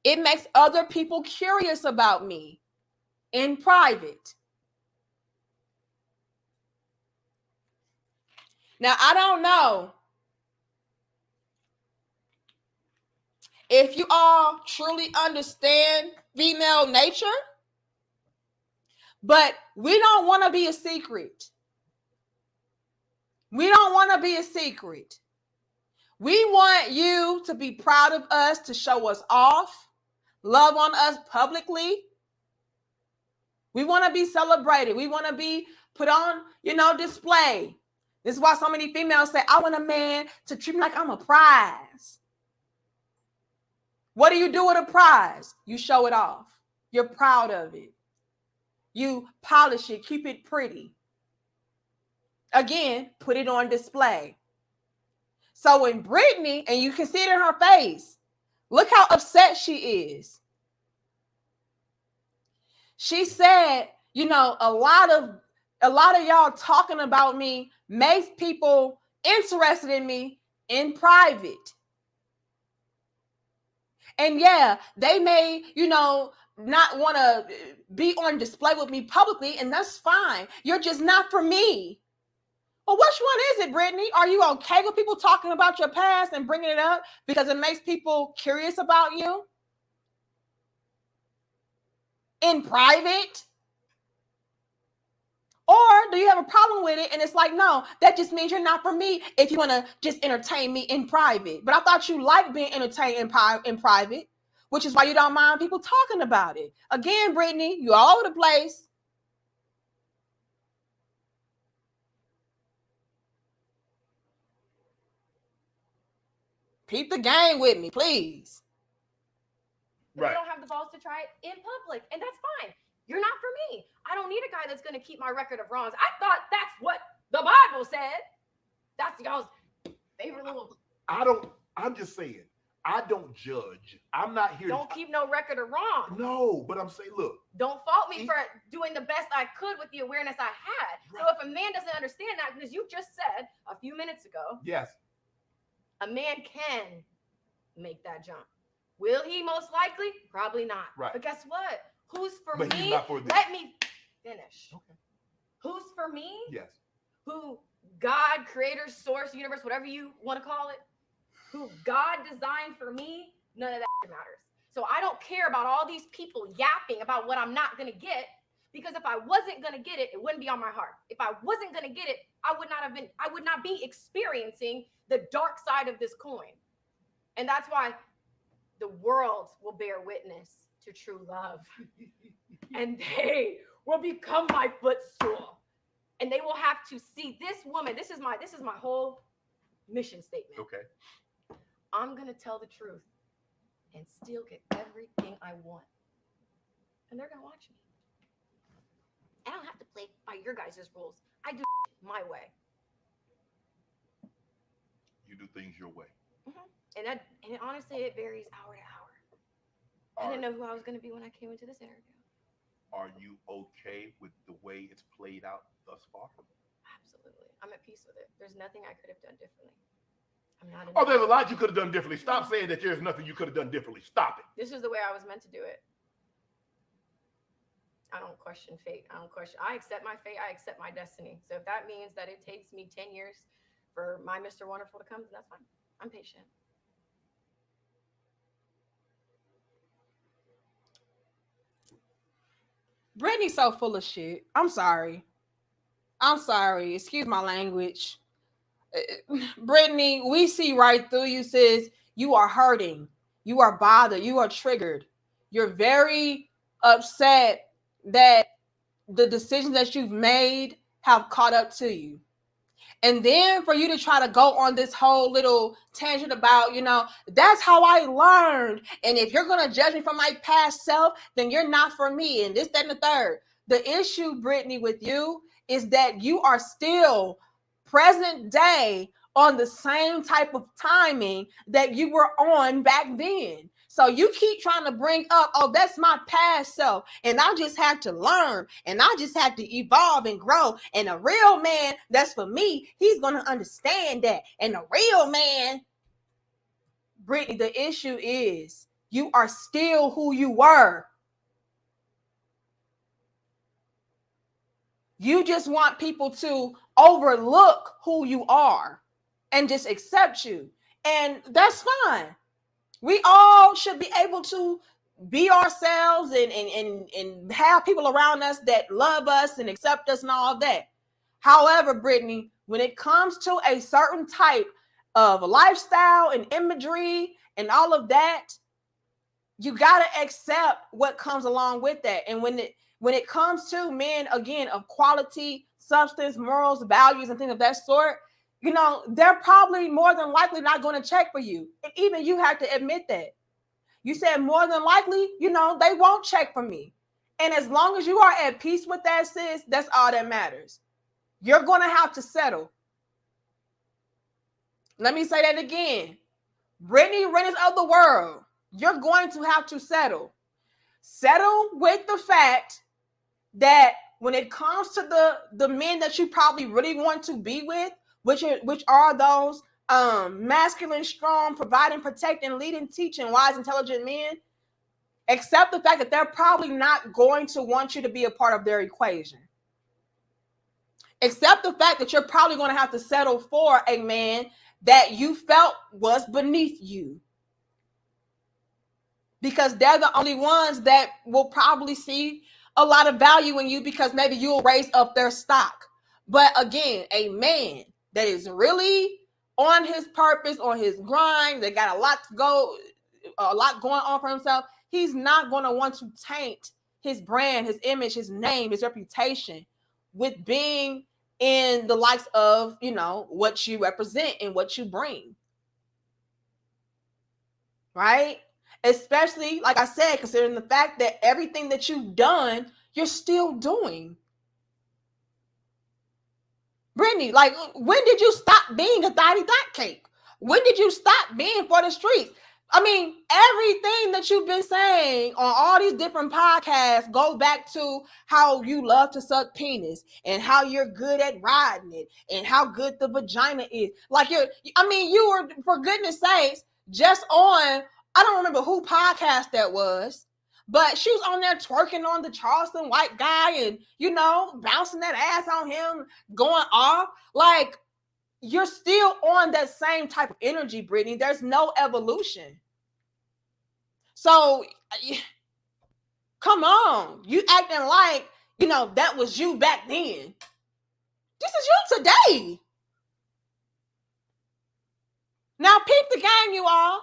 it makes other people curious about me in private. Now, I don't know if you all truly understand female nature, but we don't want to be a secret. We don't want to be a secret. We want you to be proud of us, to show us off, love on us publicly. We want to be celebrated. We want to be put on, display. This is why so many females say, I want a man to treat me like I'm a prize. What do you do with a prize? You show it off. You're proud of it. You polish it, keep it pretty. Again, put it on display. So when Brittney, and you can see it in her face, look how upset she is. She said, a lot of y'all talking about me makes people interested in me in private. And yeah, they may, not want to be on display with me publicly, and that's fine. You're just not for me. Well, which one is it, Brittney? Are you okay with people talking about your past and bringing it up because it makes people curious about you in private? Or do you have a problem with it? And it's like, no, that just means you're not for me if you want to just entertain me in private. But I thought you liked being entertained in private, which is why you don't mind people talking about it. Again, Brittney, you're all over the place. Peep the game with me, please. Right. They don't have the balls to try it in public, and that's fine. You're not for me. I don't need a guy that's going to keep my record of wrongs. I thought that's what the Bible said. That's y'all's favorite little... I'm just saying, I don't judge. I'm not here Don't keep no record of wrong. No, but I'm saying, look. Don't fault me for doing the best I could with the awareness I had. Right. So if a man doesn't understand that, because you just said a few minutes ago. Yes. A man can make that jump. Will he? Most likely, probably not. Right. But guess what? Who's for But me? he's not for this. Let me finish. Okay. Who's for me? Yes. Who God, creator, source, universe, whatever you want to call it, who God designed for me, none of that matters. So I don't care about all these people yapping about what I'm not going to get, because if I wasn't going to get it, it wouldn't be on my heart. If I wasn't going to get it, I would not be experiencing the dark side of this coin. And that's why the world will bear witness to true love. And they will become my footstool. And they will have to see this woman. This is my whole mission statement. Okay. I'm going to tell the truth and still get everything I want. And they're going to watch me. I don't have to play by your guys' rules. I do my way. You do things your way. Mm-hmm. And honestly, it varies hour to hour. I didn't know who I was going to be when I came into this interview. Are you okay with the way it's played out thus far? Absolutely. I'm at peace with it. There's nothing I could have done differently. I'm not. Oh, there's a lot you could have done differently. Stop saying that there's nothing you could have done differently. Stop it. This is the way I was meant to do it. I don't question fate. I accept my fate. I accept my destiny. So if that means that it takes me 10 years for my Mr. Wonderful to come, then that's fine. I'm patient. Brittney's so full of shit. I'm sorry. Excuse my language. Brittney, we see right through you, sis. You are hurting. You are bothered. You are triggered. You're very upset that the decisions that you've made have caught up to you. And then for you to try to go on this whole little tangent about, that's how I learned. And if you're going to judge me from my past self, then you're not for me. And this, that, and the third. The issue, Brittney, with you is that you are still present day on the same type of timing that you were on back then. So you keep trying to bring up, oh, that's my past self. And I just had to learn. And I just had to evolve and grow. And a real man, that's for me, he's going to understand that. And a real man, Brittney, the issue is you are still who you were. You just want people to overlook who you are and just accept you. And that's fine. We all should be able to be ourselves and have people around us that love us and accept us and all of that. However, Brittney, when it comes to a certain type of lifestyle and imagery and all of that, you got to accept what comes along with that. And when it comes to men, again, of quality, substance, morals, values, and things of that sort, they're probably more than likely not going to check for you. And even you have to admit that. You said more than likely, they won't check for me. And as long as you are at peace with that, sis, that's all that matters. You're going to have to settle. Let me say that again. Brittney Renners of the world, you're going to have to settle. Settle with the fact that when it comes to the men that you probably really want to be with, which are those masculine, strong, providing, protecting, leading, teaching, wise, intelligent men, accept the fact that they're probably not going to want you to be a part of their equation. Accept the fact that you're probably going to have to settle for a man that you felt was beneath you, because they're the only ones that will probably see a lot of value in you, because maybe you'll raise up their stock. But again, a man that is really on his purpose, on his grind, they got a lot going on for himself, he's not going to want to taint his brand, his image, his name, his reputation with being in the likes of, what you represent and what you bring. Right? Especially, like I said, considering the fact that everything that you've done, you're still doing. Brittney, when did you stop being a thotty thot cake? When did you stop being for the streets? I mean, everything that you've been saying on all these different podcasts go back to how you love to suck penis and how you're good at riding it and how good the vagina is. You were, for goodness sakes, just on, I don't remember who podcast that was, but she was on there twerking on the Charleston white guy and, you know, bouncing that ass on him, going off. Like, you're still on that same type of energy, Brittney. There's no evolution. So, come on. You acting like, you know, that was you back then. This is you today. Now, peep the game, you all.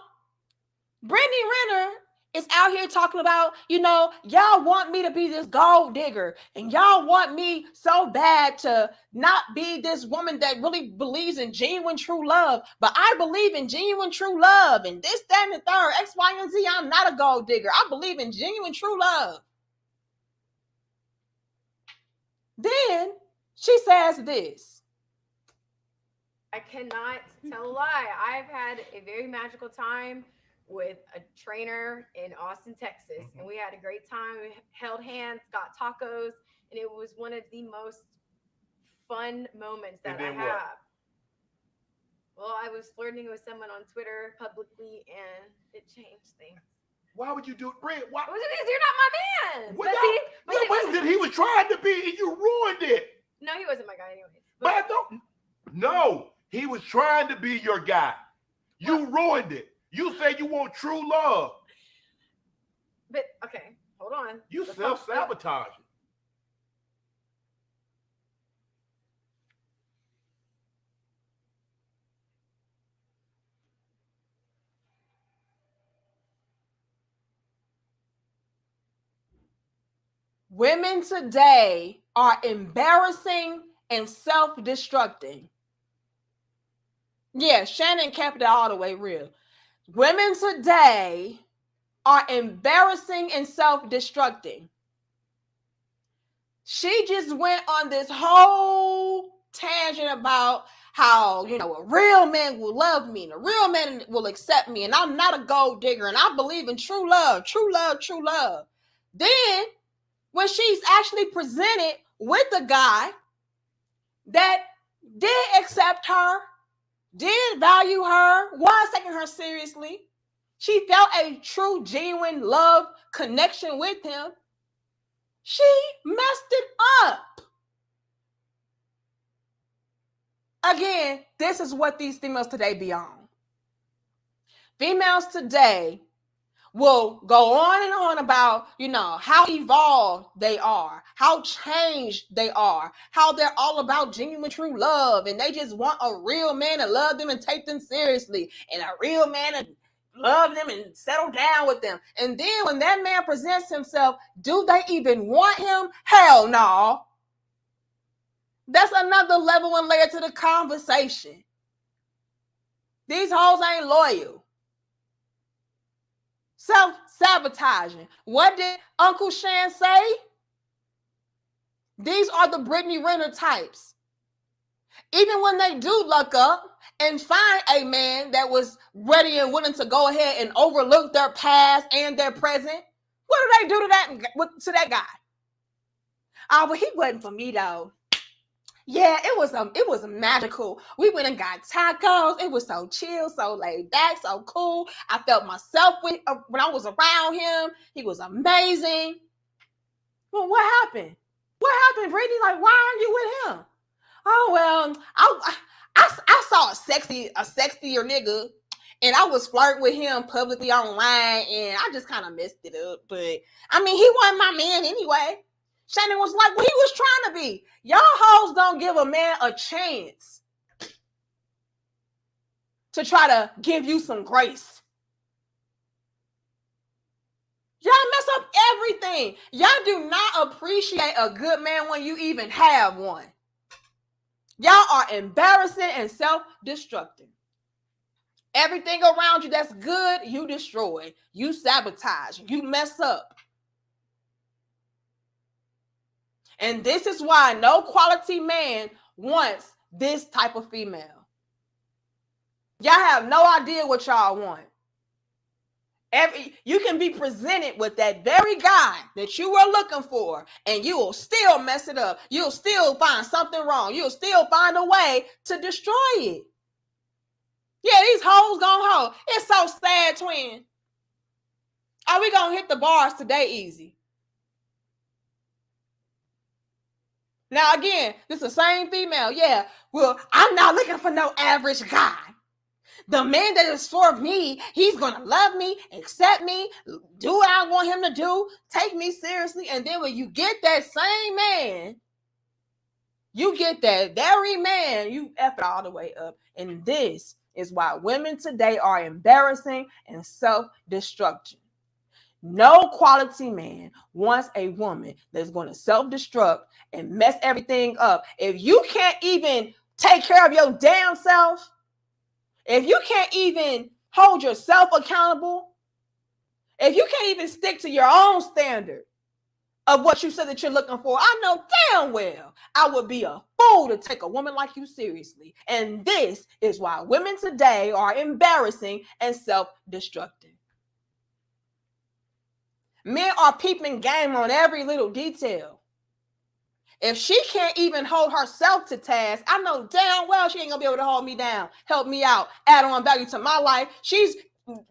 Brittney Renner is out here talking about, you know, y'all want me to be this gold digger and y'all want me so bad to not be this woman that really believes in genuine true love. But I believe in genuine true love and this, that, and the third, X, Y, and Z. I'm not a gold digger. I believe in genuine true love. Then she says this. I cannot tell a lie. I've had a very magical time with a trainer in Austin, Texas, and we had a great time. We held hands, got tacos, and it was one of the most fun moments that I have. Well, I was flirting with someone on Twitter publicly, and it changed things. Why would you do it, Brent? Why? Because you're not my man. But he was trying to be, and you ruined it. No, he wasn't my guy anyways. But no, he was trying to be your guy. You ruined it. You say you want true love. But, okay, hold on. You self-sabotaging. Women today are embarrassing and self-destructing. Yeah, Shannon kept it all the way real. Women today are embarrassing and self-destructing. She just went on this whole tangent about how, you know, a real man will love me and a real man will accept me and I'm not a gold digger and I believe in true love, true love, true love. Then, when she's actually presented with a guy that did accept her, did value her, was taking her seriously, she felt a true, genuine love connection with him, she messed it up. Again, this is what these females today be on. Females today will go on about, you know, how evolved they are, how changed they are, how they're all about genuine true love, and they just want a real man to love them and take them seriously, and a real man to love them and settle down with them. And then when that man presents himself, do they even want him? Hell no. That's another level and layer to the conversation. These hoes ain't loyal. Self-sabotaging. What did Uncle Shan say? These are the Brittney Renner types. Even when they do look up and find a man that was ready and willing to go ahead and overlook their past and their present, what do they do to that guy? Oh, but he wasn't for me though. Yeah, it was magical. We went and got tacos. It was so chill, so laid back, so cool. I felt myself when I was around him. He was amazing. Well, what happened? What happened, Brittney? Like, why aren't you with him? Oh well, I saw a sexier nigga, and I was flirting with him publicly online, and I just kind of messed it up. But I mean, he wasn't my man anyway. Shannon was like, well, he was trying to be. Y'all hoes don't give a man a chance to try to give you some grace. Y'all mess up everything. Y'all do not appreciate a good man when you even have one. Y'all are embarrassing and self-destructing. Everything around you that's good, you destroy. You sabotage. You mess up. And this is why no quality man wants this type of female. Y'all have no idea what y'all want. You can be presented with that very guy that you were looking for, and you will still mess it up. You'll still find something wrong. You'll still find a way to destroy it. Yeah, these hoes gonna hoe. It's so sad, twin. Are we gonna hit the bars today easy? Now, again, this is the same female. Yeah, well, I'm not looking for no average guy. The man that is for me, he's going to love me, accept me, do what I want him to do, take me seriously. And then when you get that same man, you get that very man, you F it all the way up. And this is why women today are embarrassing and self-destructing. No quality man wants a woman that's going to self-destruct and mess everything up. If you can't even take care of your damn self, if you can't even hold yourself accountable, if you can't even stick to your own standard of what you said that you're looking for, I know damn well I would be a fool to take a woman like you seriously. And this is why women today are embarrassing and self-destructing. Men are peeping game on every little detail. If she can't even hold herself to task, I know damn well she ain't gonna be able to hold me down, help me out, add on value to my life. She's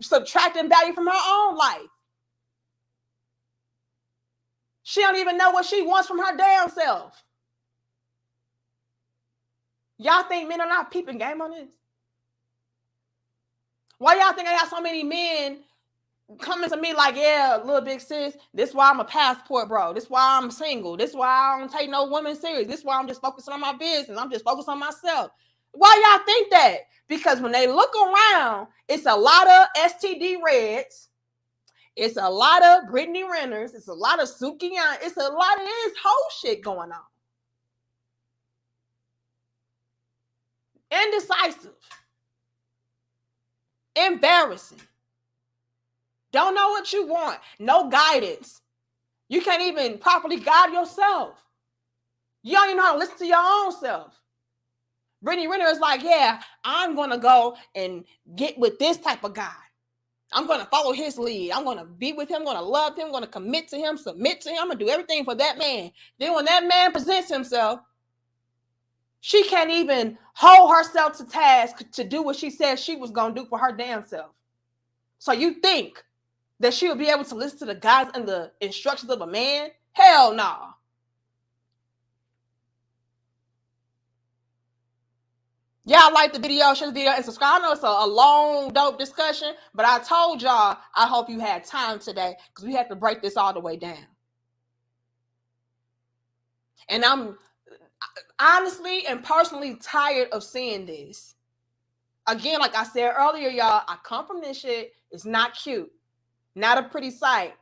subtracting value from her own life. She don't even know what she wants from her damn self. Y'all think men are not peeping game on this? Why y'all think I got so many men coming to me like, yeah, little big sis, this why I'm a passport bro. This why I'm single. This why I don't take no women serious. This why I'm just focusing on my business. I'm just focused on myself. Why y'all think that? Because when they look around, it's a lot of STD Reds. It's a lot of Brittney Renners. It's a lot of Suki Young. It's a lot of this whole shit going on. Indecisive. Embarrassing. Don't know what you want. No guidance. You can't even properly guide yourself. You don't even know how to listen to your own self. Brittney Renner is like, yeah, I'm going to go and get with this type of guy. I'm going to follow his lead. I'm going to be with him. I'm going to love him. I'm going to commit to him, submit to him. I'm going to do everything for that man. Then when that man presents himself, she can't even hold herself to task to do what she said she was going to do for her damn self. So you think that she would be able to listen to the guides and the instructions of a man? Hell no. Y'all like the video, share the video, and subscribe. I know it's a long, dope discussion, but I told y'all I hope you had time today because we have to break this all the way down. And I'm honestly and personally tired of seeing this. Again, like I said earlier, y'all, I come from this shit. It's not cute. Not a pretty sight.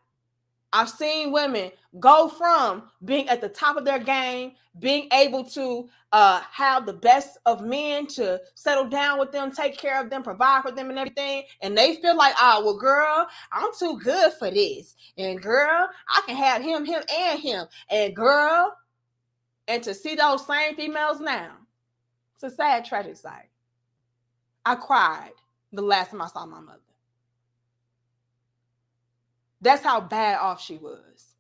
I've seen women go from being at the top of their game, being able to have the best of men to settle down with them, take care of them, provide for them and everything. And they feel like, oh, well, girl, I'm too good for this. And girl, I can have him, and him. And girl, and to see those same females now, it's a sad, tragic sight. I cried the last time I saw my mother. That's how bad off she was.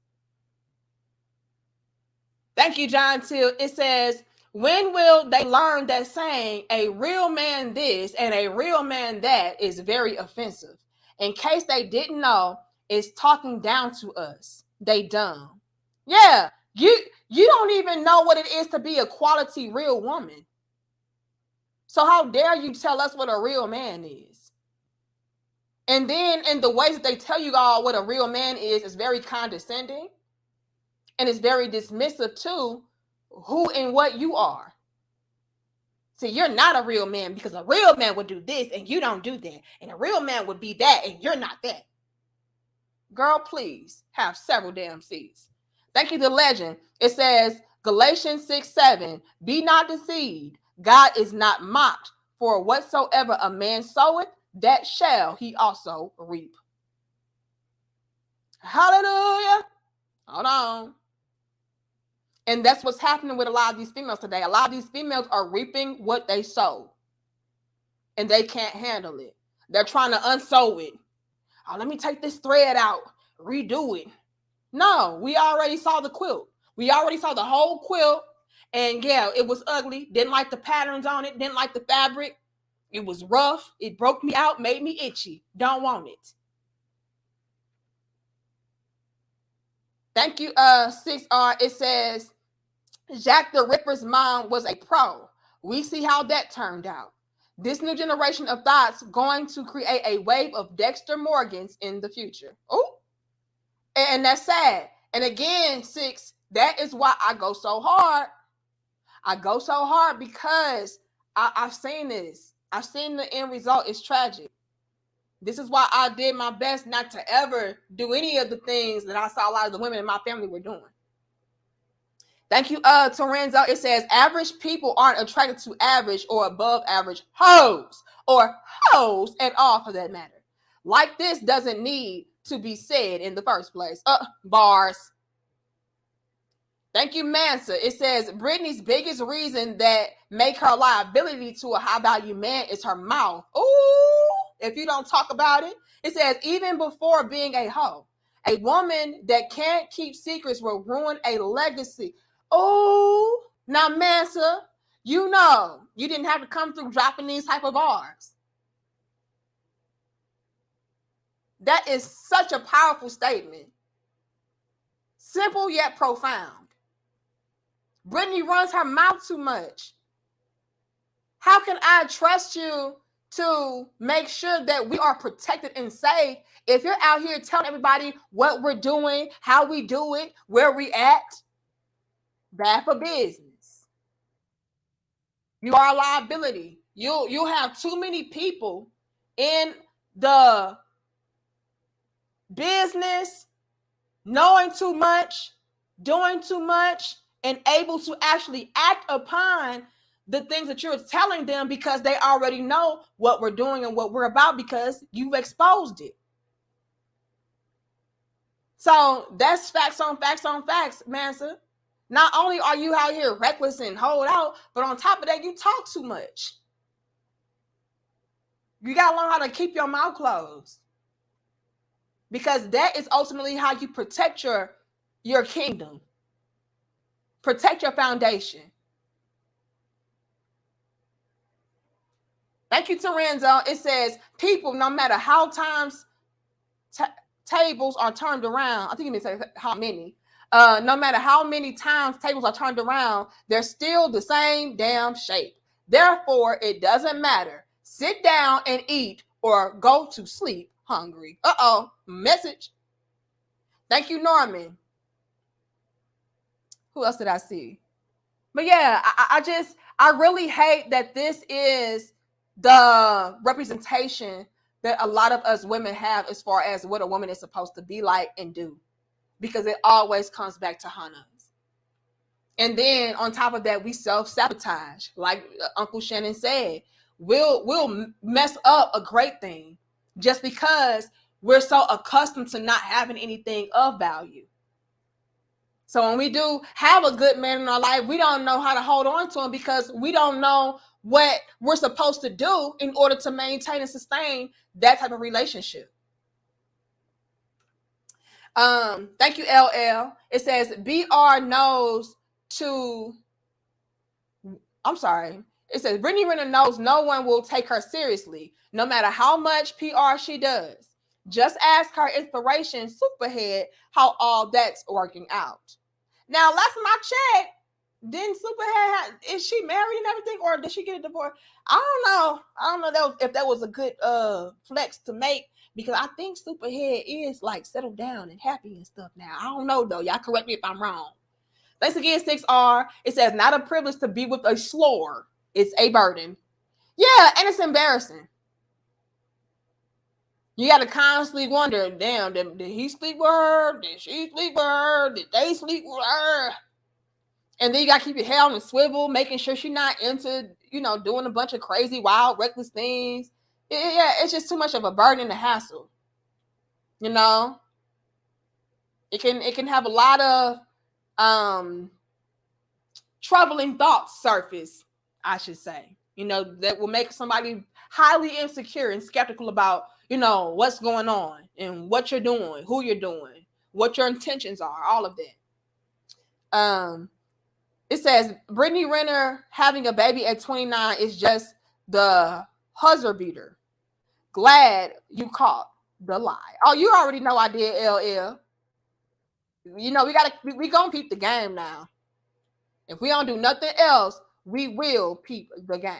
Thank you, John Till. It says, when will they learn that saying a real man this and a real man that is very offensive? In case they didn't know, it's talking down to us. They dumb. Yeah, you don't even know what it is to be a quality real woman. So how dare you tell us what a real man is? And then in the ways that they tell you all what a real man is very condescending. And it's very dismissive to who and what you are. See, you're not a real man because a real man would do this and you don't do that. And a real man would be that and you're not that. Girl, please have several damn seats. Thank you, The Legend. It says, Galatians 6:7, be not deceived. God is not mocked. For whatsoever a man soweth, that shall he also reap. Hallelujah. Hold on. And that's what's happening with a lot of these females today. A lot of these females are reaping what they sow. And they can't handle it. They're trying to unsew it. Oh, let me take this thread out, redo it. No, we already saw the quilt. We already saw the whole quilt. And yeah, it was ugly. Didn't like the patterns on it. Didn't like the fabric. It was rough. It broke me out, made me itchy. Don't want it. Thank you, 6R. It says, Jack the Ripper's mom was a pro. We see how that turned out. This new generation of thoughts going to create a wave of Dexter Morgans in the future. Oh, and that's sad. And again, 6, that is why I go so hard. I go so hard because I've seen this. I've seen the end result. It's tragic. This is why I did my best not to ever do any of the things that I saw a lot of the women in my family were doing. Thank you, Torenzo. It says, average people aren't attracted to average or above average hoes, or hoes at all for that matter. Like this doesn't need to be said in the first place. Bars. Thank you, Mansa. It says, Brittney's biggest reason that make her a liability to a high-value man is her mouth. Ooh, if you don't talk about it. It says, even before being a hoe, a woman that can't keep secrets will ruin a legacy. Oh, now, Mansa, you know you didn't have to come through dropping these type of bars. That is such a powerful statement. Simple yet profound. Brittney runs her mouth too much. How can I trust you to make sure that we are protected and safe if you're out here telling everybody what we're doing, how we do it, where we at? Bad for business. You are a liability. You have too many people in the business knowing too much, doing too much, and able to actually act upon the things that you're telling them because they already know what we're doing and what we're about because you've exposed it. So that's facts on facts on facts, Mansa. Not only are you out here reckless and hold out, but on top of that, you talk too much. You got to learn how to keep your mouth closed because that is ultimately how you protect your kingdom. Protect your foundation. Thank you, Torenzo. It says, people, no matter how times tables are turned around, I think it means how many, no matter how many times tables are turned around, they're still the same damn shape. Therefore, it doesn't matter. Sit down and eat or go to sleep hungry. Message. Thank you, Norman. Who else did I see? But yeah, I really hate that this is the representation that a lot of us women have as far as what a woman is supposed to be like and do, because it always comes back to Hannah's. And then on top of that, we self-sabotage. Like Uncle Shannon said, we'll mess up a great thing just because we're so accustomed to not having anything of value. So when we do have a good man in our life, we don't know how to hold on to him because we don't know what we're supposed to do in order to maintain and sustain that type of relationship. Thank you, LL. It says BR knows to. I'm sorry. It says Brittney Renner knows no one will take her seriously, no matter how much PR she does. Just ask her inspiration, Superhead, how all that's working out. Now, last time I checked, didn't Superhead is she married and everything, or did she get a divorce? I don't know if that was a good flex to make, because I think Superhead is like settled down and happy and stuff now. I don't know though. Y'all correct me if I'm wrong. Thanks again, 6R. It says not a privilege to be with a slore. It's a burden. Yeah, and it's embarrassing. You got to constantly wonder, damn, did he sleep with her? Did she sleep with her? Did they sleep with her? And then you got to keep your head on the swivel, making sure she's not into, doing a bunch of crazy, wild, reckless things. Yeah, it's just too much of a burden and a hassle. It can have a lot of troubling thoughts surface, I should say. That will make somebody highly insecure and skeptical about, what's going on and what you're doing, who you're doing, what your intentions are, all of that. It says Brittney Renner having a baby at 29 is just the Huzzer beater. Glad you caught the lie. Oh, you already know I did, LL. You know, we gonna peep the game now. If we don't do nothing else, we will peep the game.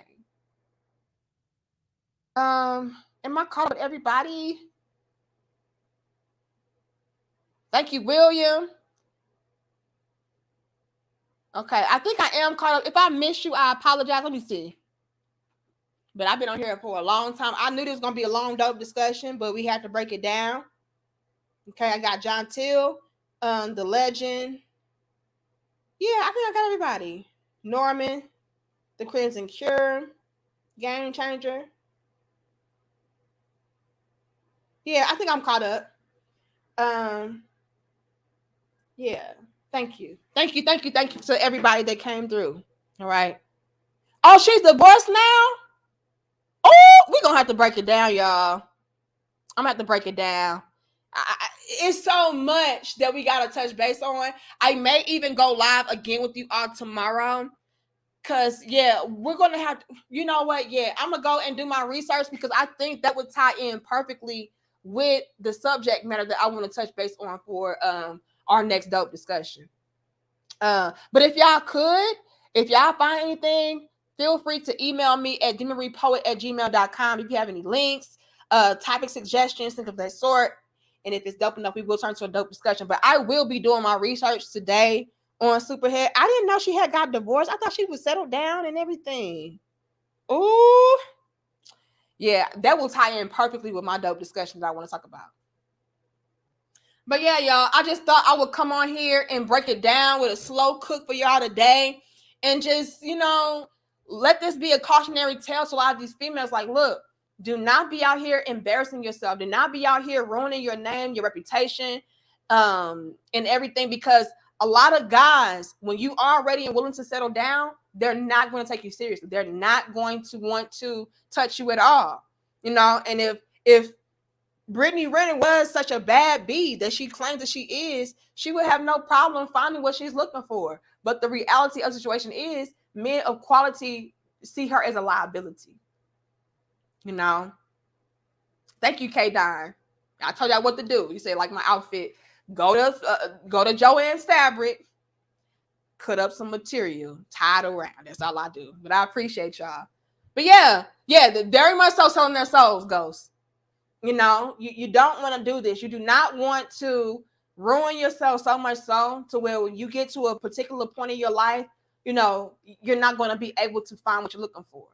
Am I caught with everybody? Thank you, William. Okay, I think I am caught up. If I missed you, I apologize. Let me see. But I've been on here for a long time. I knew this was gonna be a long, dope discussion, but we had to break it down. Okay, I got John Till, the legend. Yeah, I think I got everybody. Norman, the Crimson Cure, Game Changer. Yeah, I think I'm caught up. Yeah. Thank you to everybody that came through. All right. Oh, she's divorced now? Oh, we're gonna have to break it down, y'all. I'm gonna have to break it down. It's so much that we gotta touch base on. I may even go live again with you all tomorrow. Cause yeah, we're gonna have to, you know what? Yeah, I'm gonna go and do my research because I think that would tie in perfectly with the subject matter that I want to touch base on for our next dope discussion. But if y'all find anything, feel free to email me at demonrepoet@gmail.com if you have any links, topic suggestions, things of that sort. And if it's dope enough, we will turn to a dope discussion. But I will be doing my research today on Superhead. I didn't know she had got divorced. I thought she was settled down and everything. Ooh. Yeah, that will tie in perfectly with my dope discussions I want to talk about. But yeah, y'all, I just thought I would come on here and break it down with a slow cook for y'all today. And just, let this be a cautionary tale to a lot of these females. Like, look, do not be out here embarrassing yourself. Do not be out here ruining your name, your reputation, and everything. Because a lot of guys, when you are ready and willing to settle down, they're not going to take you seriously. They're not going to want to touch you at all. And if BRITTNEY Renner was such a bad bee that she claims that she is, she would have no problem finding what she's looking for. But the reality of the situation is men of quality see her as a liability. Thank you, K-Dine. I told y'all what to do. You say, like my outfit, go to Joann's Fabric, cut up some material, tie it around. That's all I do. But I appreciate y'all. But yeah, very much so selling their souls, Ghost. You don't want to do this. You do not want to ruin yourself so much so to where when you get to a particular point in your life, you're not going to be able to find what you're looking for.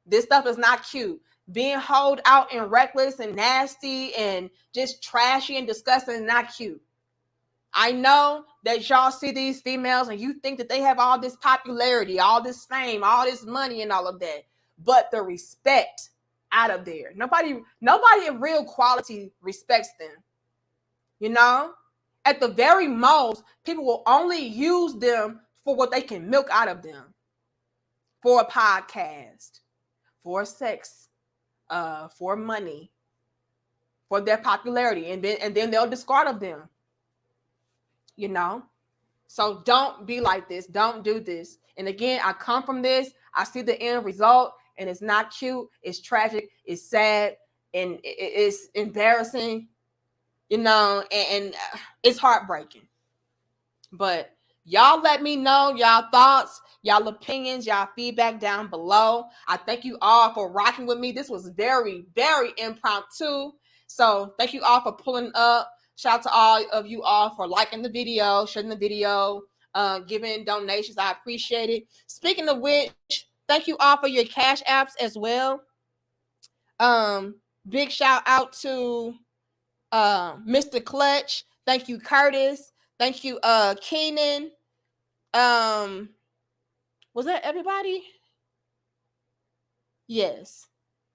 This stuff is not cute. Being holed out and reckless and nasty and just trashy and disgusting is not cute. I know that y'all see these females and you think that they have all this popularity, all this fame, all this money and all of that. But the respect out of there. Nobody in real quality respects them. At the very most, people will only use them for what they can milk out of them. For a podcast, for sex, for money, for their popularity, and then they'll discard of them. So don't be like this. Don't do this. And again, I come from this. I see the end result. And it's not cute. It's tragic. It's sad. And it's embarrassing, and it's heartbreaking. But y'all let me know y'all thoughts, y'all opinions, y'all feedback down below. I thank you all for rocking with me. This was very, very impromptu. So thank you all for pulling up. Shout out to all of you all for liking the video, sharing the video, giving donations. I appreciate it. Speaking of which, thank you all for your cash apps as well. Big shout out to Mr. Clutch. Thank you, Curtis. Thank you, Keenan. Was that everybody? Yes.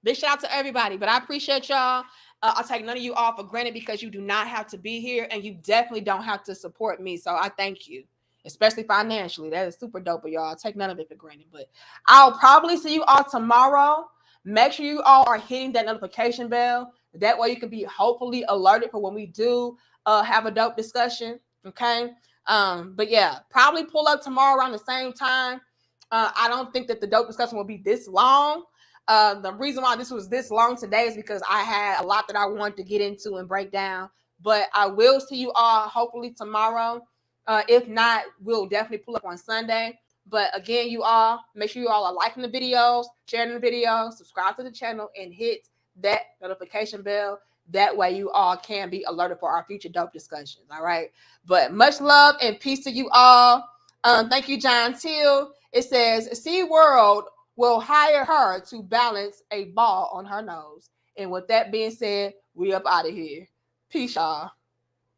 Big shout out to everybody. But I appreciate y'all. I'll take none of you all for granted because you do not have to be here and you definitely don't have to support me. So I thank you. Especially financially. That is super dope of y'all. I'll take none of it for granted. But I'll probably see you all tomorrow. Make sure you all are hitting that notification bell. That way you can be hopefully alerted for when we do have a dope discussion. Okay. But yeah, probably pull up tomorrow around the same time. I don't think that the dope discussion will be this long. The reason why this was this long today is because I had a lot that I wanted to get into and break down. But I will see you all hopefully tomorrow. If not, we'll definitely pull up on Sunday. But again, you all, make sure you all are liking the videos, sharing the videos, subscribe to the channel, and hit that notification bell. That way you all can be alerted for our future dope discussions. All right. But much love and peace to you all. Thank you, John Till. It says, SeaWorld will hire her to balance a ball on her nose. And with that being said, we up out of here. Peace, y'all.